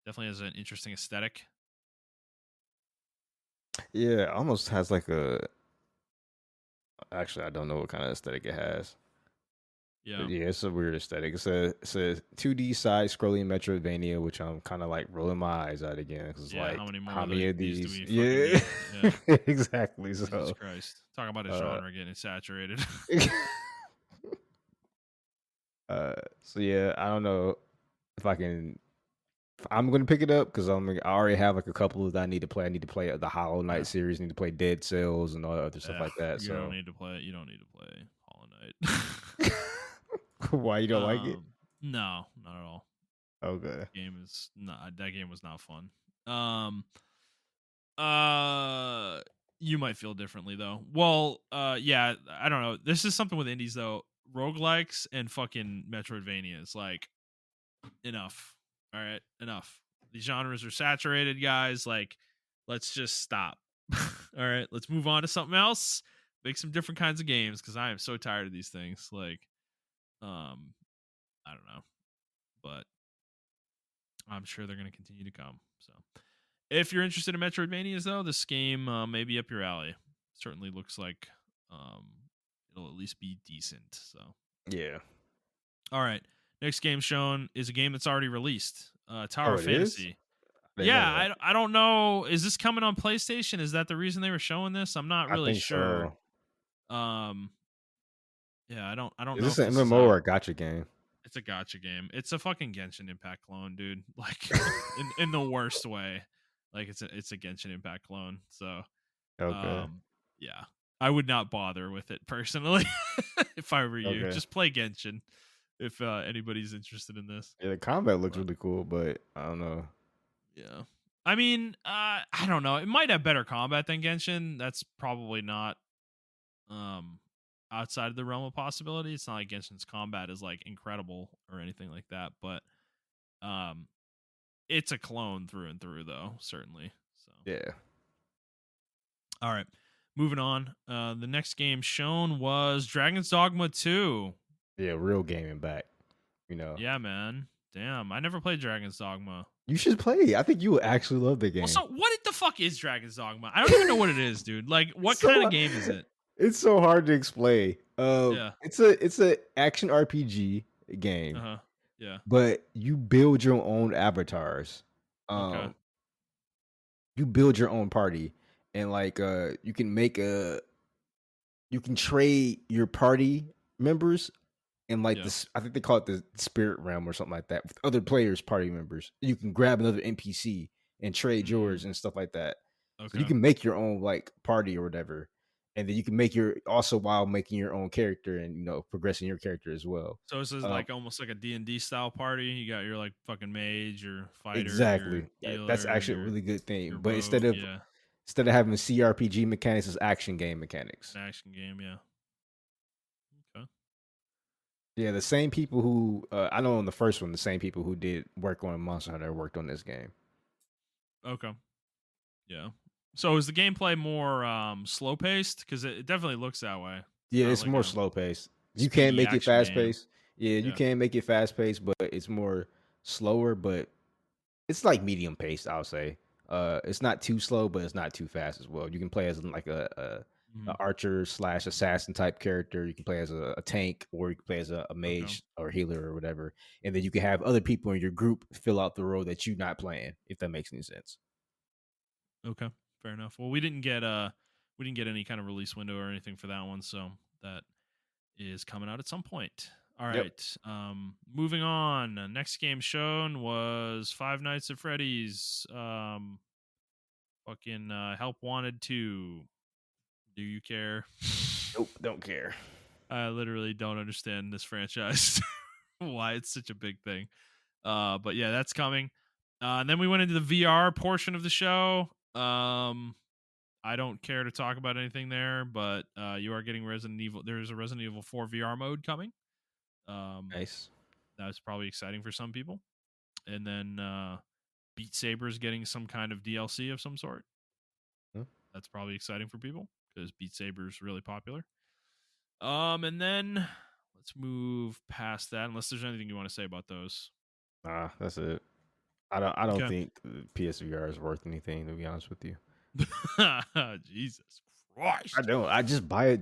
Definitely has an interesting aesthetic. Yeah, almost has like a. Actually, I don't know what kind of aesthetic it has. But Yeah. yeah, it's a weird aesthetic. It's a 2D side scrolling Metroidvania, which I'm kind of like rolling my eyes at again because Yeah. How like many more how of many of these do these? we fucking Yeah, need? Yeah. exactly. Jesus So, Christ. Talk about a uh, genre getting saturated. so yeah, I don't know if I can. I'm gonna pick it up because I already have like a couple that I need to play. I need to play the Hollow Knight Yeah. series. I need to play Dead Cells and all that other stuff Ugh, like that. you don't So, need to play it. You don't need to play Hollow Knight. why you don't like it? No, not at all. Okay. Game is not that game was not fun. Um uh you might feel differently though. Well, yeah, I don't know. This is something with indies though. Roguelikes and fucking Metroidvanias. Like, enough. All right, enough. These genres are saturated, guys. Like, let's just stop. All right, let's move on to something else. Make some different kinds of games because I am so tired of these things. Like, um, I don't know, but I'm sure they're going to continue to come. So, if you're interested in Metroidvanias, though, this game may be up your alley. Certainly looks like um, it'll at least be decent. So, Yeah. all right. Next game shown is a game that's already released. Tower Oh, of it is. Fantasy. I didn't know Yeah, that. I don't know. Is this coming on PlayStation? Is that the reason they were showing this? I'm not I really think sure. so. Um, yeah, I don't Is know this if an this is MMO out. or a gotcha game? It's a gotcha game. It's a fucking Genshin Impact clone, dude. Like, in the worst way. Like, it's a Genshin Impact clone. So, Okay. um, yeah, I would not bother with it personally if I were you. Okay. Just play Genshin if anybody's interested in this. Yeah, the combat looks But really cool, but I don't know. yeah. I mean, I don't know. It might have better combat than Genshin. That's probably not um outside of the realm of possibility. It's not like Genshin's combat is like incredible or anything like that, but um it's a clone through and through though, certainly. So, Yeah. all right. Moving on. The next game shown was Dragon's Dogma 2. Yeah, real gaming back. You know. Yeah, man. Damn, I never played Dragon's Dogma. You should play. I think you would actually love the Well, game. so what the fuck is Dragon's Dogma? I don't even know what it is, dude. Like, what kind of So game is it? it's so hard to explain. Yeah. It's a action RPG Uh game, huh. Yeah. but you build your own avatars. Okay. Um, you build your own party, and like you can trade your party members in like Yeah. this. I think they call it the spirit realm or something like that with other players' party members. You can grab another NPC and trade Mm, yours and stuff like that. So you okay. can make your own like party or whatever, and then you can make your also while making your own character and progressing your character as well. So this is Um, like almost like a D&D style party. You got your like fucking mage, your fighter, your exactly. That's healer, actually a really good thing. your But rogue. Yeah. instead of having CRPG mechanics, it's action game mechanics. An action game. Yeah. Okay. Yeah, the same people who I know on the first one, the same people who did work on Monster Hunter worked on this game. Okay. Yeah. So is the gameplay more slow paced? Because it definitely looks that way. It's Yeah, not it's like more a slow paced. You can't speedy make it action fast game. paced. Yeah, you Yeah. can make it fast paced, but it's more slower. But it's like medium paced, I'll say. It's not too slow, but it's not too fast as well. You can play as like a Mhm. archer slash assassin type character. You can play as a tank, or you can play as a Okay. mage or healer or whatever. And then you can have other people in your group fill out the role that you're not playing, if that makes any sense. Okay. Fair enough. Well, we didn't get any kind of release window or anything for that one, so that is coming out at some point. All Yep. right. Moving on. Next game shown was Five Nights at Freddy's. Fucking Help Wanted 2. Do you care? Nope. Don't care. I literally don't understand this franchise. Why it's such a big thing. But yeah, that's coming. And then we went into the VR portion of the show. I don't care to talk about anything there, but you are getting Resident Evil. There's a Resident Evil 4 VR mode coming. Um, Nice. that's probably exciting for some people. And then Beat Saber is getting some kind of DLC of some sort. Hmm? That's probably exciting for people because Beat Saber is really popular. And then let's move past that. Unless there's anything you want to say about those. Nah, that's it. I don't Okay. think PSVR is worth anything, to be honest with you. Jesus I Christ. don't. I just buy a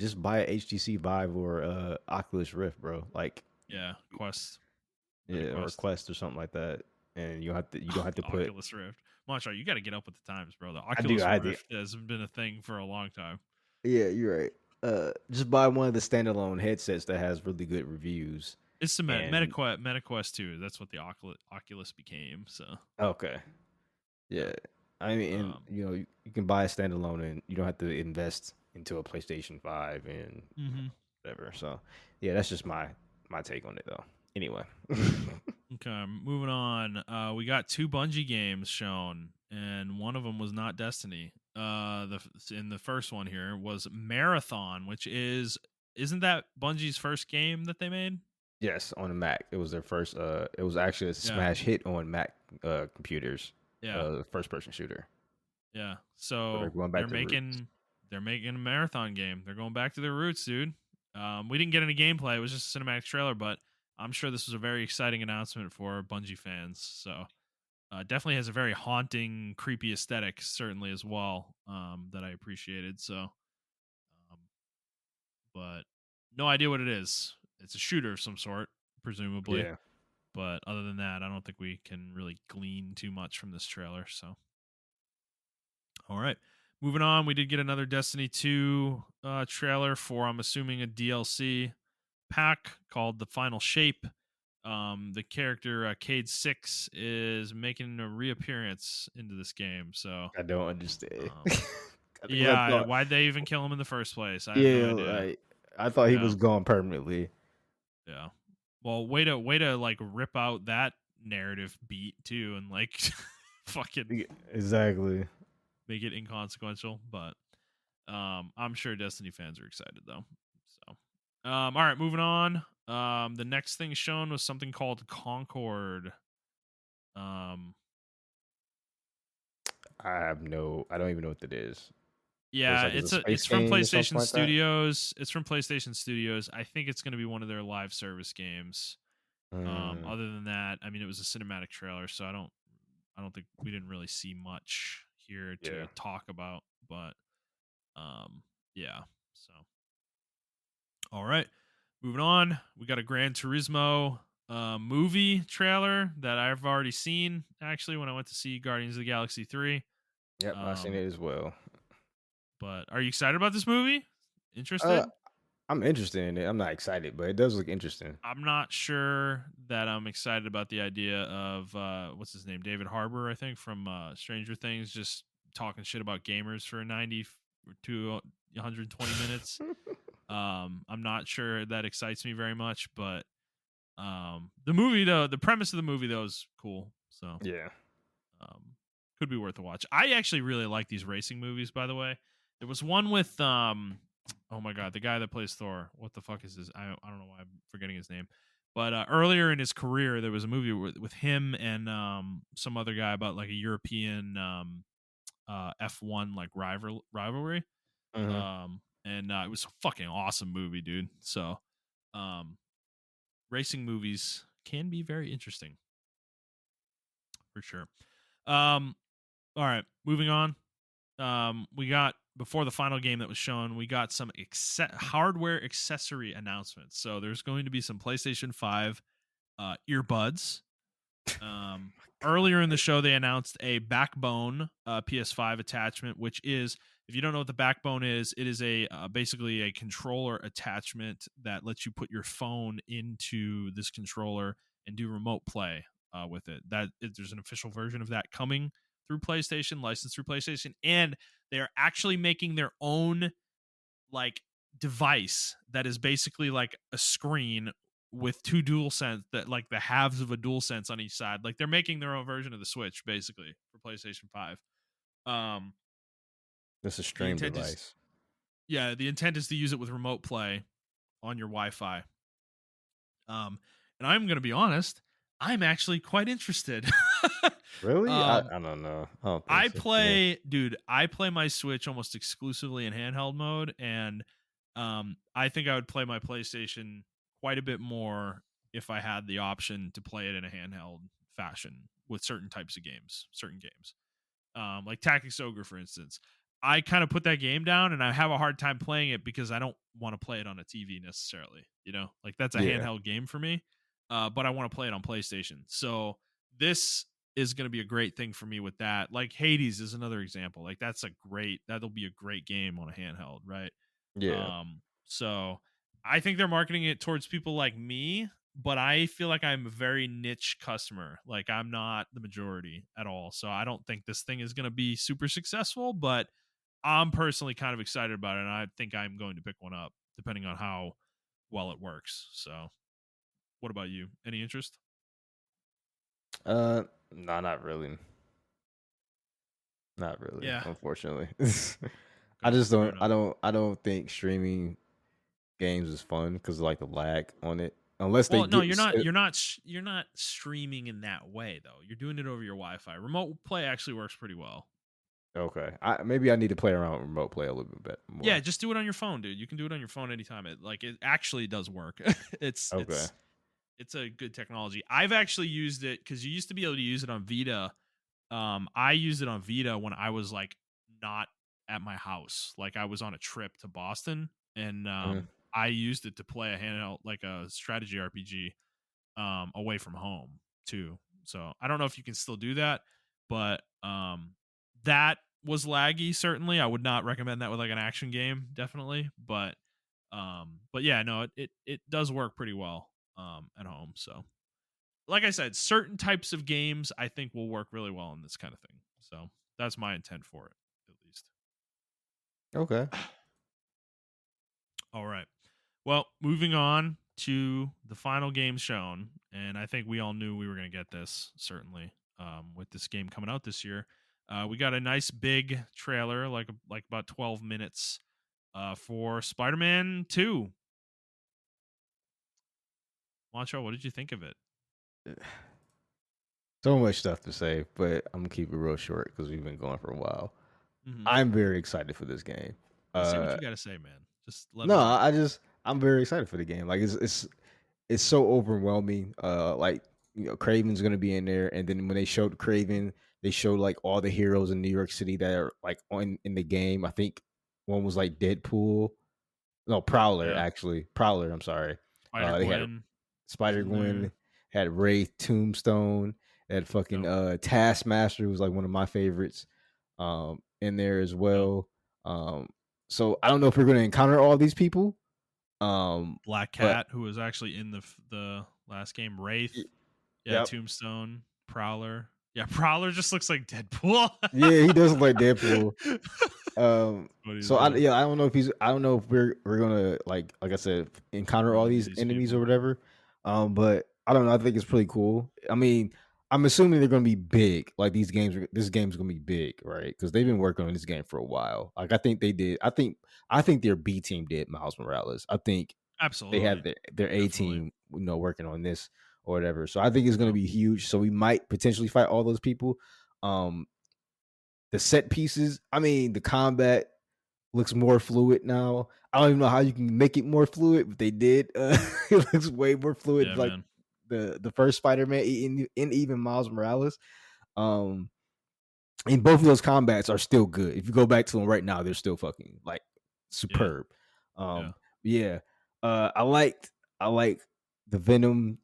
HTC Vive or Oculus Rift, bro. Like, Yeah, Quest. Meta yeah, or Quest. Quest or something like that. And you don't have to put. Oculus Rift. Montrell, you got to get up with the times, bro. The I do. Oculus I do. Rift has been a thing for a long time. Yeah, you're right. Just buy one of the standalone headsets that has really good reviews. It's the And Meta Quest 2. That's what the Oculus became. So, okay, yeah. yeah. I mean, and Um, you can buy a standalone, and you don't have to invest into a PlayStation 5 and mhm. whatever. So, yeah, that's just my take on it, though. Anyway, Okay, moving on. We got 2 Bungie games shown, and one of them was not Destiny. In the first one here was Marathon, which isn't that Bungie's first game that they made? yes, on the Mac, it was their first. It was actually a Yeah, smash hit on Mac computers. yeah, First person shooter. yeah. So they're So going back to roots. they're making a marathon game. They're going back to their roots, dude. We didn't get any gameplay. It was just a cinematic trailer, but I'm sure this was a very exciting announcement for Bungie fans. So definitely has a very haunting, creepy aesthetic, certainly as well. That I appreciated. So, um, but no idea what it is. It's a shooter of some sort, presumably. Yeah. But other than that, I don't think we can really glean too much from this trailer. So, all right, moving on. We did get another Destiny 2 trailer for, I'm assuming, a DLC pack called The Final Shape. The character Cade 6 is making a reappearance into this game. So, I don't understand. um, Because I yeah, thought, why'd they even kill him in the first place? I have no yeah, idea. like I thought he Yeah, was gone permanently. yeah. Well, way to like rip out that narrative beat too, and like fucking Yeah, exactly. make it inconsequential. But I'm sure Destiny fans are excited though. So, all right, moving on. The next thing shown was something called Concord. Um, I don't even know what that is. It was yeah, like, it's a space it's from game or something PlayStation like that. Studios. It's from PlayStation Studios. I think it's going to be one of their live service games. Mm, Other than that, I mean, it was a cinematic trailer, so I don't think we didn't really see much here to yeah. talk about. But yeah. So all right, moving on. We got a Gran Turismo movie trailer that I've already seen actually when I went to see Guardians of the Galaxy 3. Yep, I seen Um, it as well. but are you excited about this movie? Uh, Interested? I'm interested in it. I'm not excited, but it does look interesting. I'm not sure that I'm excited about the idea of what's his name, David Harbour, I think from Stranger Things, just talking shit about gamers for 90 to 120 minutes. I'm not sure that excites me very much, but the movie though, the premise of the movie though is cool, so Yeah. um, could be worth a watch. I actually really like these racing movies, by the way. There was one with oh my god, the guy that plays Thor. What the fuck is his? I don't know why I'm forgetting his name. But earlier in his career, there was a movie with him and some other guy about like a European F1 like rivalry. Hmm. And it was a fucking awesome movie, dude. So, um, racing movies can be very interesting for sure. Um, all right, moving on. We got before the final game that was shown, we got some hardware accessory announcements. So there's going to be some PlayStation 5 earbuds. Earlier in the show, they announced a Backbone PS5 attachment, which is, if you don't know what the Backbone is, it is a basically a controller attachment that lets you put your phone into this controller and do remote play with it. There's an official version of that coming through PlayStation, licensed through PlayStation, and they are actually making their own like device that is basically like a screen with two dual sense, that like the halves of a dual sense on each side. Like they're making their own version of the Switch basically for PlayStation 5. Um That's a the stream intent is device. Yeah, the intent is to use it with remote play on your Wi-Fi. And I'm going to be honest, I'm actually quite interested. Really? um, I don't know. I don't think I so for me. play, dude. I play my Switch almost exclusively in handheld mode, and I think I would play my PlayStation quite a bit more if I had the option to play it in a handheld fashion with certain types of games, certain games. Like Tactics Ogre, for instance. I kind of put that game down and I have a hard time playing it because I don't want to play it on a TV necessarily. You know, like that's a Yeah. handheld game for me, but I want to play it on PlayStation. So this is going to be a great thing for me with that. Like Hades is another example. Like that'll be a great game on a handheld, right? Yeah. So I think they're marketing it towards people like me, but I feel like I'm a very niche customer. Like I'm not the majority at all. So I don't think this thing is going to be super successful, but I'm personally kind of excited about it. And I think I'm going to pick one up depending on how well it works. So what about you? Any interest? No, not really. Not really, Yeah. unfortunately. I Okay. just Fair don't enough. I don't think streaming games is fun because of like the lag on it. Unless they Well, no, get set. you're not streaming in that way though. You're doing it over your Wi-Fi. Remote play actually works pretty well. Okay. Maybe I need to play around with remote play a little bit Yeah, more. just do it on your phone, dude. You can do it on your phone anytime. It actually does work. it's Okay. it's it's a good technology. I've actually used it because you used to be able to use it on Vita. I used it on Vita when I was like not at my house. Like I was on a trip to Boston, and Mhm. I used it to play a handheld like a strategy RPG away from home too. So I don't know if you can still do that, but that was laggy. Certainly, I would not recommend that with like an action game, definitely. But yeah, no, it does work pretty well at home. So like I said, certain types of games I think will work really well in this kind of thing. So that's my intent for it, at least. Okay. All right. Well, moving on to the final game shown, and I think we all knew we were going to get this certainly with this game coming out this year. We got a nice big trailer, like about 12 minutes, for Spider-Man 2. Wancho, what did you think of it? So much stuff to say, but I'm gonna keep it real short because we've been going for a while. Hmm. I'm very excited for this game. Just say what Uh you got to say, man. Just let no, them know. I'm very excited for the game. Like it's so overwhelming. Like Craven's gonna be in there, and then when they showed Craven, they showed like all the heroes in New York City that are like on in the game. I think one was like Deadpool. No, Prowler Yeah. actually. Prowler. I'm sorry. Spider They had Gwen was Spider in Gwen, there. had Wraith, Tombstone, had fucking Yep. Taskmaster, who was like one of my favorites, in there as Yep. well. So I don't know if we're gonna encounter all these people. Black But Cat, who was actually in the last game. y- Wraith. Yeah. yep. Tombstone. Prowler. Yeah. Prowler just looks like Deadpool. Yeah, he does look like Deadpool. Funny as So I hell. yeah, I don't know if we're gonna like I said encounter all Run into these these enemies or people. whatever. But I don't know. I think it's pretty cool. I mean, I'm assuming they're gonna be big. Like this game's gonna be big, right? Because they've been working on this game for a while. Like I think they did. I think their B team did Miles Morales. I think they had Absolutely. their A Definitely. team, working on this or whatever. So I think it's gonna Yep. be huge. So we might potentially fight all those people. Um, the set pieces. I mean, the combat looks more fluid now. I don't even know how you can make it more fluid, but they did. It looks way more fluid, Yeah, like man. the first Spider-Man in even Miles Morales. Um, and both of those combats are still good. If you go back to them right now, they're still fucking like Yeah. superb. Yeah. Yeah. I liked the Venom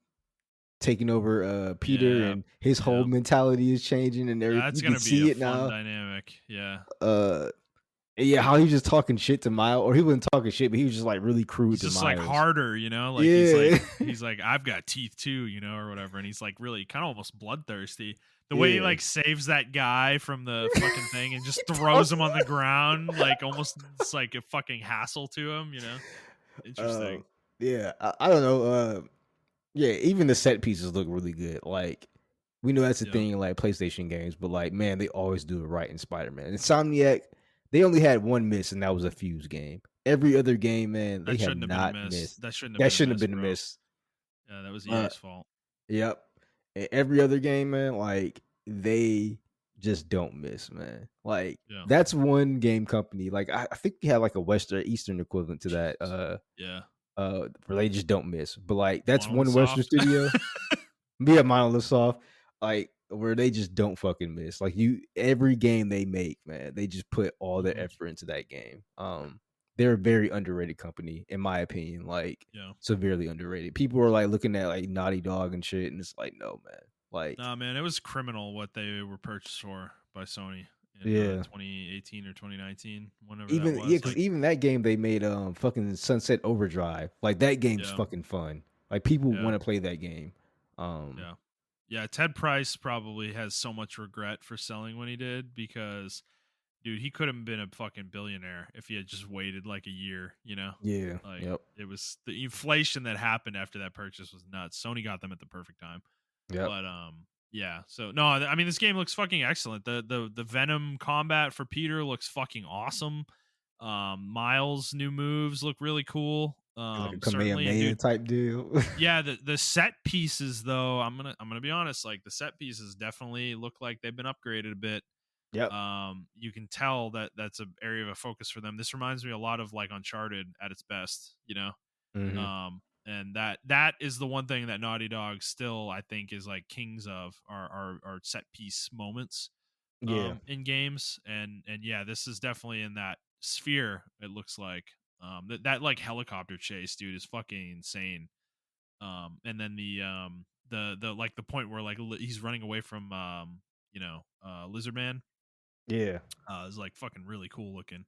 taking over Peter, Yeah. and his whole Yeah. mentality is changing and everything. That's You can gonna be a see it fun now. dynamic. Yeah. Uh yeah, how he was just talking shit to Miles, or he wasn't talking shit, but he was just like really crude He's to just like Miles. harder, like Yeah. he's like, I've got teeth too, or whatever. And he's like really kind of almost bloodthirsty. The way he Yeah. like saves that guy from the fucking thing and just He throws tosses him on the him. ground, like almost it's like a fucking hassle to him. Uh, Interesting. yeah, I don't know. Yeah, even the set pieces look really good. Like we know that's the Yep. thing in like PlayStation games, but like man, they always do it right in Spider-Man. Insomniac, they only had one miss, and that was a Fuse game. Every other game, man, they That have shouldn't have been a not miss. missed. That shouldn't have That been a shouldn't have miss, been a bro. miss. Yeah, that was Uh, EA's fault. yep. Every other game, man, like they just don't miss, man. Like Yeah. that's one game company. Like I think we had like a Western Eastern equivalent to that. Yeah. Where they just don't miss. But like that's Monolith one Western Soft. studio. Yeah, Monolith Soft, like where they just don't fucking miss. Like every game they make, man, they just put all their Mhm. effort into that game. They're a very underrated company, in my opinion. Like Yeah. severely underrated. People are like looking at like Naughty Dog and shit, and it's like, no, man. Like, Nah, man, it was criminal what they were purchased for by Sony in yeah. 2018 or 2019, whenever that Even yeah, was. because Like, even that game they made fucking Sunset Overdrive. Like that game's yeah, fucking fun. Like people yeah, want to play that game. Um yeah, yeah. Ted Price probably has so much regret for selling when he did because, dude, he could have been a fucking billionaire if he had just waited like a year. yeah, Like yep, it was the inflation that happened after that purchase was nuts. Sony got them at the perfect time. yep, But yeah. So no, I mean this game looks fucking excellent. The Venom combat for Peter looks fucking awesome. Miles' new moves look really cool. like a Certainly, and Kamehameha dude, type deal. yeah, the set pieces though, I'm gonna be honest, like the set pieces definitely look like they've been upgraded a bit. Yep. You can tell that that's an area of a focus for them. This reminds me a lot of like Uncharted at its best. Mhm. And that is the one thing that Naughty Dog still I think is like kings of are set piece moments Yeah. in games. And yeah, this is definitely in that sphere. It looks like that like helicopter chase, dude, is fucking insane. And then the like the point where like he's running away from Lizard Man Yeah. is like fucking really cool looking.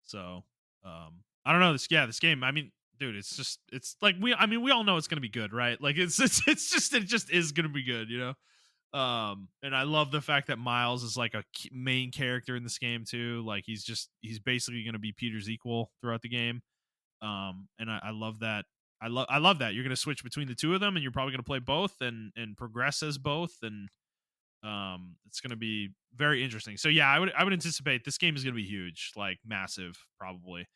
So I don't know this game. I mean, dude, it's like we all know it's gonna be good, right? Like it just is gonna be good. And I love the fact that Miles is like a main character in this game too. Like he's basically gonna be Peter's equal throughout the game. And I love that. I love that you're gonna switch between the two of them, and you're probably gonna play both and progress as both, and it's going to be very interesting. So yeah, I would anticipate this game is going to be huge, like massive probably.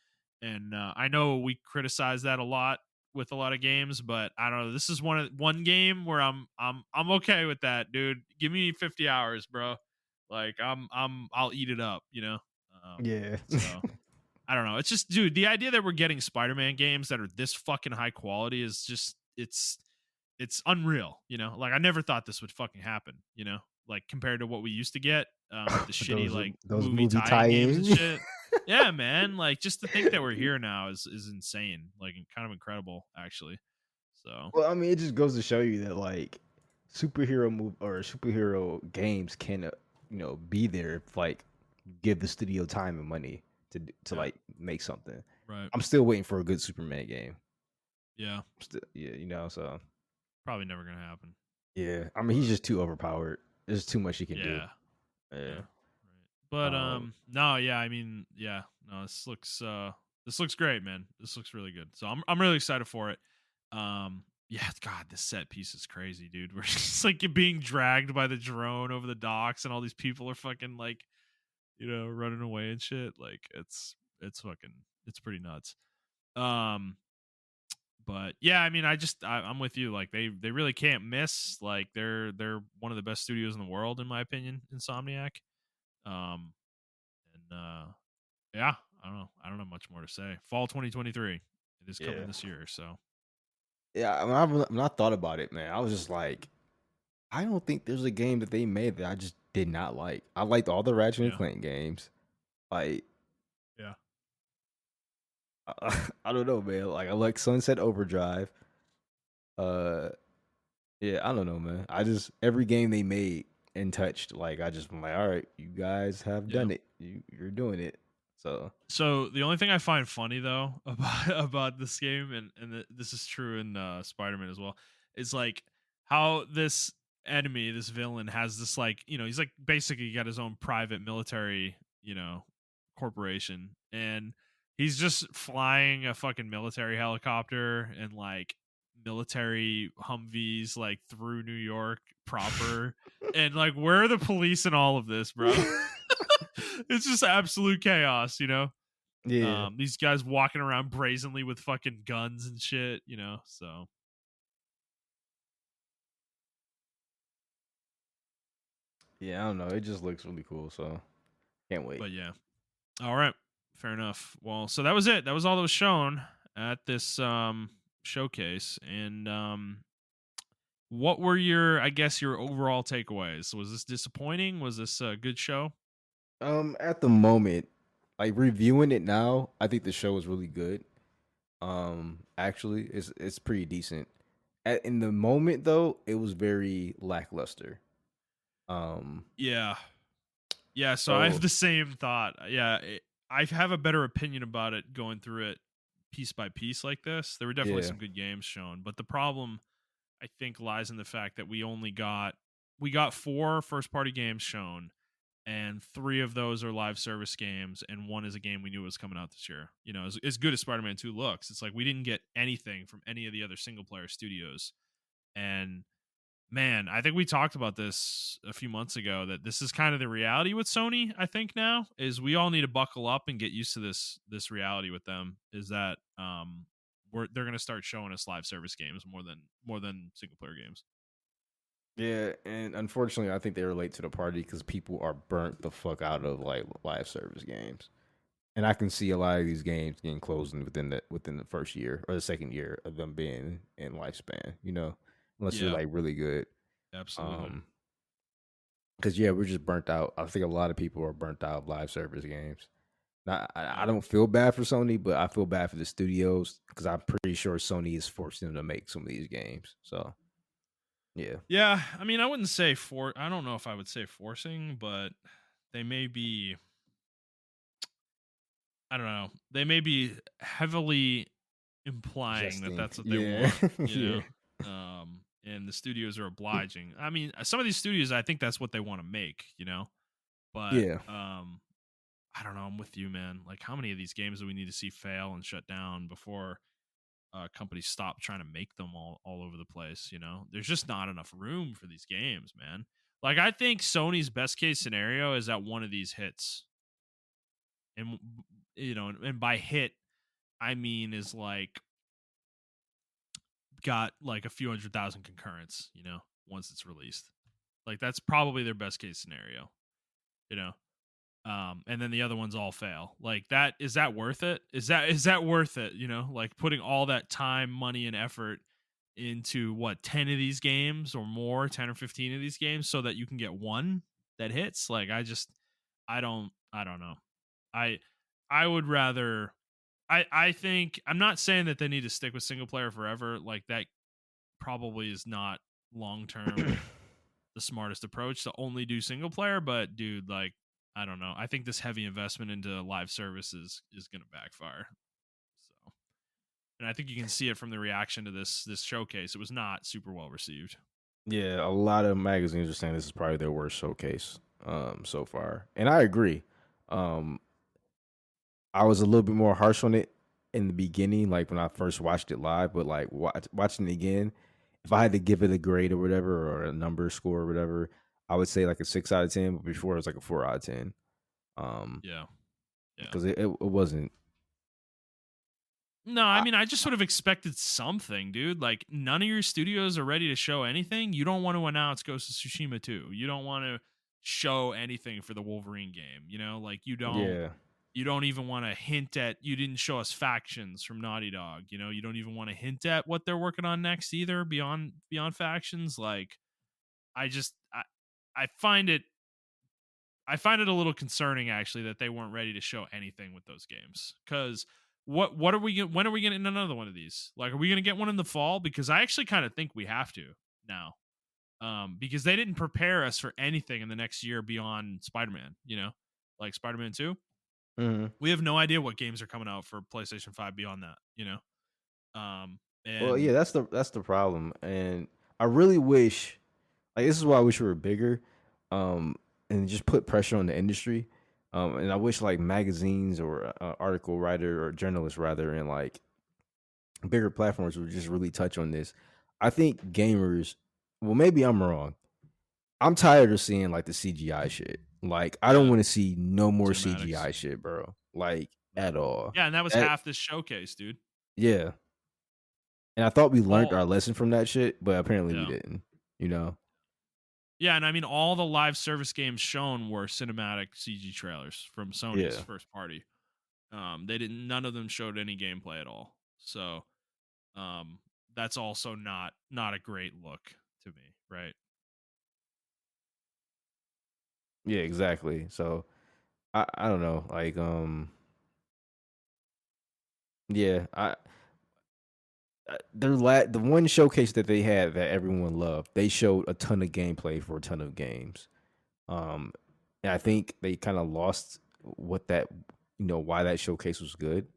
And I know we criticize that a lot with a lot of games, but I don't know, this is one game where I'm okay with that, dude. Give me 50 hours, bro. Like I'll eat it up. Yeah. So I don't know. It's just, dude, the idea that we're getting Spider-Man games that are this fucking high quality is just it's unreal. Like I never thought this would fucking happen. Like compared to what we used to get with the With shitty like those movie movie tie-in games and tie-ins. shit. Yeah, man. Like just to think that we're here now is insane. Like kind of incredible actually. So, Well, I mean, it just goes to show you that like superhero move or superhero games can be there if like give the studio time and money to yeah. like make something. Right. I'm still waiting for a good Superman game. Yeah. Still, yeah, so Probably never going to happen. yeah. I mean, he's But just too overpowered. There's too much he can do. yeah. Yeah. Yeah. Right. But Um. no, yeah, I mean, yeah. No, this looks great, man. This looks really good. So I'm really excited for it. Yeah, god, this set piece is crazy, dude. We're just like being dragged by the drone over the docks and all these people are fucking like, running away and shit. Like it's fucking it's pretty nuts. Um but yeah, I mean, I'm with you. Like they really can't miss. Like they're one of the best studios in the world in my opinion, Insomniac. Um and yeah, I don't know. I don't have much more to say. Fall 2023. It is coming Yeah. this year, so Yeah. When I thought about it, man, I was just like, I don't think there's a game that they made that I just did not like. I liked all the Ratchet and yeah. Clank games. Like, Yeah. I don't know, man. Like, I like Sunset Overdrive. Uh, yeah, I don't know, man. I just every game they made and touched, like, I'm like, all right, you guys have Yeah. done it. You're doing it. So So the only thing I find funny though about this game, and this is true in Spider-Man as well, is like how this enemy, this villain, has this like he's like basically got his own private military corporation, and he's just flying a fucking military helicopter and like military Humvees like through New York proper, and like where are the police in all of this, bro? It's just absolute chaos. yeah, These guys walking around brazenly with fucking guns and shit. So Yeah, I don't know. It just looks really cool, so can't wait. But yeah. All right. Fair enough. Well, so that was it. That was all that was shown at this showcase. And what were your, I guess, your overall takeaways? Was this disappointing? Was this a good show? At the moment, like reviewing it now, I think the show is really good. Actually, it's pretty decent. In the moment though, it was very lackluster. Um, Yeah. Yeah. So I have so the same thought. Yeah. I have a better opinion about it going through it piece by piece like this. There were definitely yeah, some good games shown, but the problem I think lies in the fact that we got 4 first party games shown, and 3 of those are live service games, and 1 is a game we knew was coming out this year. You know, as good as Spider-Man 2 looks, it's like we didn't get anything from any of the other single player studios. And man, I think we talked about this a few months ago that this is kind of the reality with Sony. I think now is we all need to buckle up and get used to this reality with them. Is that they're going to start showing us live service games more than single player games. yeah, and unfortunately, I think they relate to the party because people are burnt the fuck out of like live service games, and I can see a lot of these games getting closed within the first year or the second year of them being in lifespan. Unless they're Yeah, like really good. absolutely. Um, because yeah, we're just burnt out. I think a lot of people are burnt out of live service games. Now, I Yep. don't feel bad for Sony, but I feel bad for the studios because I'm pretty sure Sony is forcing them to make some of these games. So yeah, Yeah, I mean, I wouldn't say I don't know if I would say forcing, but they may be. I don't know. They may be heavily implying that adjusting. that's what they Yeah, want. yeah, And the studios are obliging. I mean, some of these studios, I think that's what they want to make. But yeah. I don't know. I'm with you, man. Like, how many of these games do we need to see fail and shut down before companies stop trying to make them all over the place? There's just not enough room for these games, man. Like, I think Sony's best case scenario is that one of these hits, and and by hit, I mean is like got like a few 100,000 concurrents. Once it's released, like that's probably their best case scenario. You know, and then the other ones all fail. Like that, is that worth it? Is that worth it? Like putting all that time, money, and effort into what 10 of these games or more, 10 or 15 of these games, so that you can get one that hits. Like I don't know. I I would rather. I think I'm not saying that they need to stick with single player forever. Like that probably is not long term the smartest approach to only do single player. But dude, like I don't know. I think this heavy investment into live services is going to backfire. So, and I think you can see it from the reaction to this showcase. It was not super well received. Yeah, a lot of magazines are saying this is probably their worst showcase so far. And I agree. Um I was a little bit more harsh on it in the beginning, like when I first watched it live, but like watching it again, if I had to give it a grade or whatever or a number score or whatever, I would say like a 6 out of 10, but before it was like a 4 out of 10. Yeah, yeah. Because it wasn't. No, I I, mean, I just sort of expected something, dude. Like, none of your studios are ready to show anything. You don't want to announce Ghost of Tsushima 2. You don't want to show anything for the Wolverine game. Like yeah. you don't even want to hint at. You didn't show us factions from Naughty Dog. You don't even want to hint at what they're working on next either. Beyond factions, like I just I find it a little concerning actually that they weren't ready to show anything with those games. Because what are we when are we getting another one of these? Like, are we going to get one in the fall? Because I actually kind of think we have to now. Because they didn't prepare us for anything in the next year beyond Spider-Man. Like Spider-Man 2. Mhm. We have no idea what games are coming out for PlayStation 5 beyond that. Well, yeah, And that's the problem, and I really wish, like, this is why I wish we were bigger, and just put pressure on the industry, and I wish like magazines or article writer or journalists rather, and like bigger platforms would just really touch on this. I think gamers, well, maybe I'm wrong. I'm tired of seeing like the CGI shit. Like, I don't yeah, want to see no more cinematics. CGI shit, bro. Like Yeah, at all. yeah, and that was That, half this showcase, dude. yeah. And I thought we learned All our lesson from that shit, but apparently we Yeah. didn't. You know? Yeah, and I mean all the live service games shown were cinematic CG trailers from Sony's Yeah. first party. They didn't. None of them showed any gameplay at all. So um, that's also not a great look to me, right? Yeah, exactly. So I don't know. Like yeah, the one showcase that they had that everyone loved, they showed a ton of gameplay for a ton of games. Um, and I think they kind of lost what that why that showcase was good.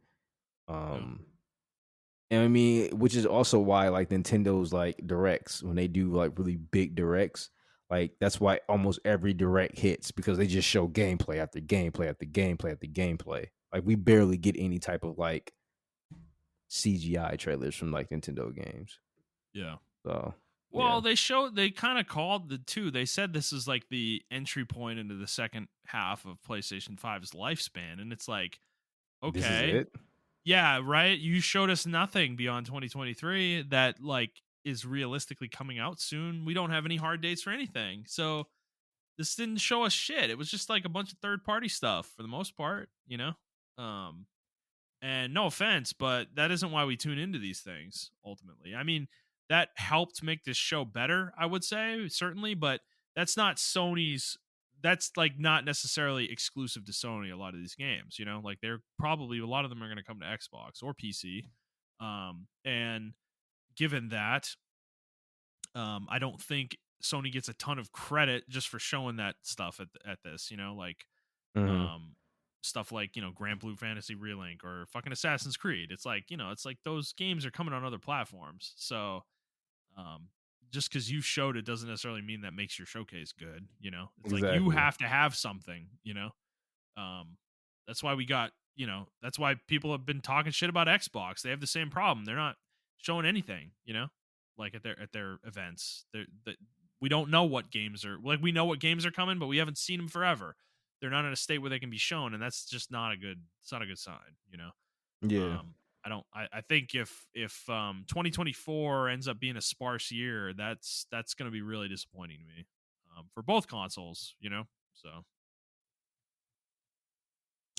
Yeah, Um, and I mean, which is also why like Nintendo's like directs when they do like really big directs, like that's why almost every direct hits because they just show gameplay after gameplay after gameplay after gameplay. Like we barely get any type of like CGI trailers from like Nintendo games. yeah. So yeah. Well, they kind of called the two. They said this is like the entry point into the second half of PlayStation 5's lifespan. And it's like, This is okay, it? yeah, right. You showed us nothing beyond 2023 that like is realistically coming out soon. We don't have any hard dates for anything. So this didn't show us shit. It was just like a bunch of third party stuff for the most part. Um, and no offense, but that isn't why we tune into these things ultimately. I mean, that helped make this show better, I would say, certainly, but that's not Sony's that's like not necessarily exclusive to Sony a lot of these games. Like they're probably a lot of them are going to come to Xbox or PC. And given that, I don't think Sony gets a ton of credit just for showing that stuff at this, like Mhm. um stuff like Grand Blue Fantasy Relink or fucking Assassin's Creed. It's like those games are coming on other platforms. So um just because you showed it doesn't necessarily mean that makes your showcase good. It's like you Exactly. have to have something. um that's why that's why people have been talking shit about Xbox. They have the same problem. They're not showing anything. Like at their events. We don't know what games are like. We know what games are coming, but we haven't seen them forever. They're not in a state where they can be shown, and that's just not a good. It's not a good sign. Yeah. I don't. I think if 2024 ends up being a sparse year, that's going to be really disappointing to me, for both consoles. So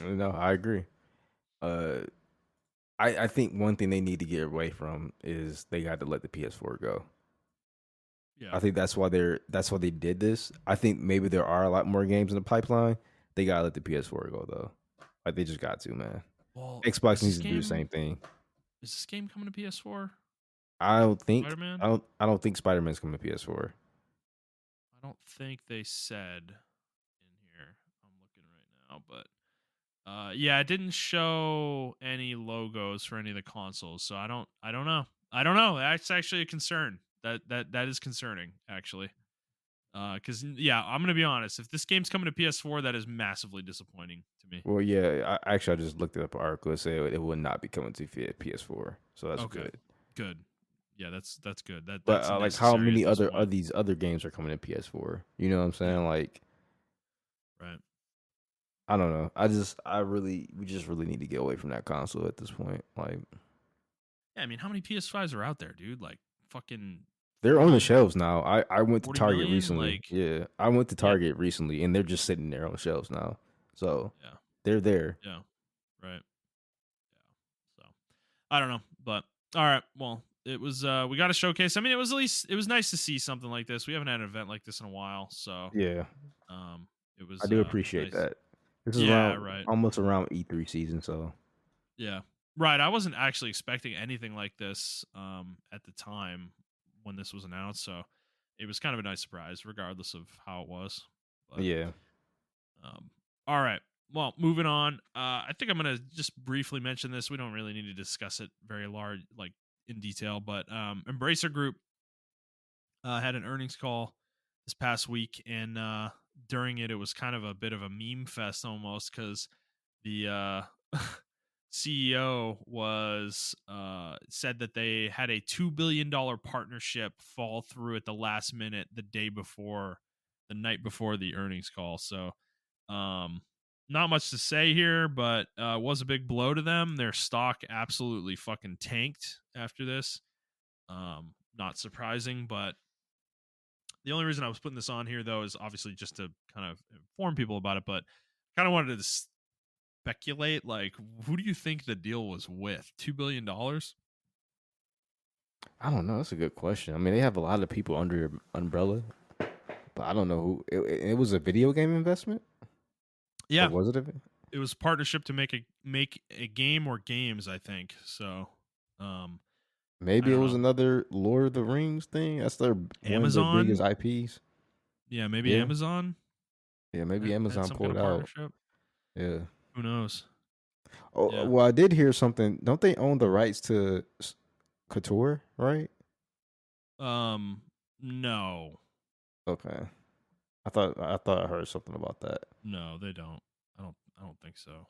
No, I agree. Uh I think one thing they need to get away from is they got to let the PS4 go. yeah. I think that's why they did this. I think maybe there are a lot more games in the pipeline. They gotta let the PS4 go though. Like they just got to, man. Well, Xbox needs to do the same thing. is this game coming to PS4? I don't think Spider Man? I don't think Spider-Man's coming to PS4. I don't think they said in here. I'm looking right now, but yeah, it didn't show any logos for any of the consoles, so I don't know. I don't know. That's actually a concern. That is concerning, actually. Because yeah, I'm gonna be honest. If this game's coming to PS4, that is massively disappointing to me. Well, yeah, I just looked it up an article. It said it would not be coming to PS4, so that's Okay, good. good. Yeah, that's good. But That's like, how necessary at many this other point. these other games are coming to PS4? You know what I'm Yeah, saying? Like, right. I don't know. We just really need to get away from that console at this point. Like, Yeah, I mean, how many PS5s are out there, dude? Like fucking they're on the 40, shelves now. I went to 40 Target million. recently. Like, Yeah, I went to yeah, Target recently, and they're just sitting there on the shelves now. So yeah, they're there. yeah, right. Yeah. So I don't know, but all right. Well, it was we got a showcase. I mean, it was nice to see something like this. We haven't had an event like this in a while, so Yeah, um it I was do appreciate nice. that. This is Yeah, around right. almost around E3 season, so Yeah. Right. I wasn't actually expecting anything like this at the time when this was announced, so it was kind of a nice surprise regardless of how it was. But yeah, um all right. Well, moving on. I think I'm going to just briefly mention this. We don't really need to discuss it very large like in detail, but Embracer Group had an earnings call this past week, and during it was kind of a bit of a meme fest almost cuz the CEO was said that they had a $2 billion partnership fall through at the last minute the night before the earnings call. So um not much to say here, but was a big blow to them. Their stock absolutely fucking tanked after this. Not surprising, but The only reason I was putting this on here though is obviously just to kind of inform people about it, but kind of wanted to speculate. Like, who do you think the deal was with? $2 billion? I don't know. That's a good question. I mean, they have a lot of people under your umbrella, but I don't know who. It was a video game investment, or Yeah, was it a? it was partnership to make a game or games. I think so. Um, I Maybe it don't was know. another Lord of the Rings thing. That's one of their biggest Amazon? IPs. Yeah, maybe Yeah, Amazon yeah. Maybe had Amazon some kind pulled of out. partnership. Yeah. Who knows? Oh, Yeah. well, I did hear something. Don't they own the rights to Couture? Right. Um, no, Okay. I thought I heard something about that. no, they don't. I don't think so.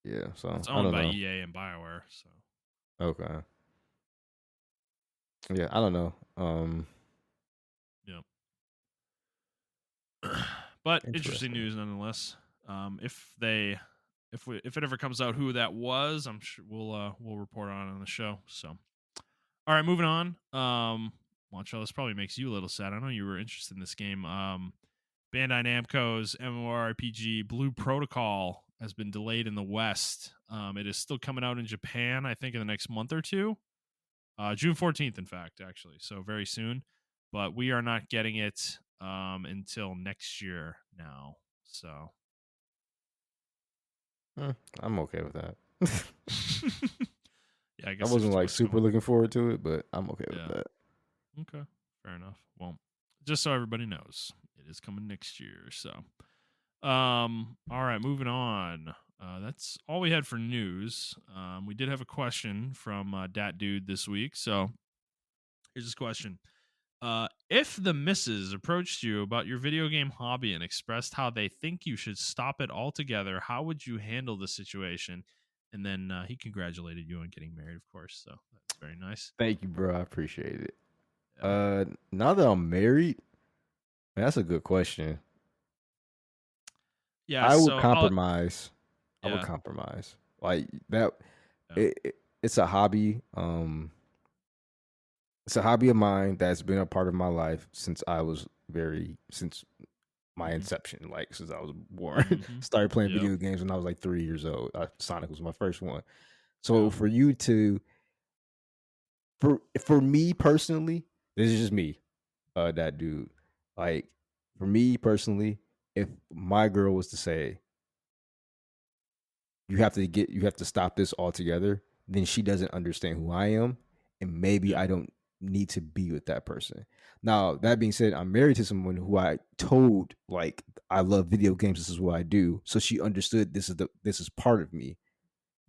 Yeah. So It's I owned don't by know. EA and BioWare. So Okay. Yeah, I don't know. yeah. But interesting Interesting. news nonetheless. If it ever comes out who that was, I'm sure we'll report on the show. So all right, moving on. Montrell, this probably makes you a little sad. I know you were interested in this game. Bandai Namco's MMORPG Blue Protocol has been delayed in the West. It is still coming out in Japan, I think, in the next month or two. June 14th, in fact, actually. So very soon. But we are not getting it until next year now. So I'm okay with that. yeah, I I guess they're wasn't like supposed to come super out. looking forward to it, but I'm okay with Yeah. that. Okay. Fair enough. Well, just so everybody knows, it is coming next year. So all right, moving on. That's all we had for news. We did have a question from Dat Dude this week. So here's this question. If the missus approached you about your video game hobby and expressed how they think you should stop it altogether, how would you handle the situation? And then he congratulated you on getting married, of course. So that's very nice. Thank you, bro. I appreciate it. Yeah. Now that I'm married, man, that's a good question. Yeah. I would So I'll, compromise. I would yeah. compromise. Like that. Yeah. It's a hobby. It's a hobby of mine that's been a part of my life since my Mm-hmm. inception, like since I was born. Mm-hmm. Started playing Yep. video games when I was like 3 years old. Sonic was my first one. So Yeah. for you to, for me personally, this is just me, that dude. Like for me personally, if my girl was to say you have to stop this altogether, then she doesn't understand who I am, and maybe Yeah. I don't need to be with that person. Now, that being said, I'm married to someone who I told like I love video games, this is what I do. So she understood this is part of me.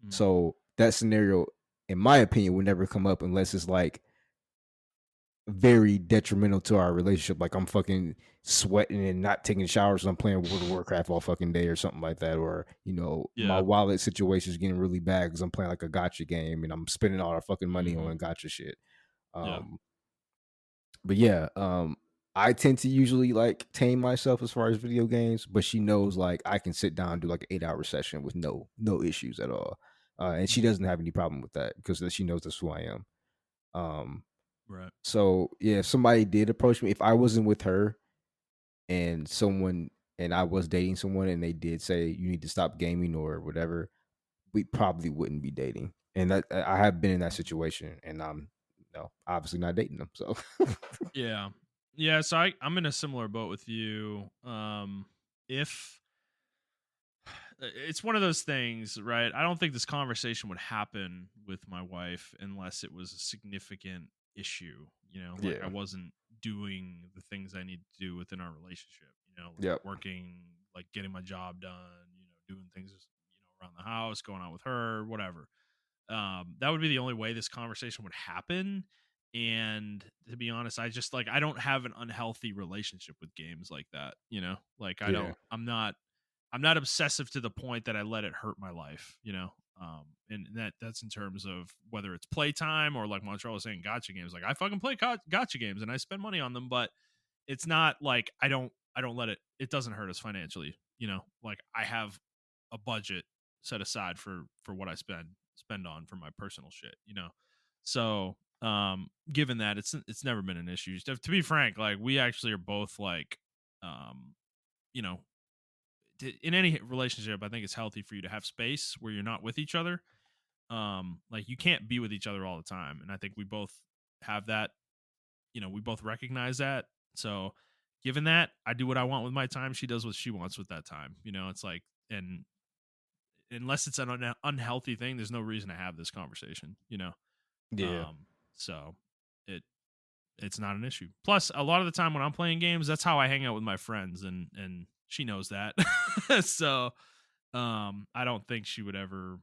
Mm. So that scenario, in my opinion, would never come up unless it's like very detrimental to our relationship. Like I'm fucking sweating and not taking showers. So I'm playing World of Warcraft all fucking day or something like that. Or, my Yeah. wallet situation is getting really bad because I'm playing like a gotcha game and I'm spending all our fucking money Mm-hmm. on gotcha shit. Yeah. Um, but yeah, I tend to usually like tame myself as far as video games, but she knows like I can sit down and do like an 8 hour session with no issues at all. And she Mm. doesn't have any problem with that because she knows that's who I am. Um, Right. so yeah, if somebody did approach me, if I wasn't with her and someone and I was dating someone and they did say you need to stop gaming or whatever, we probably wouldn't be dating. And that I have been in that situation, and I'm obviously not dating them. So Yeah. Yeah. So I'm in a similar boat with you. If it's one of those things, right? I don't think this conversation would happen with my wife unless it was a significant issue, like I yeah, wasn't doing the things I need to do within our relationship, like yep, working, like getting my job done, doing things, around the house, going out with her, whatever. That would be the only way this conversation would happen. And to be honest, I just like I don't have an unhealthy relationship with games like that, like yeah, I'm not obsessive to the point that I let it hurt my life, and that's in terms of whether it's playtime or like Montreal was saying, gotcha games. Like I fucking play gotcha games and I spend money on them, but it's not like I don't let it doesn't hurt us financially, like I have a budget set aside for what I spend on for my personal shit, so Given that it's never been an issue. To be frank, like we actually are both like, um, you know, in any relationship, I think it's healthy for you to have space where you're not with each other. Like you can't be with each other all the time, and I think we both have that. We both recognize that. So, given that, I do what I want with my time. She does what she wants with that time. It's like, and unless it's an unhealthy thing, there's no reason to have this conversation. Yeah. Um, so it it's not an issue. Plus, a lot of the time when I'm playing games, that's how I hang out with my friends, and she knows that. So, I don't think she would ever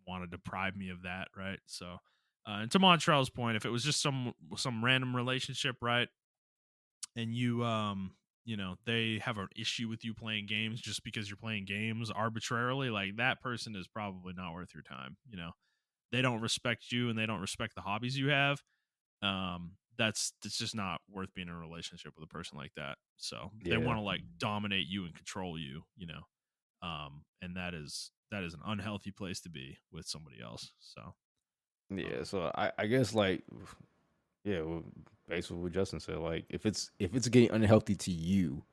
want to deprive me of that, right? So, and to Montrell's point, if it was just some random relationship, right, and they have an issue with you playing games just because you're playing games arbitrarily, like that person is probably not worth your time. They don't respect you and they don't respect the hobbies you have. That's just not worth being in a relationship with a person like that. So if they Yeah. want to like dominate you and control you, and that is an unhealthy place to be with somebody else. So, Yeah. um, So I guess like yeah, well, based on what Justin said, like if it's getting unhealthy to you,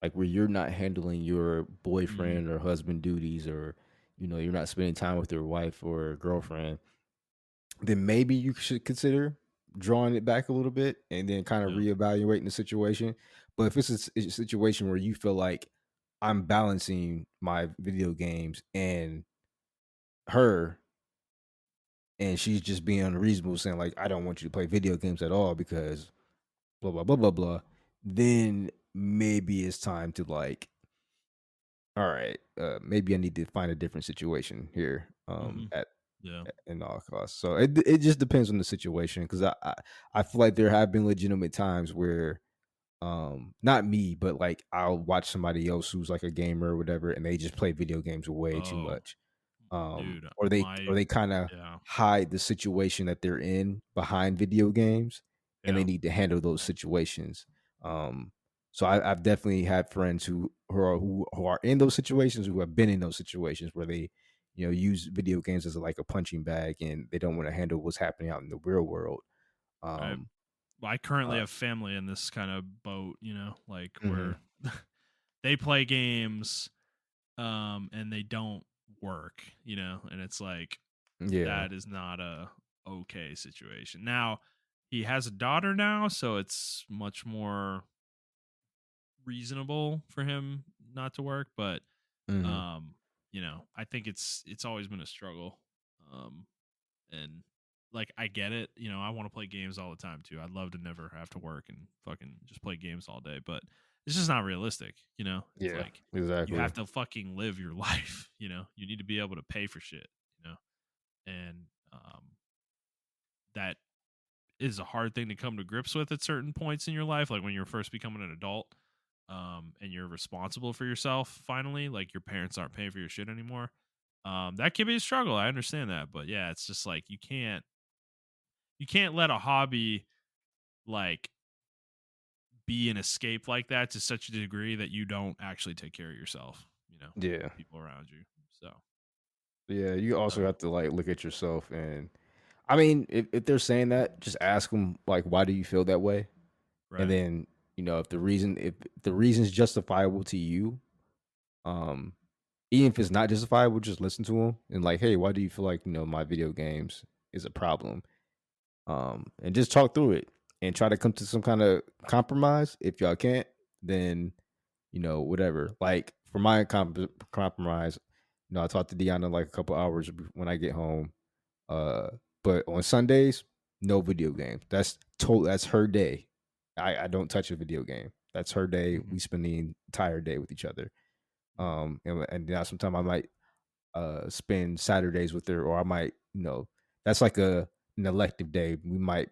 like where you're not handling your mhm, boyfriend or husband duties, or you're not spending time with your wife or girlfriend, then maybe you should consider drawing it back a little bit and then kind of yeah, reevaluating the situation. But if it's a situation where you feel like I'm balancing my video games and her, and she's just being unreasonable, saying like, I don't want you to play video games at all because blah blah blah blah blah, then maybe it's time to like, all right, maybe I need to find a different situation here, hmm, at yeah, in all costs. So it just depends on the situation, because I feel like there have been legitimate times where not me, but like I'll watch somebody else who's like a gamer or whatever, and they just play video games way too oh, much. dude, Or they my kind of yeah, hide the situation that they're in behind video games, and they yeah, need to handle those situations. Um, so I've definitely had friends who are in those situations, who have been in those situations where they, use video games as like a punching bag, and they don't want to handle what's happening out in the real world. right. Um, Well, I currently uh, have family in this kind of boat, like mhm. where they play games, and they don't work, and it's like Yeah. that is not a okay situation. Now, he has a daughter now, so it's much more reasonable for him not to work, but Mhm. I think it's always been a struggle. Um and like I get it, I want to play games all the time too. I'd love to never have to work and fucking just play games all day, but it's just not realistic, It's Yeah, like you exactly. have to fucking live your life, You need to be able to pay for shit, and that is a hard thing to come to grips with at certain points in your life, like when you're first becoming an adult, and you're responsible for yourself finally, like your parents aren't paying for your shit anymore. That can be a struggle. I understand that, but yeah, it's just like you can't let a hobby like be an escape like that to such a degree that you don't actually take care of yourself, Yeah. people around you. So, Yeah, you also uh, have to like look at yourself, and I mean, if they're saying that, just ask them like, why do you feel that way? And right. then, if the reason is justifiable to you, um, even if it's not justifiable, just listen to them and like, hey, why do you feel like my video games is a problem? And just talk through it and try to come to some kind of compromise. If y'all can't, then whatever. Like for my compromise, I talked to Deanna like a couple hours when I get home. Uh, but on Sundays, no video games. That's her day. I don't touch a video game. That's her day. Mhm, We spend the entire day with each other. mhm, And now sometimes I might spend Saturdays with her, or I might, that's like an elective day. We might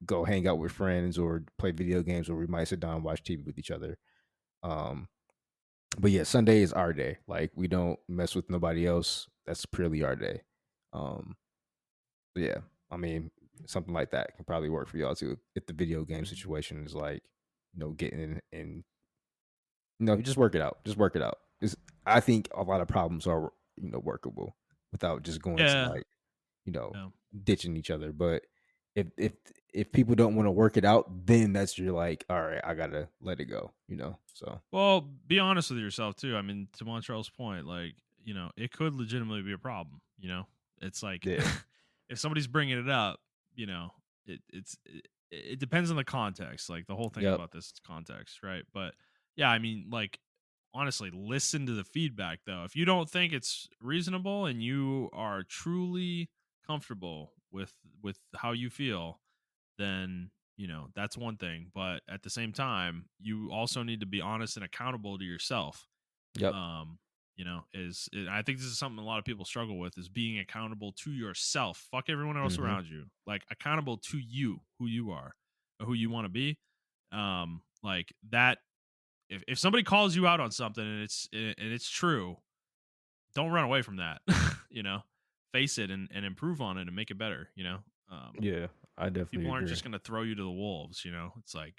go hang out with friends or play video games, or we might sit down and watch TV with each other. Um, but yeah, Sunday is our day. Like we don't mess with nobody else. That's purely our day. Um, yeah, I mean, something like that can probably work for y'all too. If the video game mhm. situation is like, getting in, just work it out. Just work it out. I think a lot of problems are, workable without just going to Yeah, like, you know, yeah. ditching each other. But if if people don't want to work it out, then that's you're like, all right, I gotta let it go, you know. So Well, be honest with yourself too. I mean, to Montrell's point, like, it could legitimately be a problem. It's like yeah, if somebody's bringing it up, you know, it depends on the context. Like the whole thing yep, about this is context, right? But yeah, I mean, like honestly, listen to the feedback though. If you don't think it's reasonable and you are truly comfortable with how you feel, then that's one thing. But at the same time, you also need to be honest and accountable to yourself. yep, I think this is something a lot of people struggle with, is being accountable to yourself. Fuck everyone else hmm around you. Like accountable to you, who you are, or who you want to be. Like that. If somebody calls you out on something and it's true, don't run away from that. you know, Face it and improve on it and make it better. yeah. I definitely People aren't agree. just going to throw you to the wolves. It's like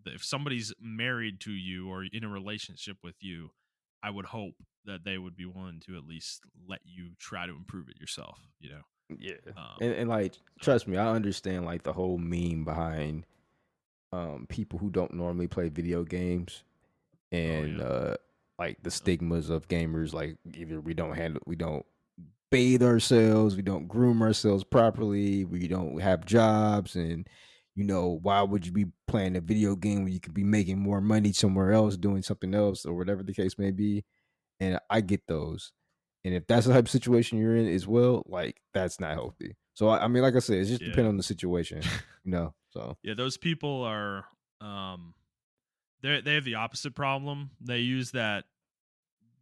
if somebody's married to you or in a relationship with you, I would hope that they would be willing to at least let you try to improve it yourself. Yeah, um and like so trust me, I understand like the whole meme behind people who don't normally play video games oh and yeah, like the yep, stigmas of gamers, like either we don't bathe ourselves, we don't groom ourselves properly, we don't have jobs, and why would you be playing a video game when you could be making more money somewhere else doing something else or whatever the case may be? And I get those. And if that's the type of situation you're in as well, like that's not healthy. So I mean, like I said, it's just depend yeah. on the situation. So Yeah, those people are they have the opposite problem. They use that,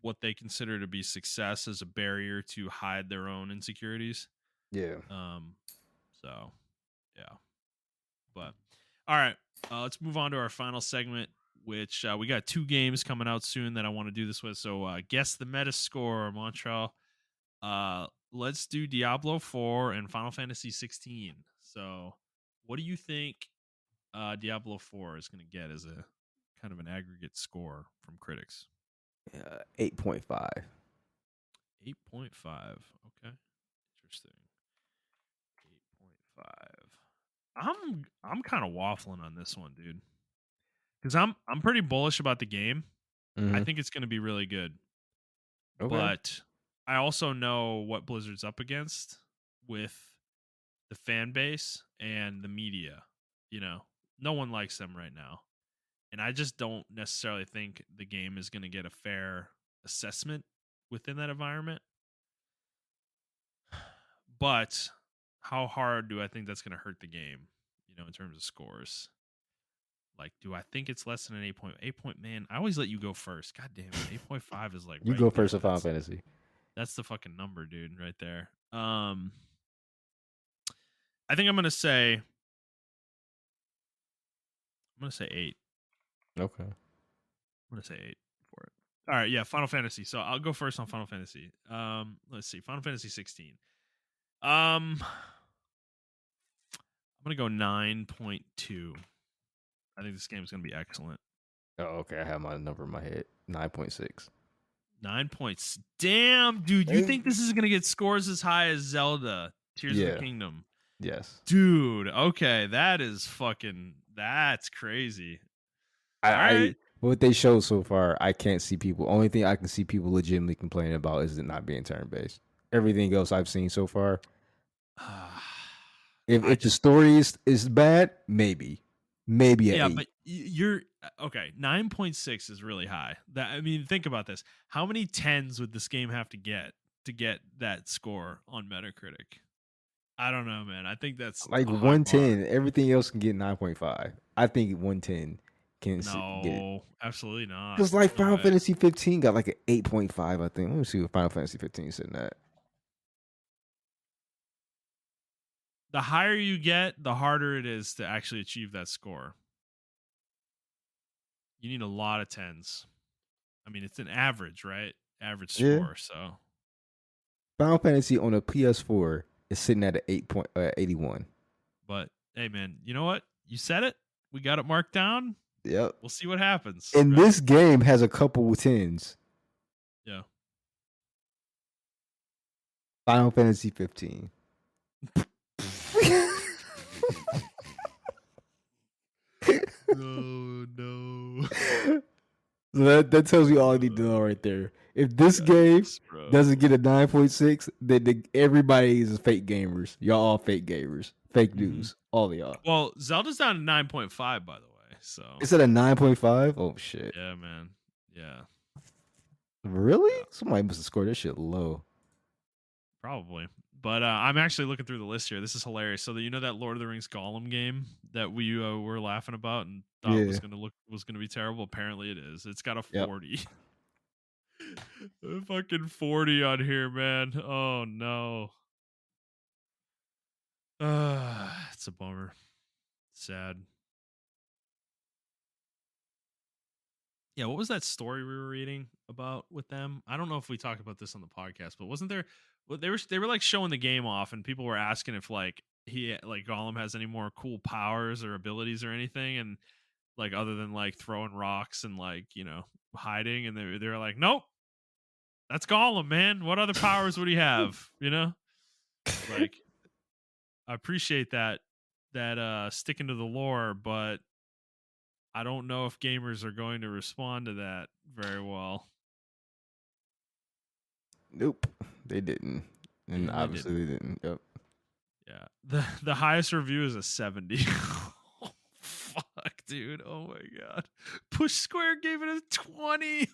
what they consider to be success, as a barrier to hide their own insecurities. yeah. um so yeah. But all right, let's move on to our final segment, which we got two games coming out soon that I want to do this with. So guess the meta score, Montreal. Let's do Diablo 4 and Final Fantasy 16. So what do you think Diablo 4 is going to get as a kind of an aggregate score from critics? 8.5. 8.5. Okay. Interesting. 8.5. I'm kind of waffling on this one, dude. Cuz I'm pretty bullish about the game. I Mm-hmm. think it's going to be really good. Okay. But I also know what Blizzard's up against with the fan base and the media. You know, no one likes them right now. And I just don't necessarily think the game is going to get a fair assessment within that environment. But how hard do I think that's going to hurt the game, in terms of scores? Like, do I think it's less than an 8 point? Man, I always let you go first. God damn it. 8.5 is like You right go first there. on Final Fantasy. That's the fucking number, dude, right there. I think I'm gonna say 8. Okay. I'm gonna say 8 for it. All right, yeah, Final Fantasy. So I'll go first on Final Fantasy. Let's see, Final Fantasy 16. I'm gonna go 9.2. I think this game's gonna be excellent. Oh, okay. I have my number in my head. 9.6. 9 points. Damn, dude, you think this is gonna get scores as high as Zelda Tears of the Yeah. Kingdom? Yes. Dude, okay, that's crazy. All right. What they showed so far, I can't see people. Only thing I can see people legitimately complaining about is it not being turn based. Everything else I've seen so far, I if the just story is bad, maybe a Yeah, but eight. you're okay. 9.6 is really high. That I mean, think about this. How many tens would this game have to get that score on Metacritic? I don't know, man. I think that's Like a high bar. 110, everything else can get 9.5. I think 110 can get it. No, absolutely not. Because like No Final way. Fantasy 15 got like an 8.5, I think. Let me see what Final Fantasy 15 is sitting at. The higher you get, the harder it is to actually achieve that score. You need a lot of tens. I mean, it's an average, right? Average Yeah. score. So, Final Fantasy on a PS4 is sitting at an 81. but hey, man, you know what? You said it. We got it marked down. Yep. We'll see what happens, And right? this game has a couple tens. Yeah. Final Fantasy 15. Oh no. So that tells you all I need to know right there. If this game Yikes, bro. doesn't get a 9.6, then everybody is fake gamers. Y'all all fake gamers. Fake news. All of y'all. Well, Zelda's down to 9.5, by the way. So Is it a 9.5? Oh shit. yeah, man. Yeah. Really? Yeah. Somebody must have scored this shit low. Probably. But I'm actually looking through the list here. This is hilarious. So that that Lord of the Rings Gollum game that we were laughing about and thought Yeah. was gonna be terrible. Apparently it is. It's got a Yep. 40. A fucking 40 on here, man. Oh no. It's a bummer. Sad. Yeah, what was that story we were reading about with them? I don't know if we talked about this on the podcast, but wasn't there? Well, they were like showing the game off, and people were asking if like Gollum has any more cool powers or abilities or anything, and like other than like throwing rocks and like hiding, and they were like, nope, that's Gollum, man. What other powers would he have? Like I appreciate that sticking to the lore, but I don't know if gamers are going to respond to that very well. Nope. They didn't. And Yeah, they obviously they didn't. Yep. Yeah. The highest review is a 70. Oh, fuck, dude. Oh my god. Push Square gave it a 20.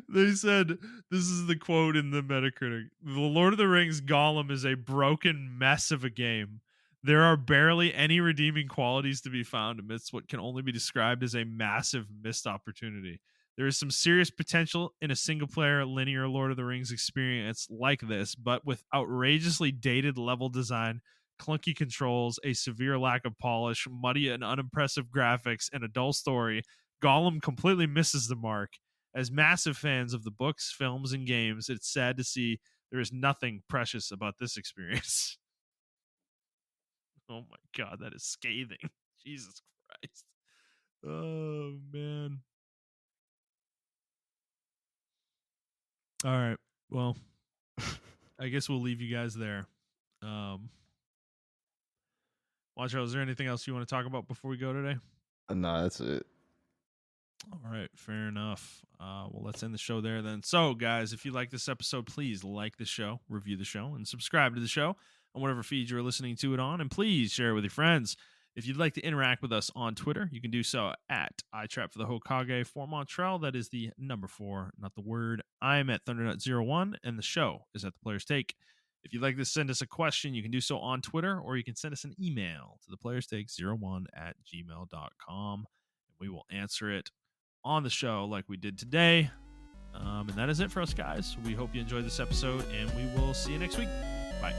They said, this is the quote in the Metacritic: "The Lord of the Rings Gollum is a broken mess of a game. There are barely any redeeming qualities to be found amidst what can only be described as a massive missed opportunity. There is some serious potential in a single player linear Lord of the Rings experience like this, but with outrageously dated level design, clunky controls, a severe lack of polish, muddy and unimpressive graphics, and a dull story, Gollum completely misses the mark. As massive fans of the books, films, and games, it's sad to see there is nothing precious about this experience." Oh my god, that is scathing. Jesus Christ. Oh man. All right. Well, I guess we'll leave you guys there. Montrell, is there anything else you want to talk about before we go today? No, that's it. All right, fair enough. Well, let's end the show there then. So, guys, if you like this episode, please like the show, review the show, and subscribe to the show on whatever feed you're listening to it on. And please share it with your friends. If you'd like to interact with us on Twitter, you can do so at iTrap for the Hokage for Montrell. That is the number 4, not the word. I'm at Thundernut01, and the show is at The Player's Take. If you'd like to send us a question, you can do so on Twitter, or you can send us an email to theplayerstake01@gmail.com. We will answer it on the show like we did today. And that is it for us, guys. We hope you enjoyed this episode, and we will see you next week. Bye.